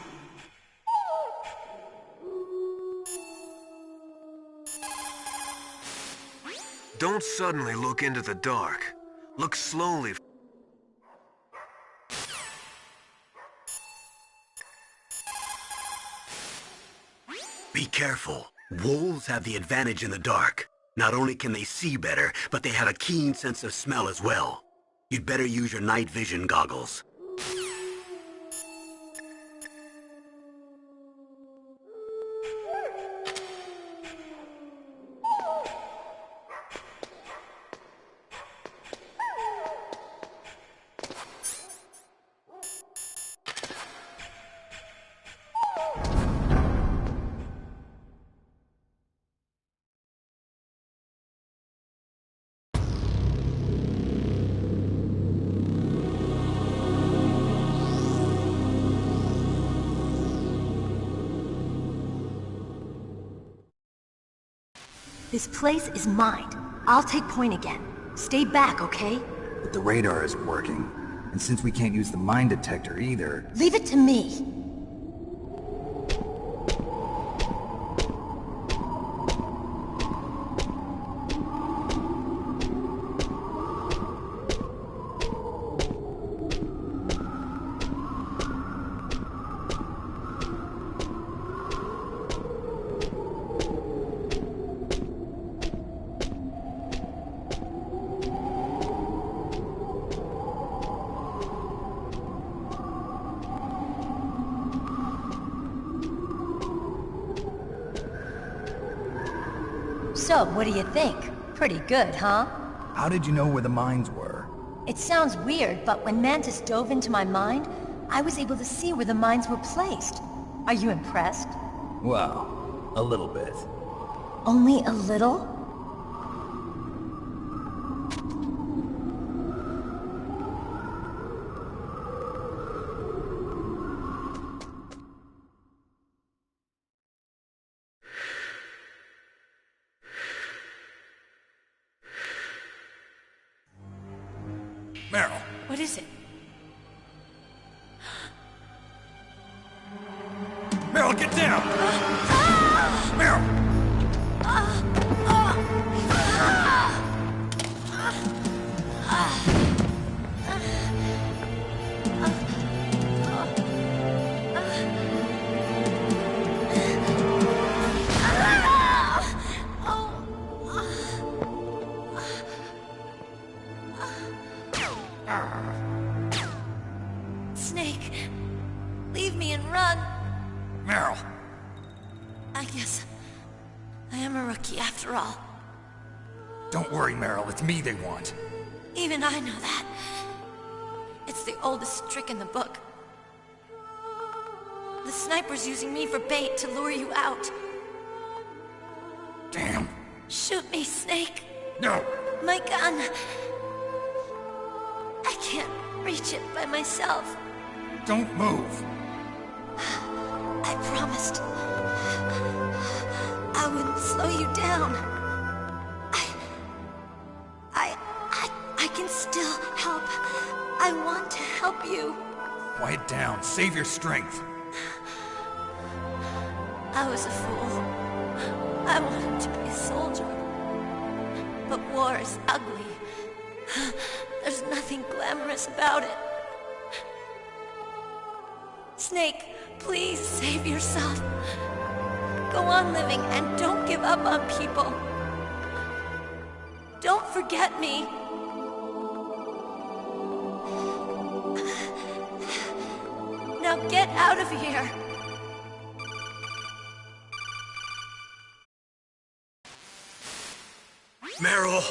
Don't suddenly look into the dark. Look slowly. Be careful. Wolves have the advantage in the dark. Not only can they see better, but they have a keen sense of smell as well. You'd better use your night vision goggles. This place is mine. I'll take point again. Stay back, okay? But the radar isn't working. And since we can't use the mine detector either... Leave it to me. So, what do you think? Pretty good, huh? How did you know where the mines were? It sounds weird, but when Mantis dove into my mind, I was able to see where the mines were placed. Are you impressed? Well, a little bit. Only a little? Meryl! What is it? Meryl, get down! Meryl! Snake, leave me and run. Meryl! I guess I am a rookie after all. Don't worry, Meryl. It's me they want. Even I know that. It's the oldest trick in the book. The sniper's using me for bait to lure you out. Damn. Shoot me, Snake. No. My gun. I can't reach it by myself. Don't move. I promised. I wouldn't slow you down. I can still help. I want to help you. Quiet down. Save your strength. I was a fool. I wanted to be a soldier. But war is ugly. There's nothing glamorous about it. Snake, please save yourself. Go on living and don't give up on people. Don't forget me. Now get out of here. Meryl!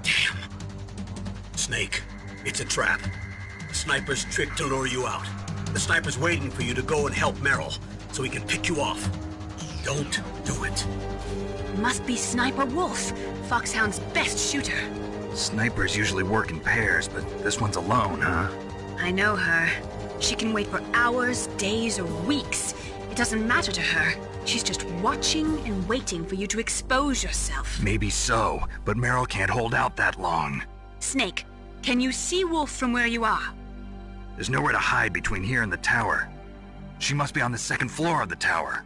Damn. Snake, it's a trap. The sniper's trick to lure you out. The sniper's waiting for you to go and help Meryl, so he can pick you off. Don't do it. Must be Sniper Wolf, Foxhound's best shooter. Snipers usually work in pairs, but this one's alone, huh? I know her. She can wait for hours, days, or weeks. It doesn't matter to her. She's just watching and waiting for you to expose yourself. Maybe so, but Meryl can't hold out that long. Snake, can you see Wolf from where you are? There's nowhere to hide between here and the tower. She must be on the second floor of the tower.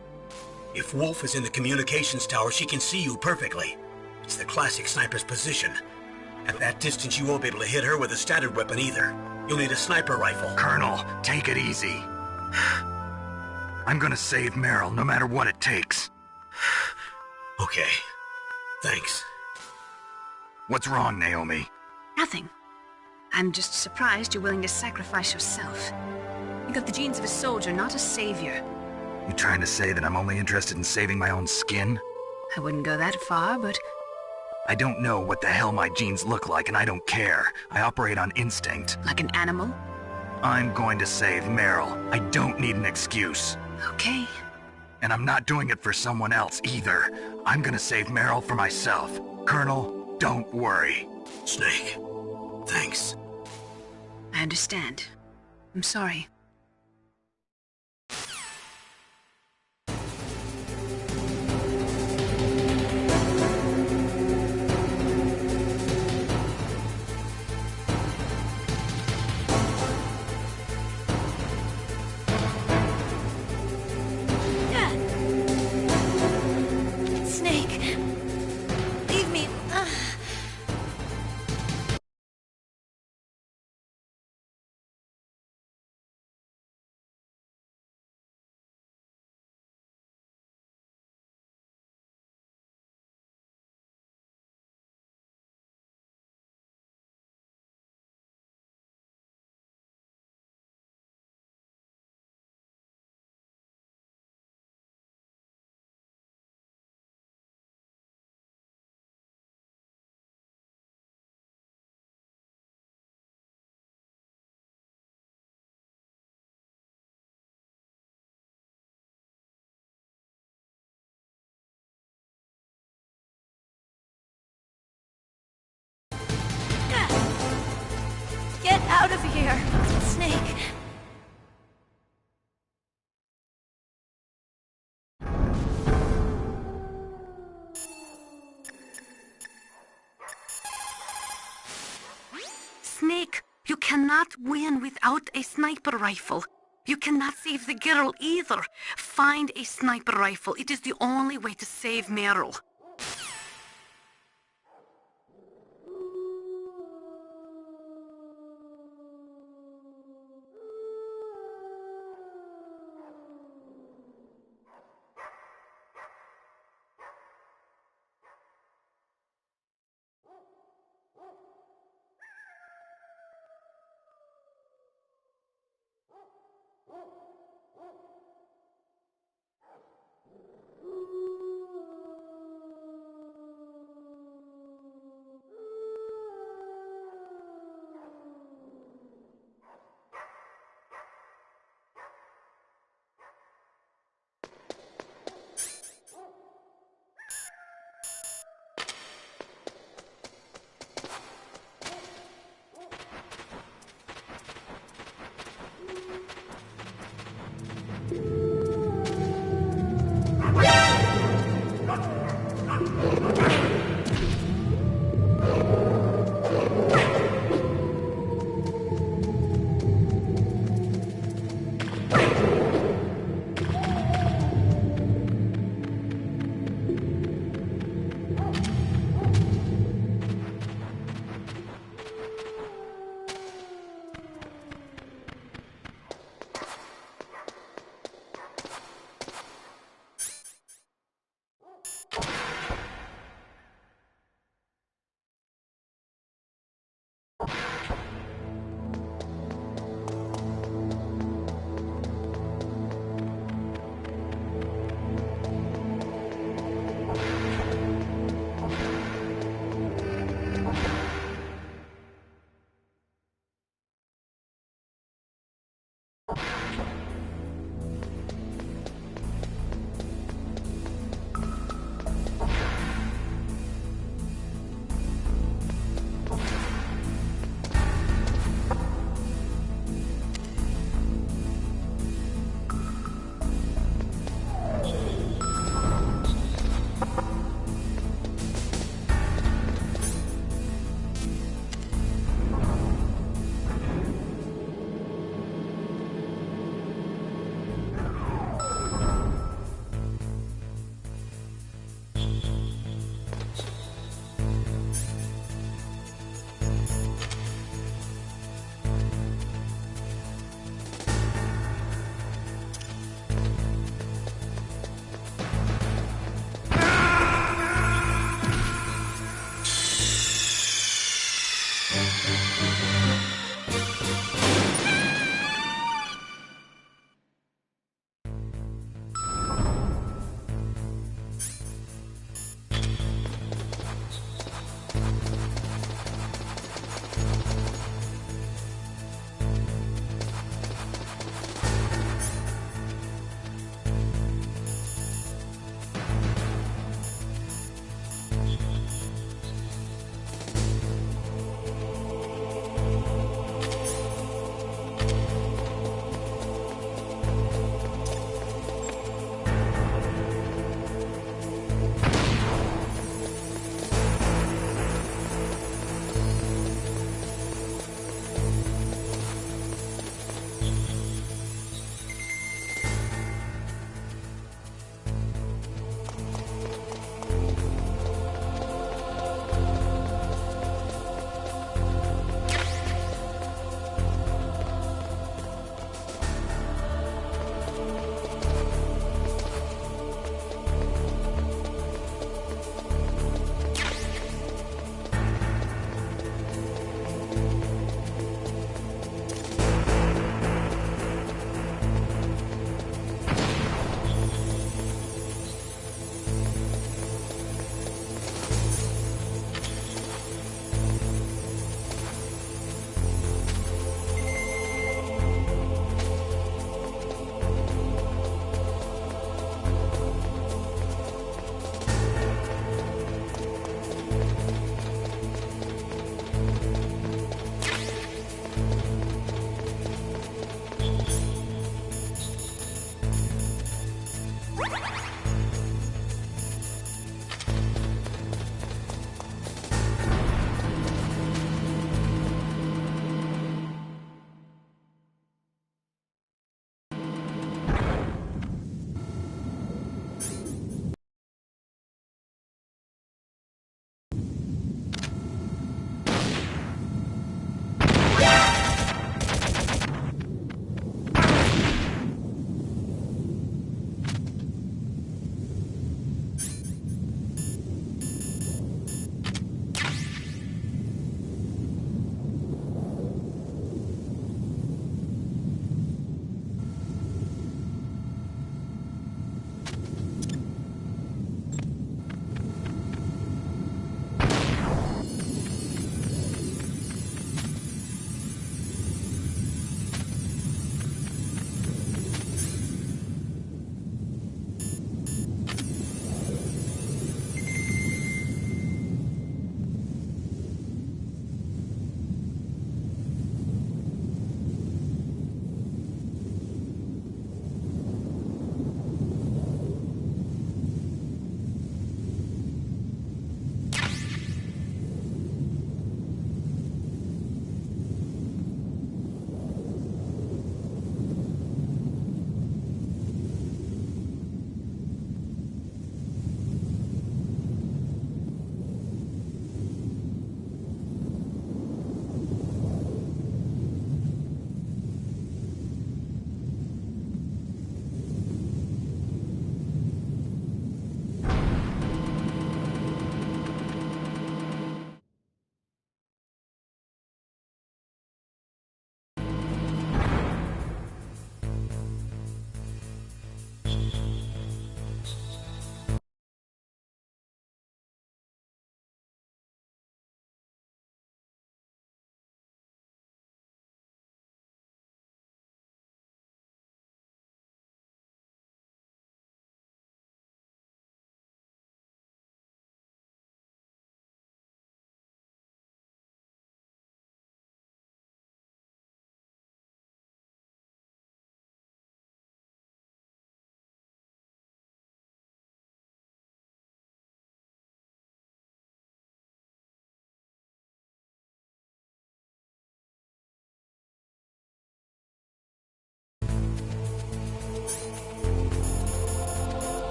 If Wolf is in the communications tower, she can see you perfectly. It's the classic sniper's position. At that distance, you won't be able to hit her with a standard weapon either. You'll need a sniper rifle. Colonel, take it easy. I'm gonna save Meryl, no matter what it takes. Okay. Thanks. What's wrong, Naomi? Nothing. I'm just surprised you're willing to sacrifice yourself. You got the genes of a soldier, not a savior. You trying to say that I'm only interested in saving my own skin? I wouldn't go that far, but... I don't know what the hell my genes look like, and I don't care. I operate on instinct. Like an animal? I'm going to save Meryl. I don't need an excuse. Okay. And I'm not doing it for someone else, either. I'm gonna save Meryl for myself. Colonel, don't worry. Snake, thanks. I understand. I'm sorry. Snake, leave me. Get out of here, Snake. Snake, you cannot win without a sniper rifle. You cannot save the girl either. Find a sniper rifle. It is the only way to save Meryl.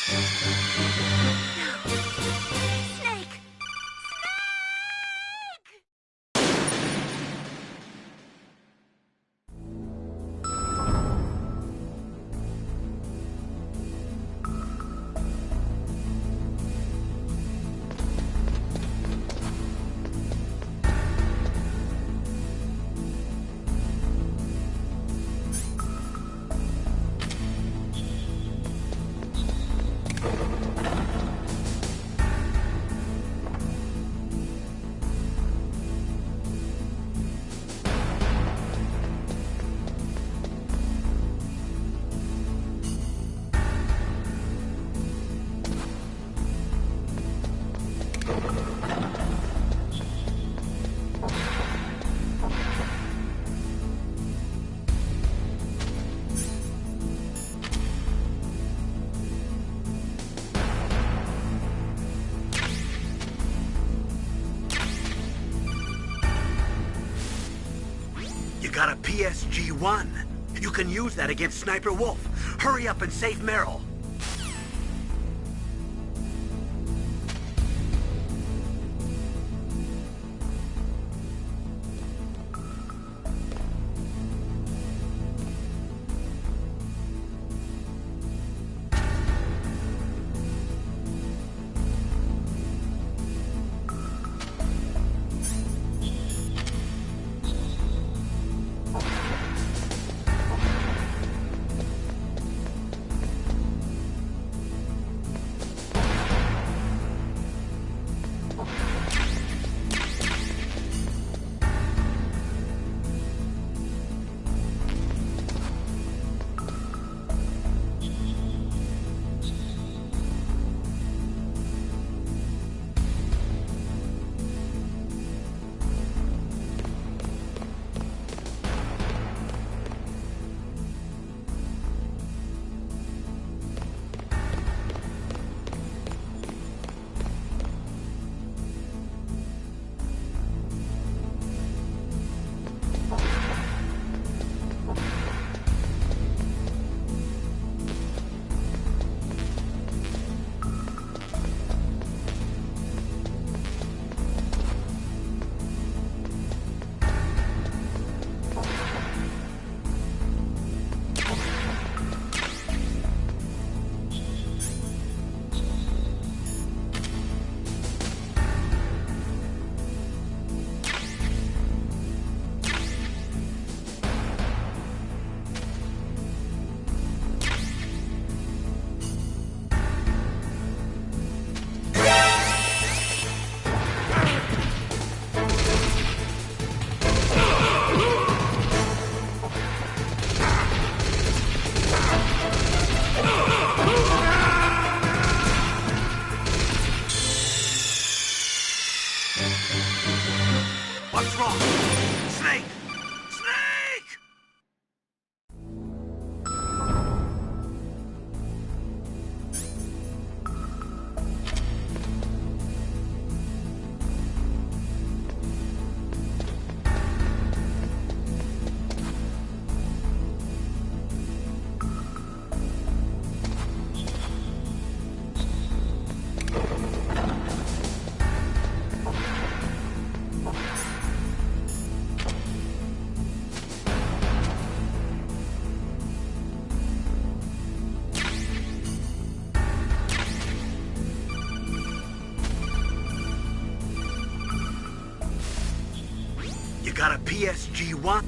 Snake! You got a PSG-1. You can use that against Sniper Wolf. Hurry up and save Meryl. What's wrong? Snake! Snake! You got a PSG-1?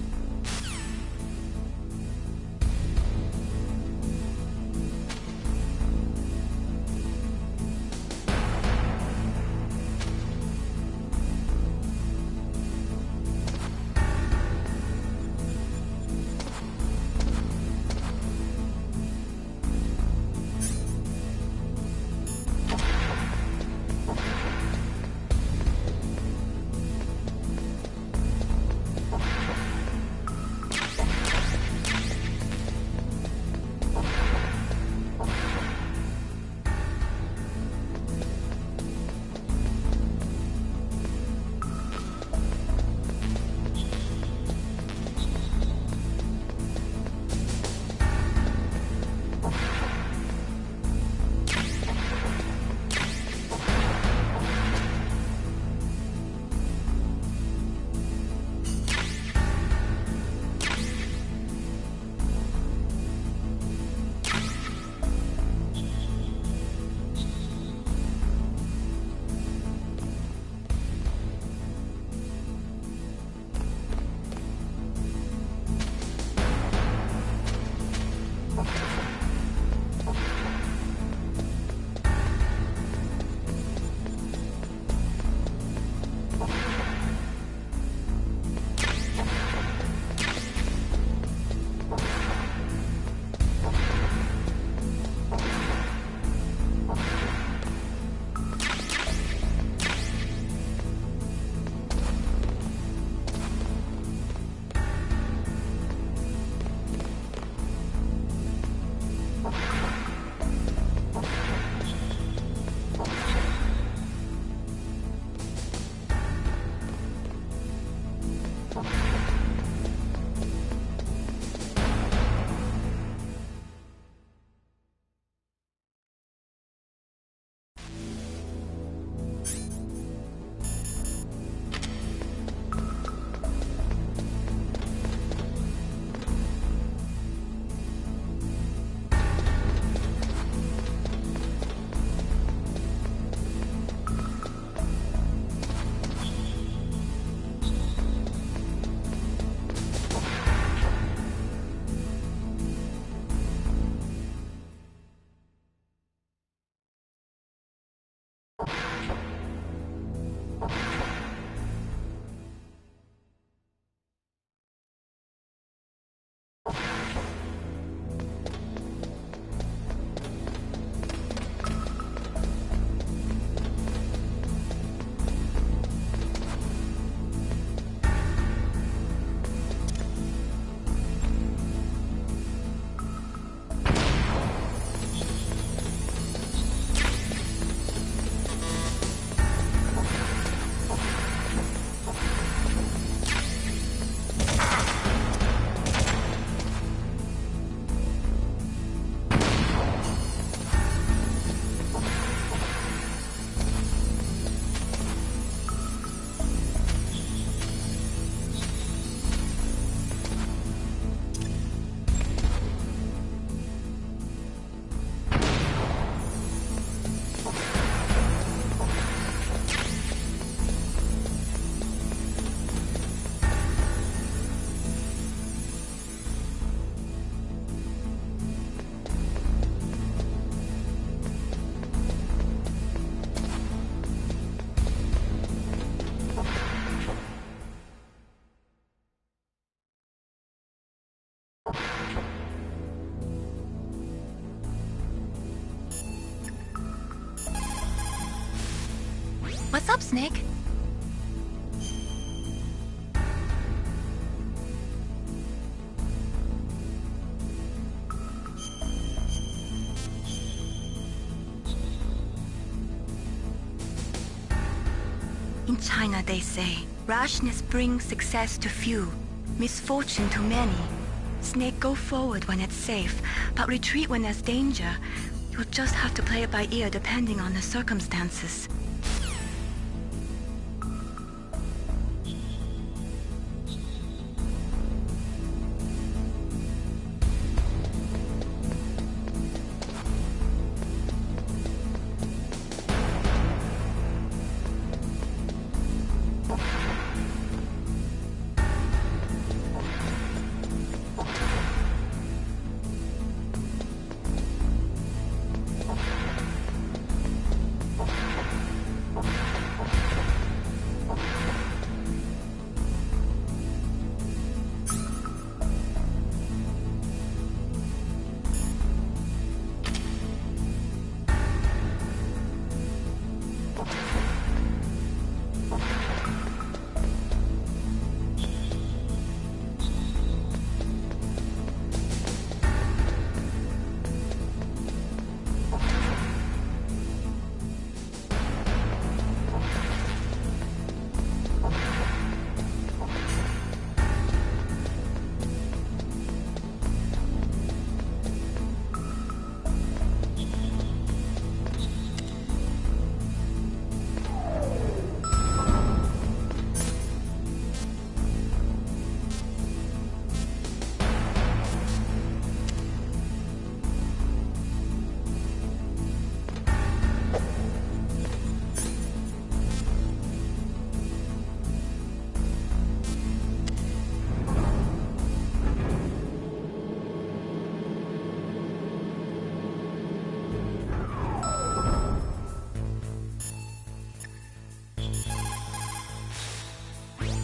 What's up, Snake? In China, they say, rashness brings success to few, misfortune to many. Snake, go forward when it's safe, but retreat when there's danger. You'll just have to play it by ear depending on the circumstances.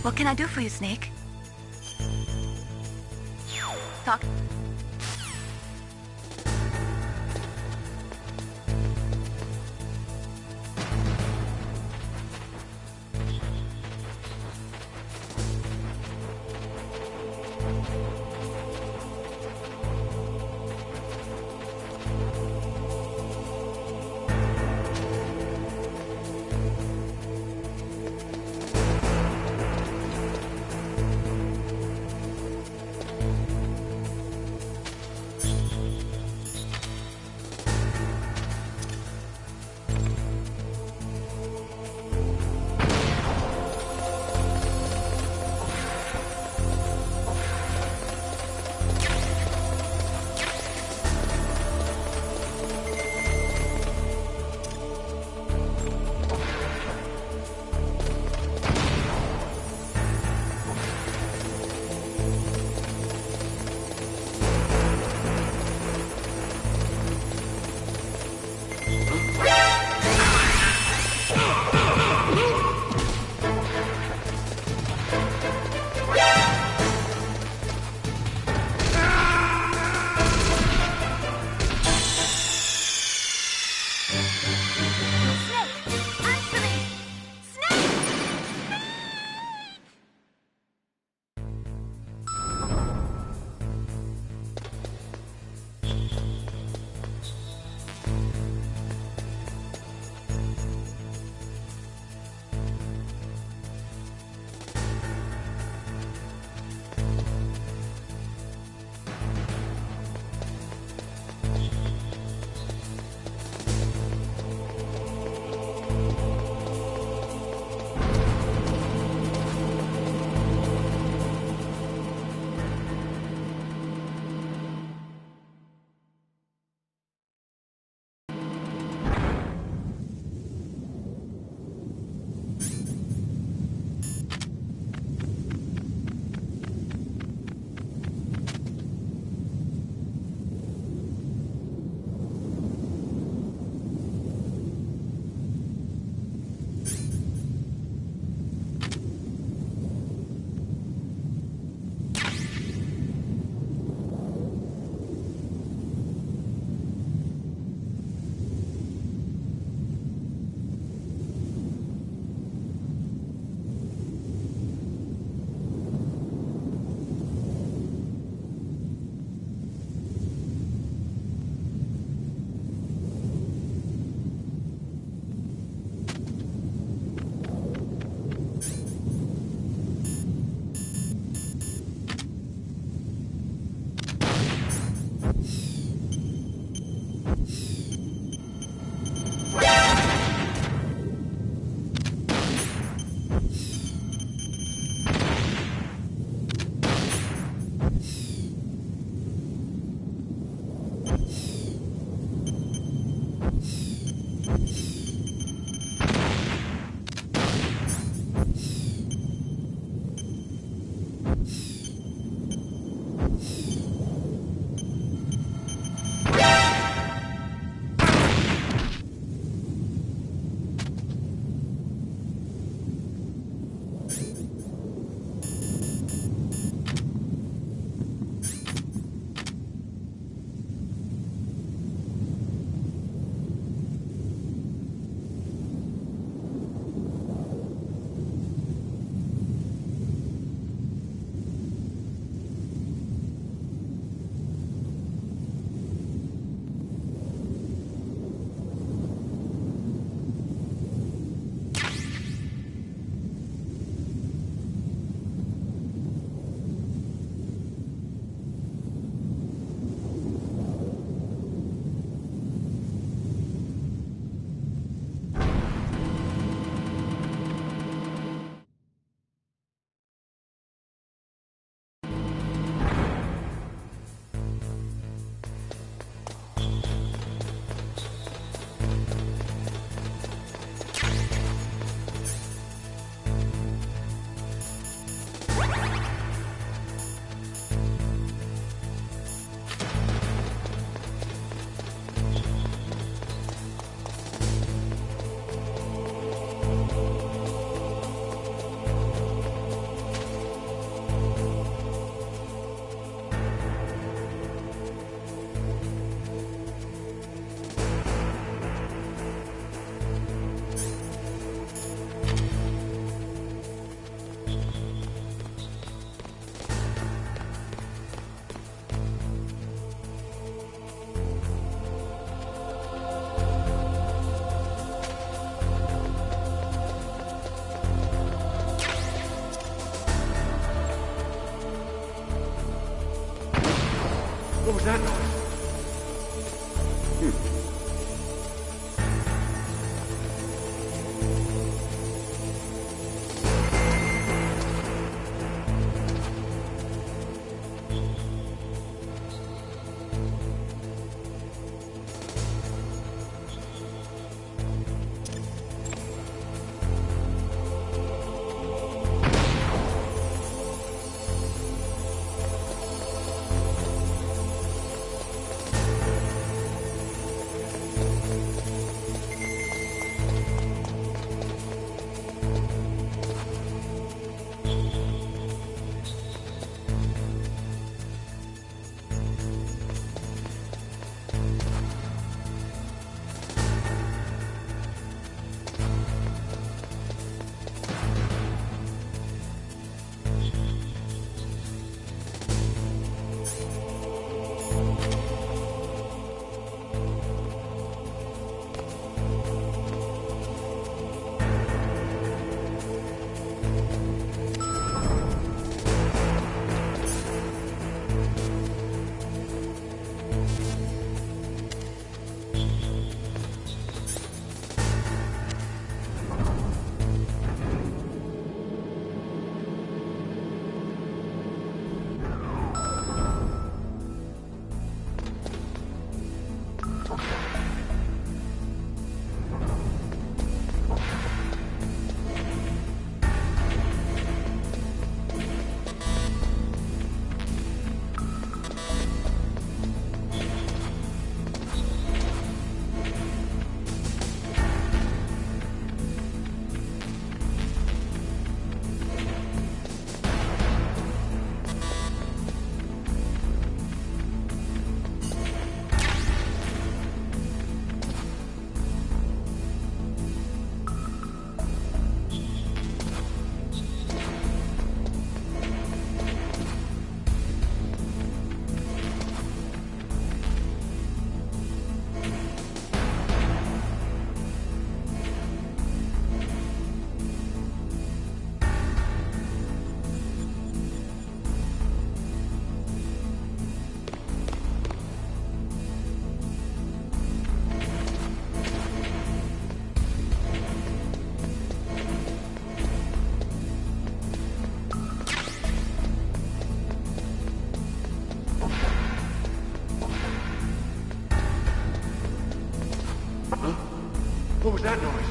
What can I do for you, Snake? Talk. What was that noise? What was that noise?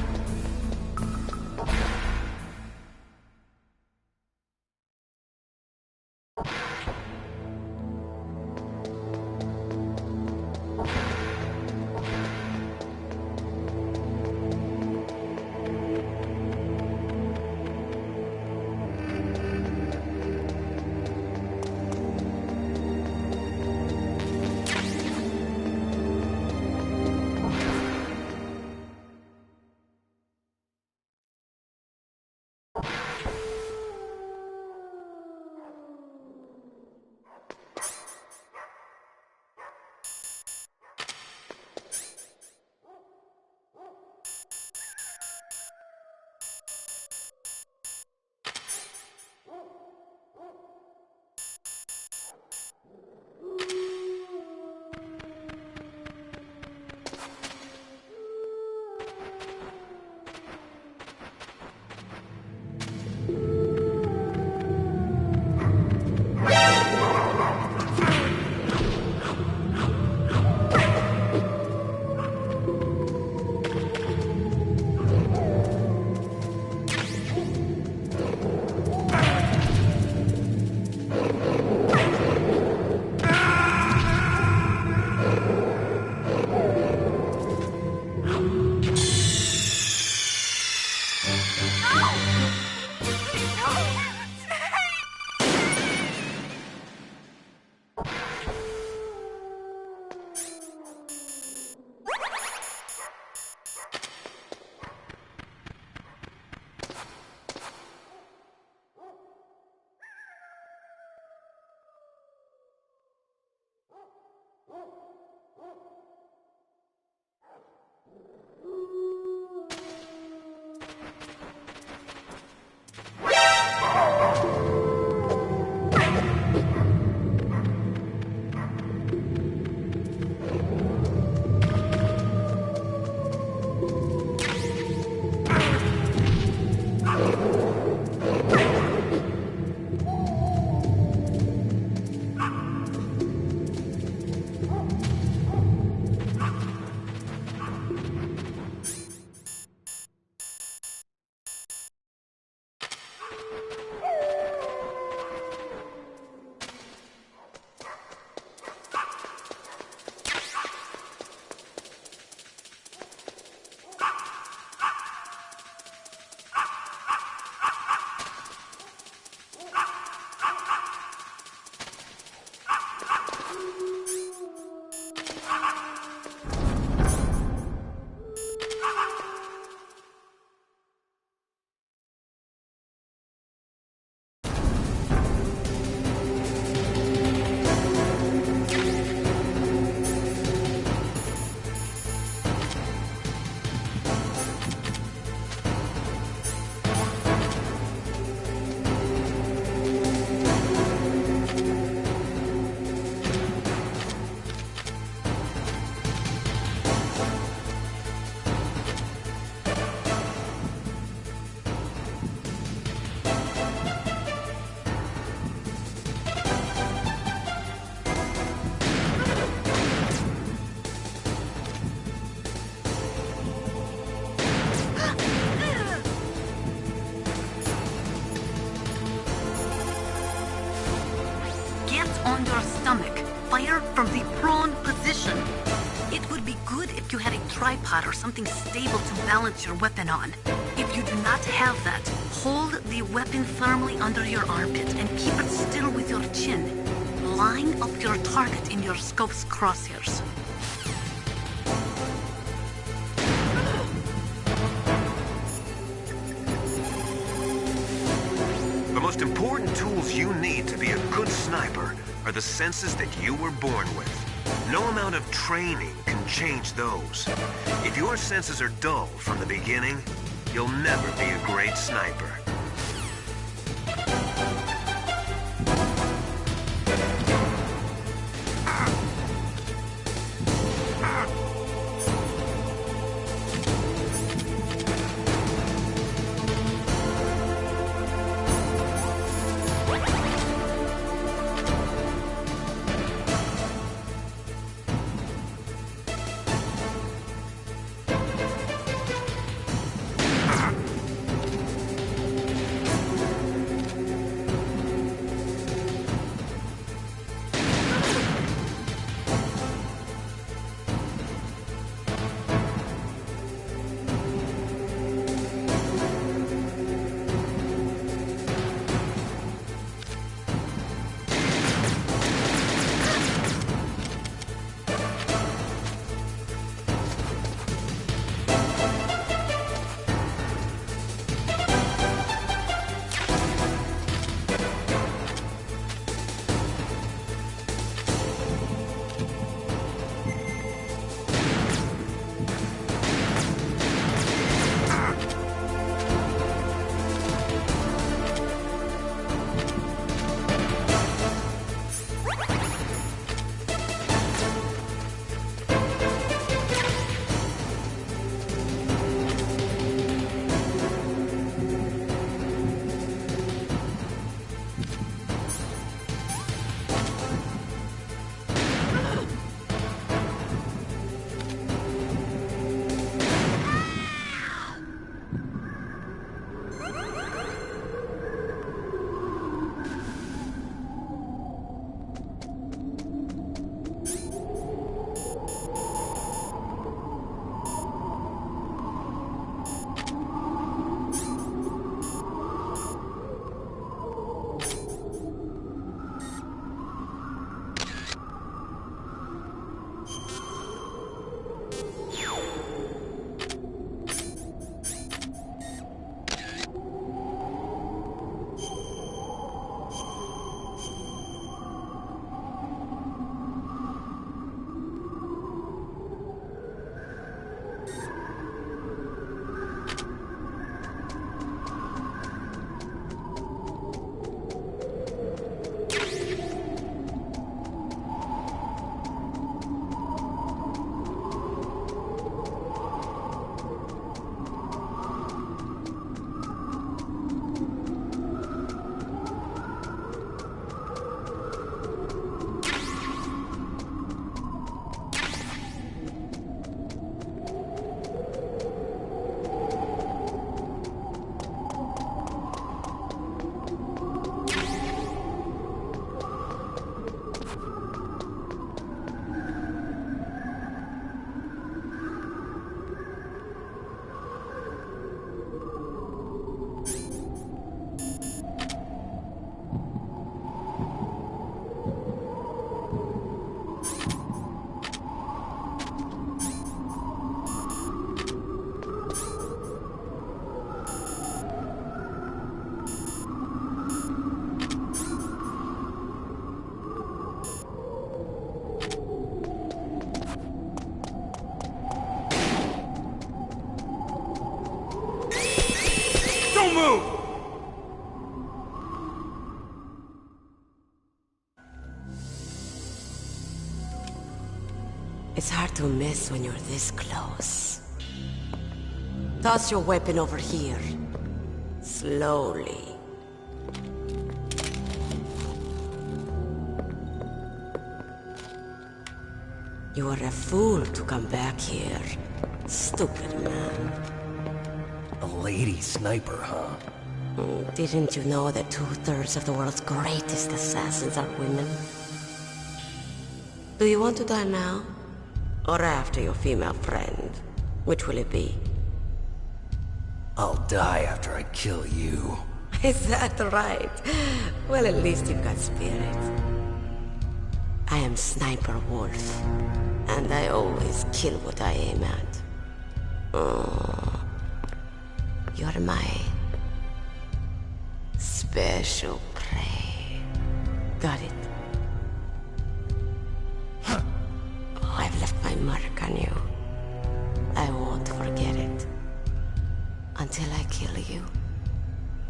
On your stomach. Fire from the prone position. It would be good if you had a tripod or something stable to balance your weapon on. If you do not have that, hold the weapon firmly under your armpit and keep it still with your chin. Line up your target in your scope's crosshairs. The most important tools you need to be a good sniper are the senses that you were born with. No amount of training can change those. If your senses are dull from the beginning, you'll never be a great sniper. Don't move! It's hard to miss when you're this close. Toss your weapon over here. Slowly. You were a fool to come back here. Stupid man. A lady sniper, huh? Didn't you know that 2/3 of the world's greatest assassins are women? Do you want to die now? Or after your female friend? Which will it be? I'll die after I kill you. Is that right? Well, at least you've got spirit. I am Sniper Wolf, and I always kill what I aim at. Oh, you're my special prey. Got it. I've left my mark on you. I won't forget it. Until I kill you,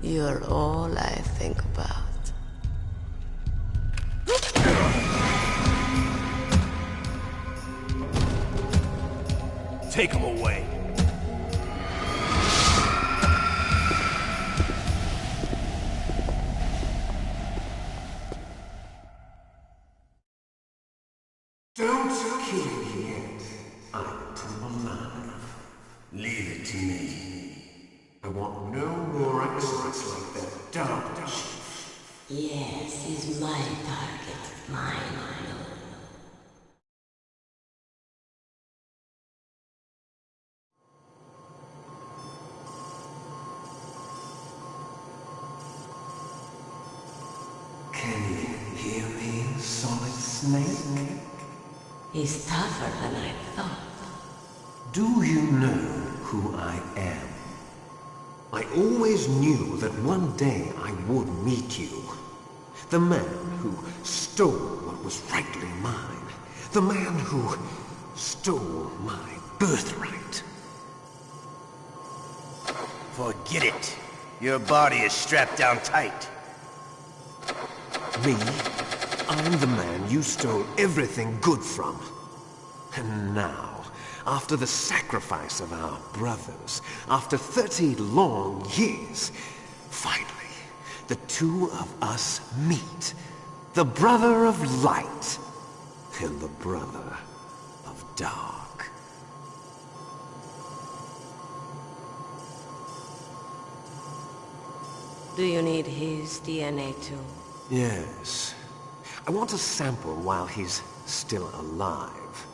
you're all I think about. Take him away. Don't kill me yet. I'm too alive. Leave it to me. I want no more accidents like that Dark Chief. Yes, he's my target. Mine. Can you hear me, Solid Snake? He's tougher than I thought. Do you know who I am? I always knew that one day I would meet you. The man who stole what was rightly mine. The man who stole my birthright. Forget it. Your body is strapped down tight. Me? I'm the man you stole everything good from. And now, after the sacrifice of our brothers, after 30 long years, finally, the two of us meet. The brother of light and the brother of dark. Do you need his DNA too? Yes. I want a sample while he's still alive.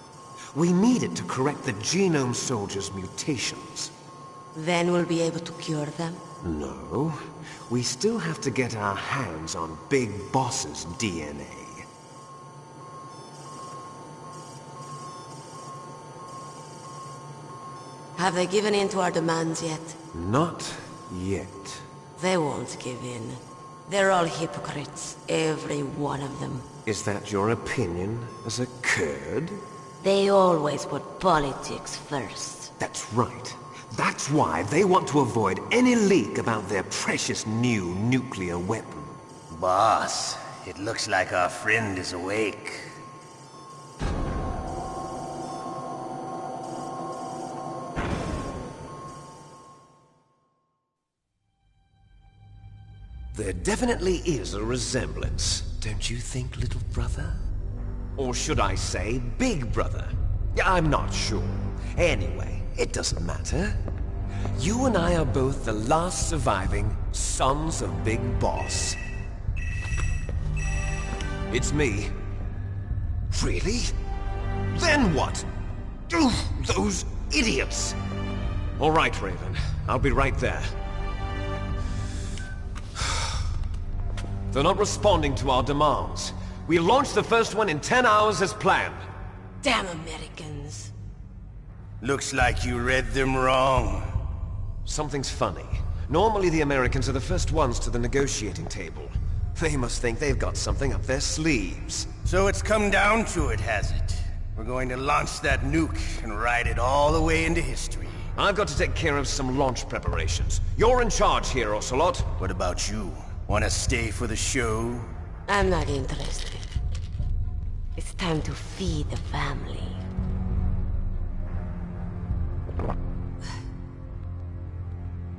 We need it to correct the Genome Soldier's mutations. Then we'll be able to cure them? No. We still have to get our hands on Big Boss's DNA. Have they given in to our demands yet? Not yet. They won't give in. They're all hypocrites, every one of them. Is that your opinion as a Kurd? They always put politics first. That's right. That's why they want to avoid any leak about their precious new nuclear weapon. Boss, it looks like our friend is awake. There definitely is a resemblance, don't you think, little brother? Or should I say, big brother? I'm not sure. Anyway, it doesn't matter. You and I are both the last surviving sons of Big Boss. It's me. Really? Then what? Those idiots! All right, Raven. I'll be right there. They're not responding to our demands. We launched the first one in 10 hours as planned. Damn Americans. Looks like you read them wrong. Something's funny. Normally the Americans are the first ones to the negotiating table. They must think they've got something up their sleeves. So it's come down to it, has it? We're going to launch that nuke and ride it all the way into history. I've got to take care of some launch preparations. You're in charge here, Ocelot. What about you? Wanna stay for the show? I'm not interested. It's time to feed the family.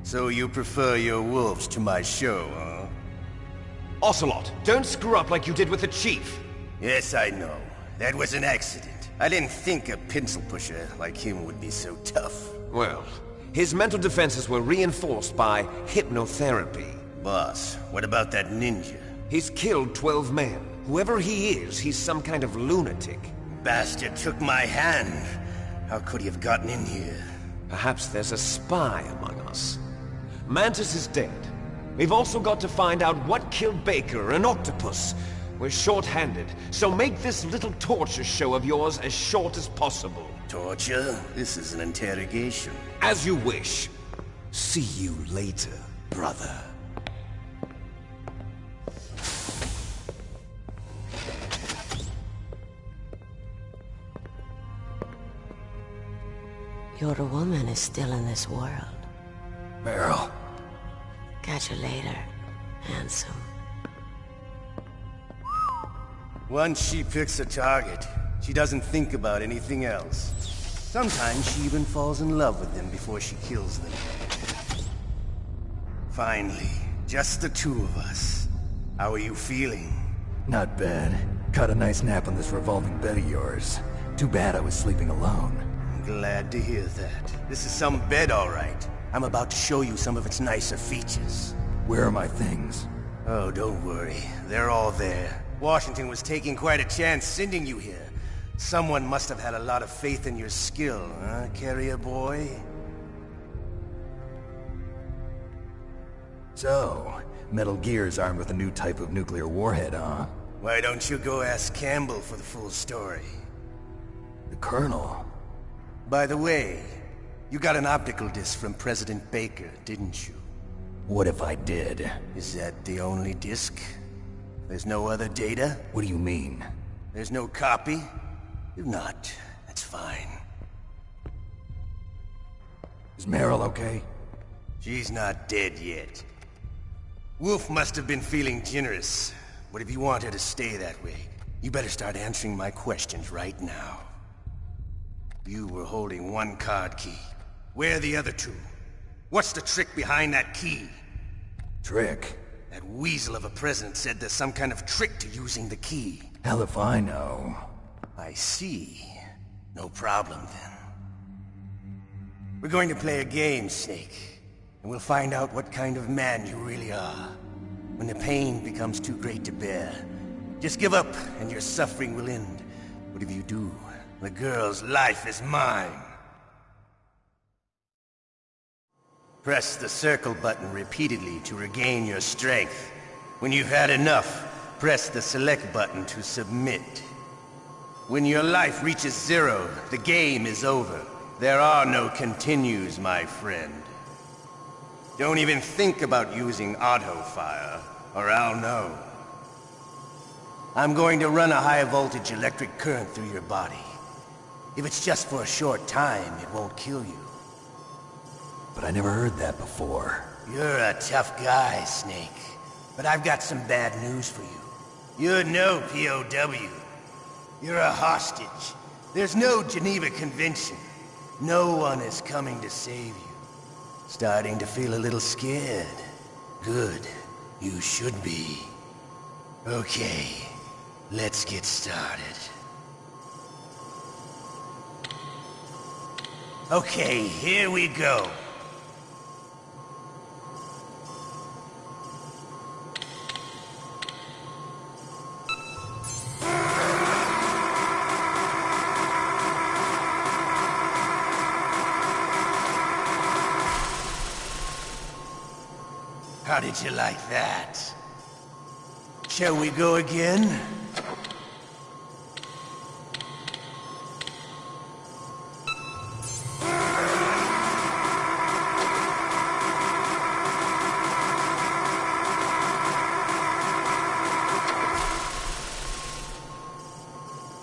So you prefer your wolves to my show, huh? Ocelot, don't screw up like you did with the Chief. Yes, I know. That was an accident. I didn't think a pencil pusher like him would be so tough. Well, his mental defenses were reinforced by hypnotherapy. Boss, what about that ninja? He's killed 12 men. Whoever he is, he's some kind of lunatic. Bastard took my hand. How could he have gotten in here? Perhaps there's a spy among us. Mantis is dead. We've also got to find out what killed Baker, an octopus. We're short-handed, so make this little torture show of yours as short as possible. Torture? This is an interrogation. As you wish. See you later, brother. Your woman is still in this world. Meryl. Catch you later, handsome. Once she picks a target, she doesn't think about anything else. Sometimes she even falls in love with them before she kills them. Finally, just the two of us. How are you feeling? Not bad. Caught a nice nap on this revolving bed of yours. Too bad I was sleeping alone. I'm glad to hear that. This is some bed, all right. I'm about to show you some of its nicer features. Where are my things? Oh, don't worry. They're all there. Washington was taking quite a chance sending you here. Someone must have had a lot of faith in your skill, huh, carrier boy? So, Metal Gear's armed with a new type of nuclear warhead, huh? Why don't you go ask Campbell for the full story? The Colonel? By the way, you got an optical disc from President Baker, didn't you? What if I did? Is that the only disc? There's no other data? What do you mean? There's no copy? If not, that's fine. Is Meryl okay? She's not dead yet. Wolf must have been feeling generous. But if you want her to stay that way, you better start answering my questions right now. You were holding one card key. Where are the other two? What's the trick behind that key? Trick? That weasel of a president said there's some kind of trick to using the key. Hell if I know. I see. No problem then. We're going to play a game, Snake. And we'll find out what kind of man you really are. When the pain becomes too great to bear, just give up and your suffering will end. But if you do, the girl's life is mine. Press the circle button repeatedly to regain your strength. When you've had enough, press the select button to submit. When your life reaches 0, the game is over. There are no continues, my friend. Don't even think about using auto-fire, or I'll know. I'm going to run a high-voltage electric current through your body. If it's just for a short time, it won't kill you. But I never heard that before. You're a tough guy, Snake. But I've got some bad news for you. You're no POW. You're a hostage. There's no Geneva Convention. No one is coming to save you. Starting to feel a little scared. Good. You should be. Okay, let's get started. Okay, here we go. How did you like that? Shall we go again?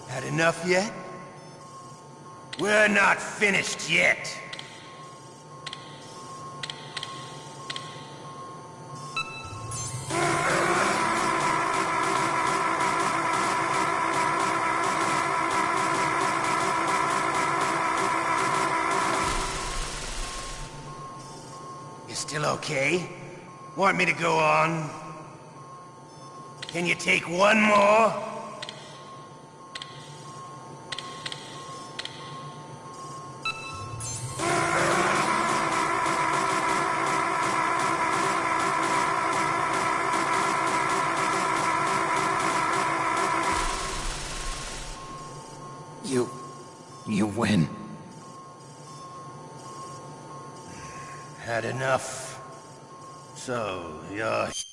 Had enough yet? We're not finished yet. You still okay? Want me to go on? Can you take one more? You win. Had enough. So, you're...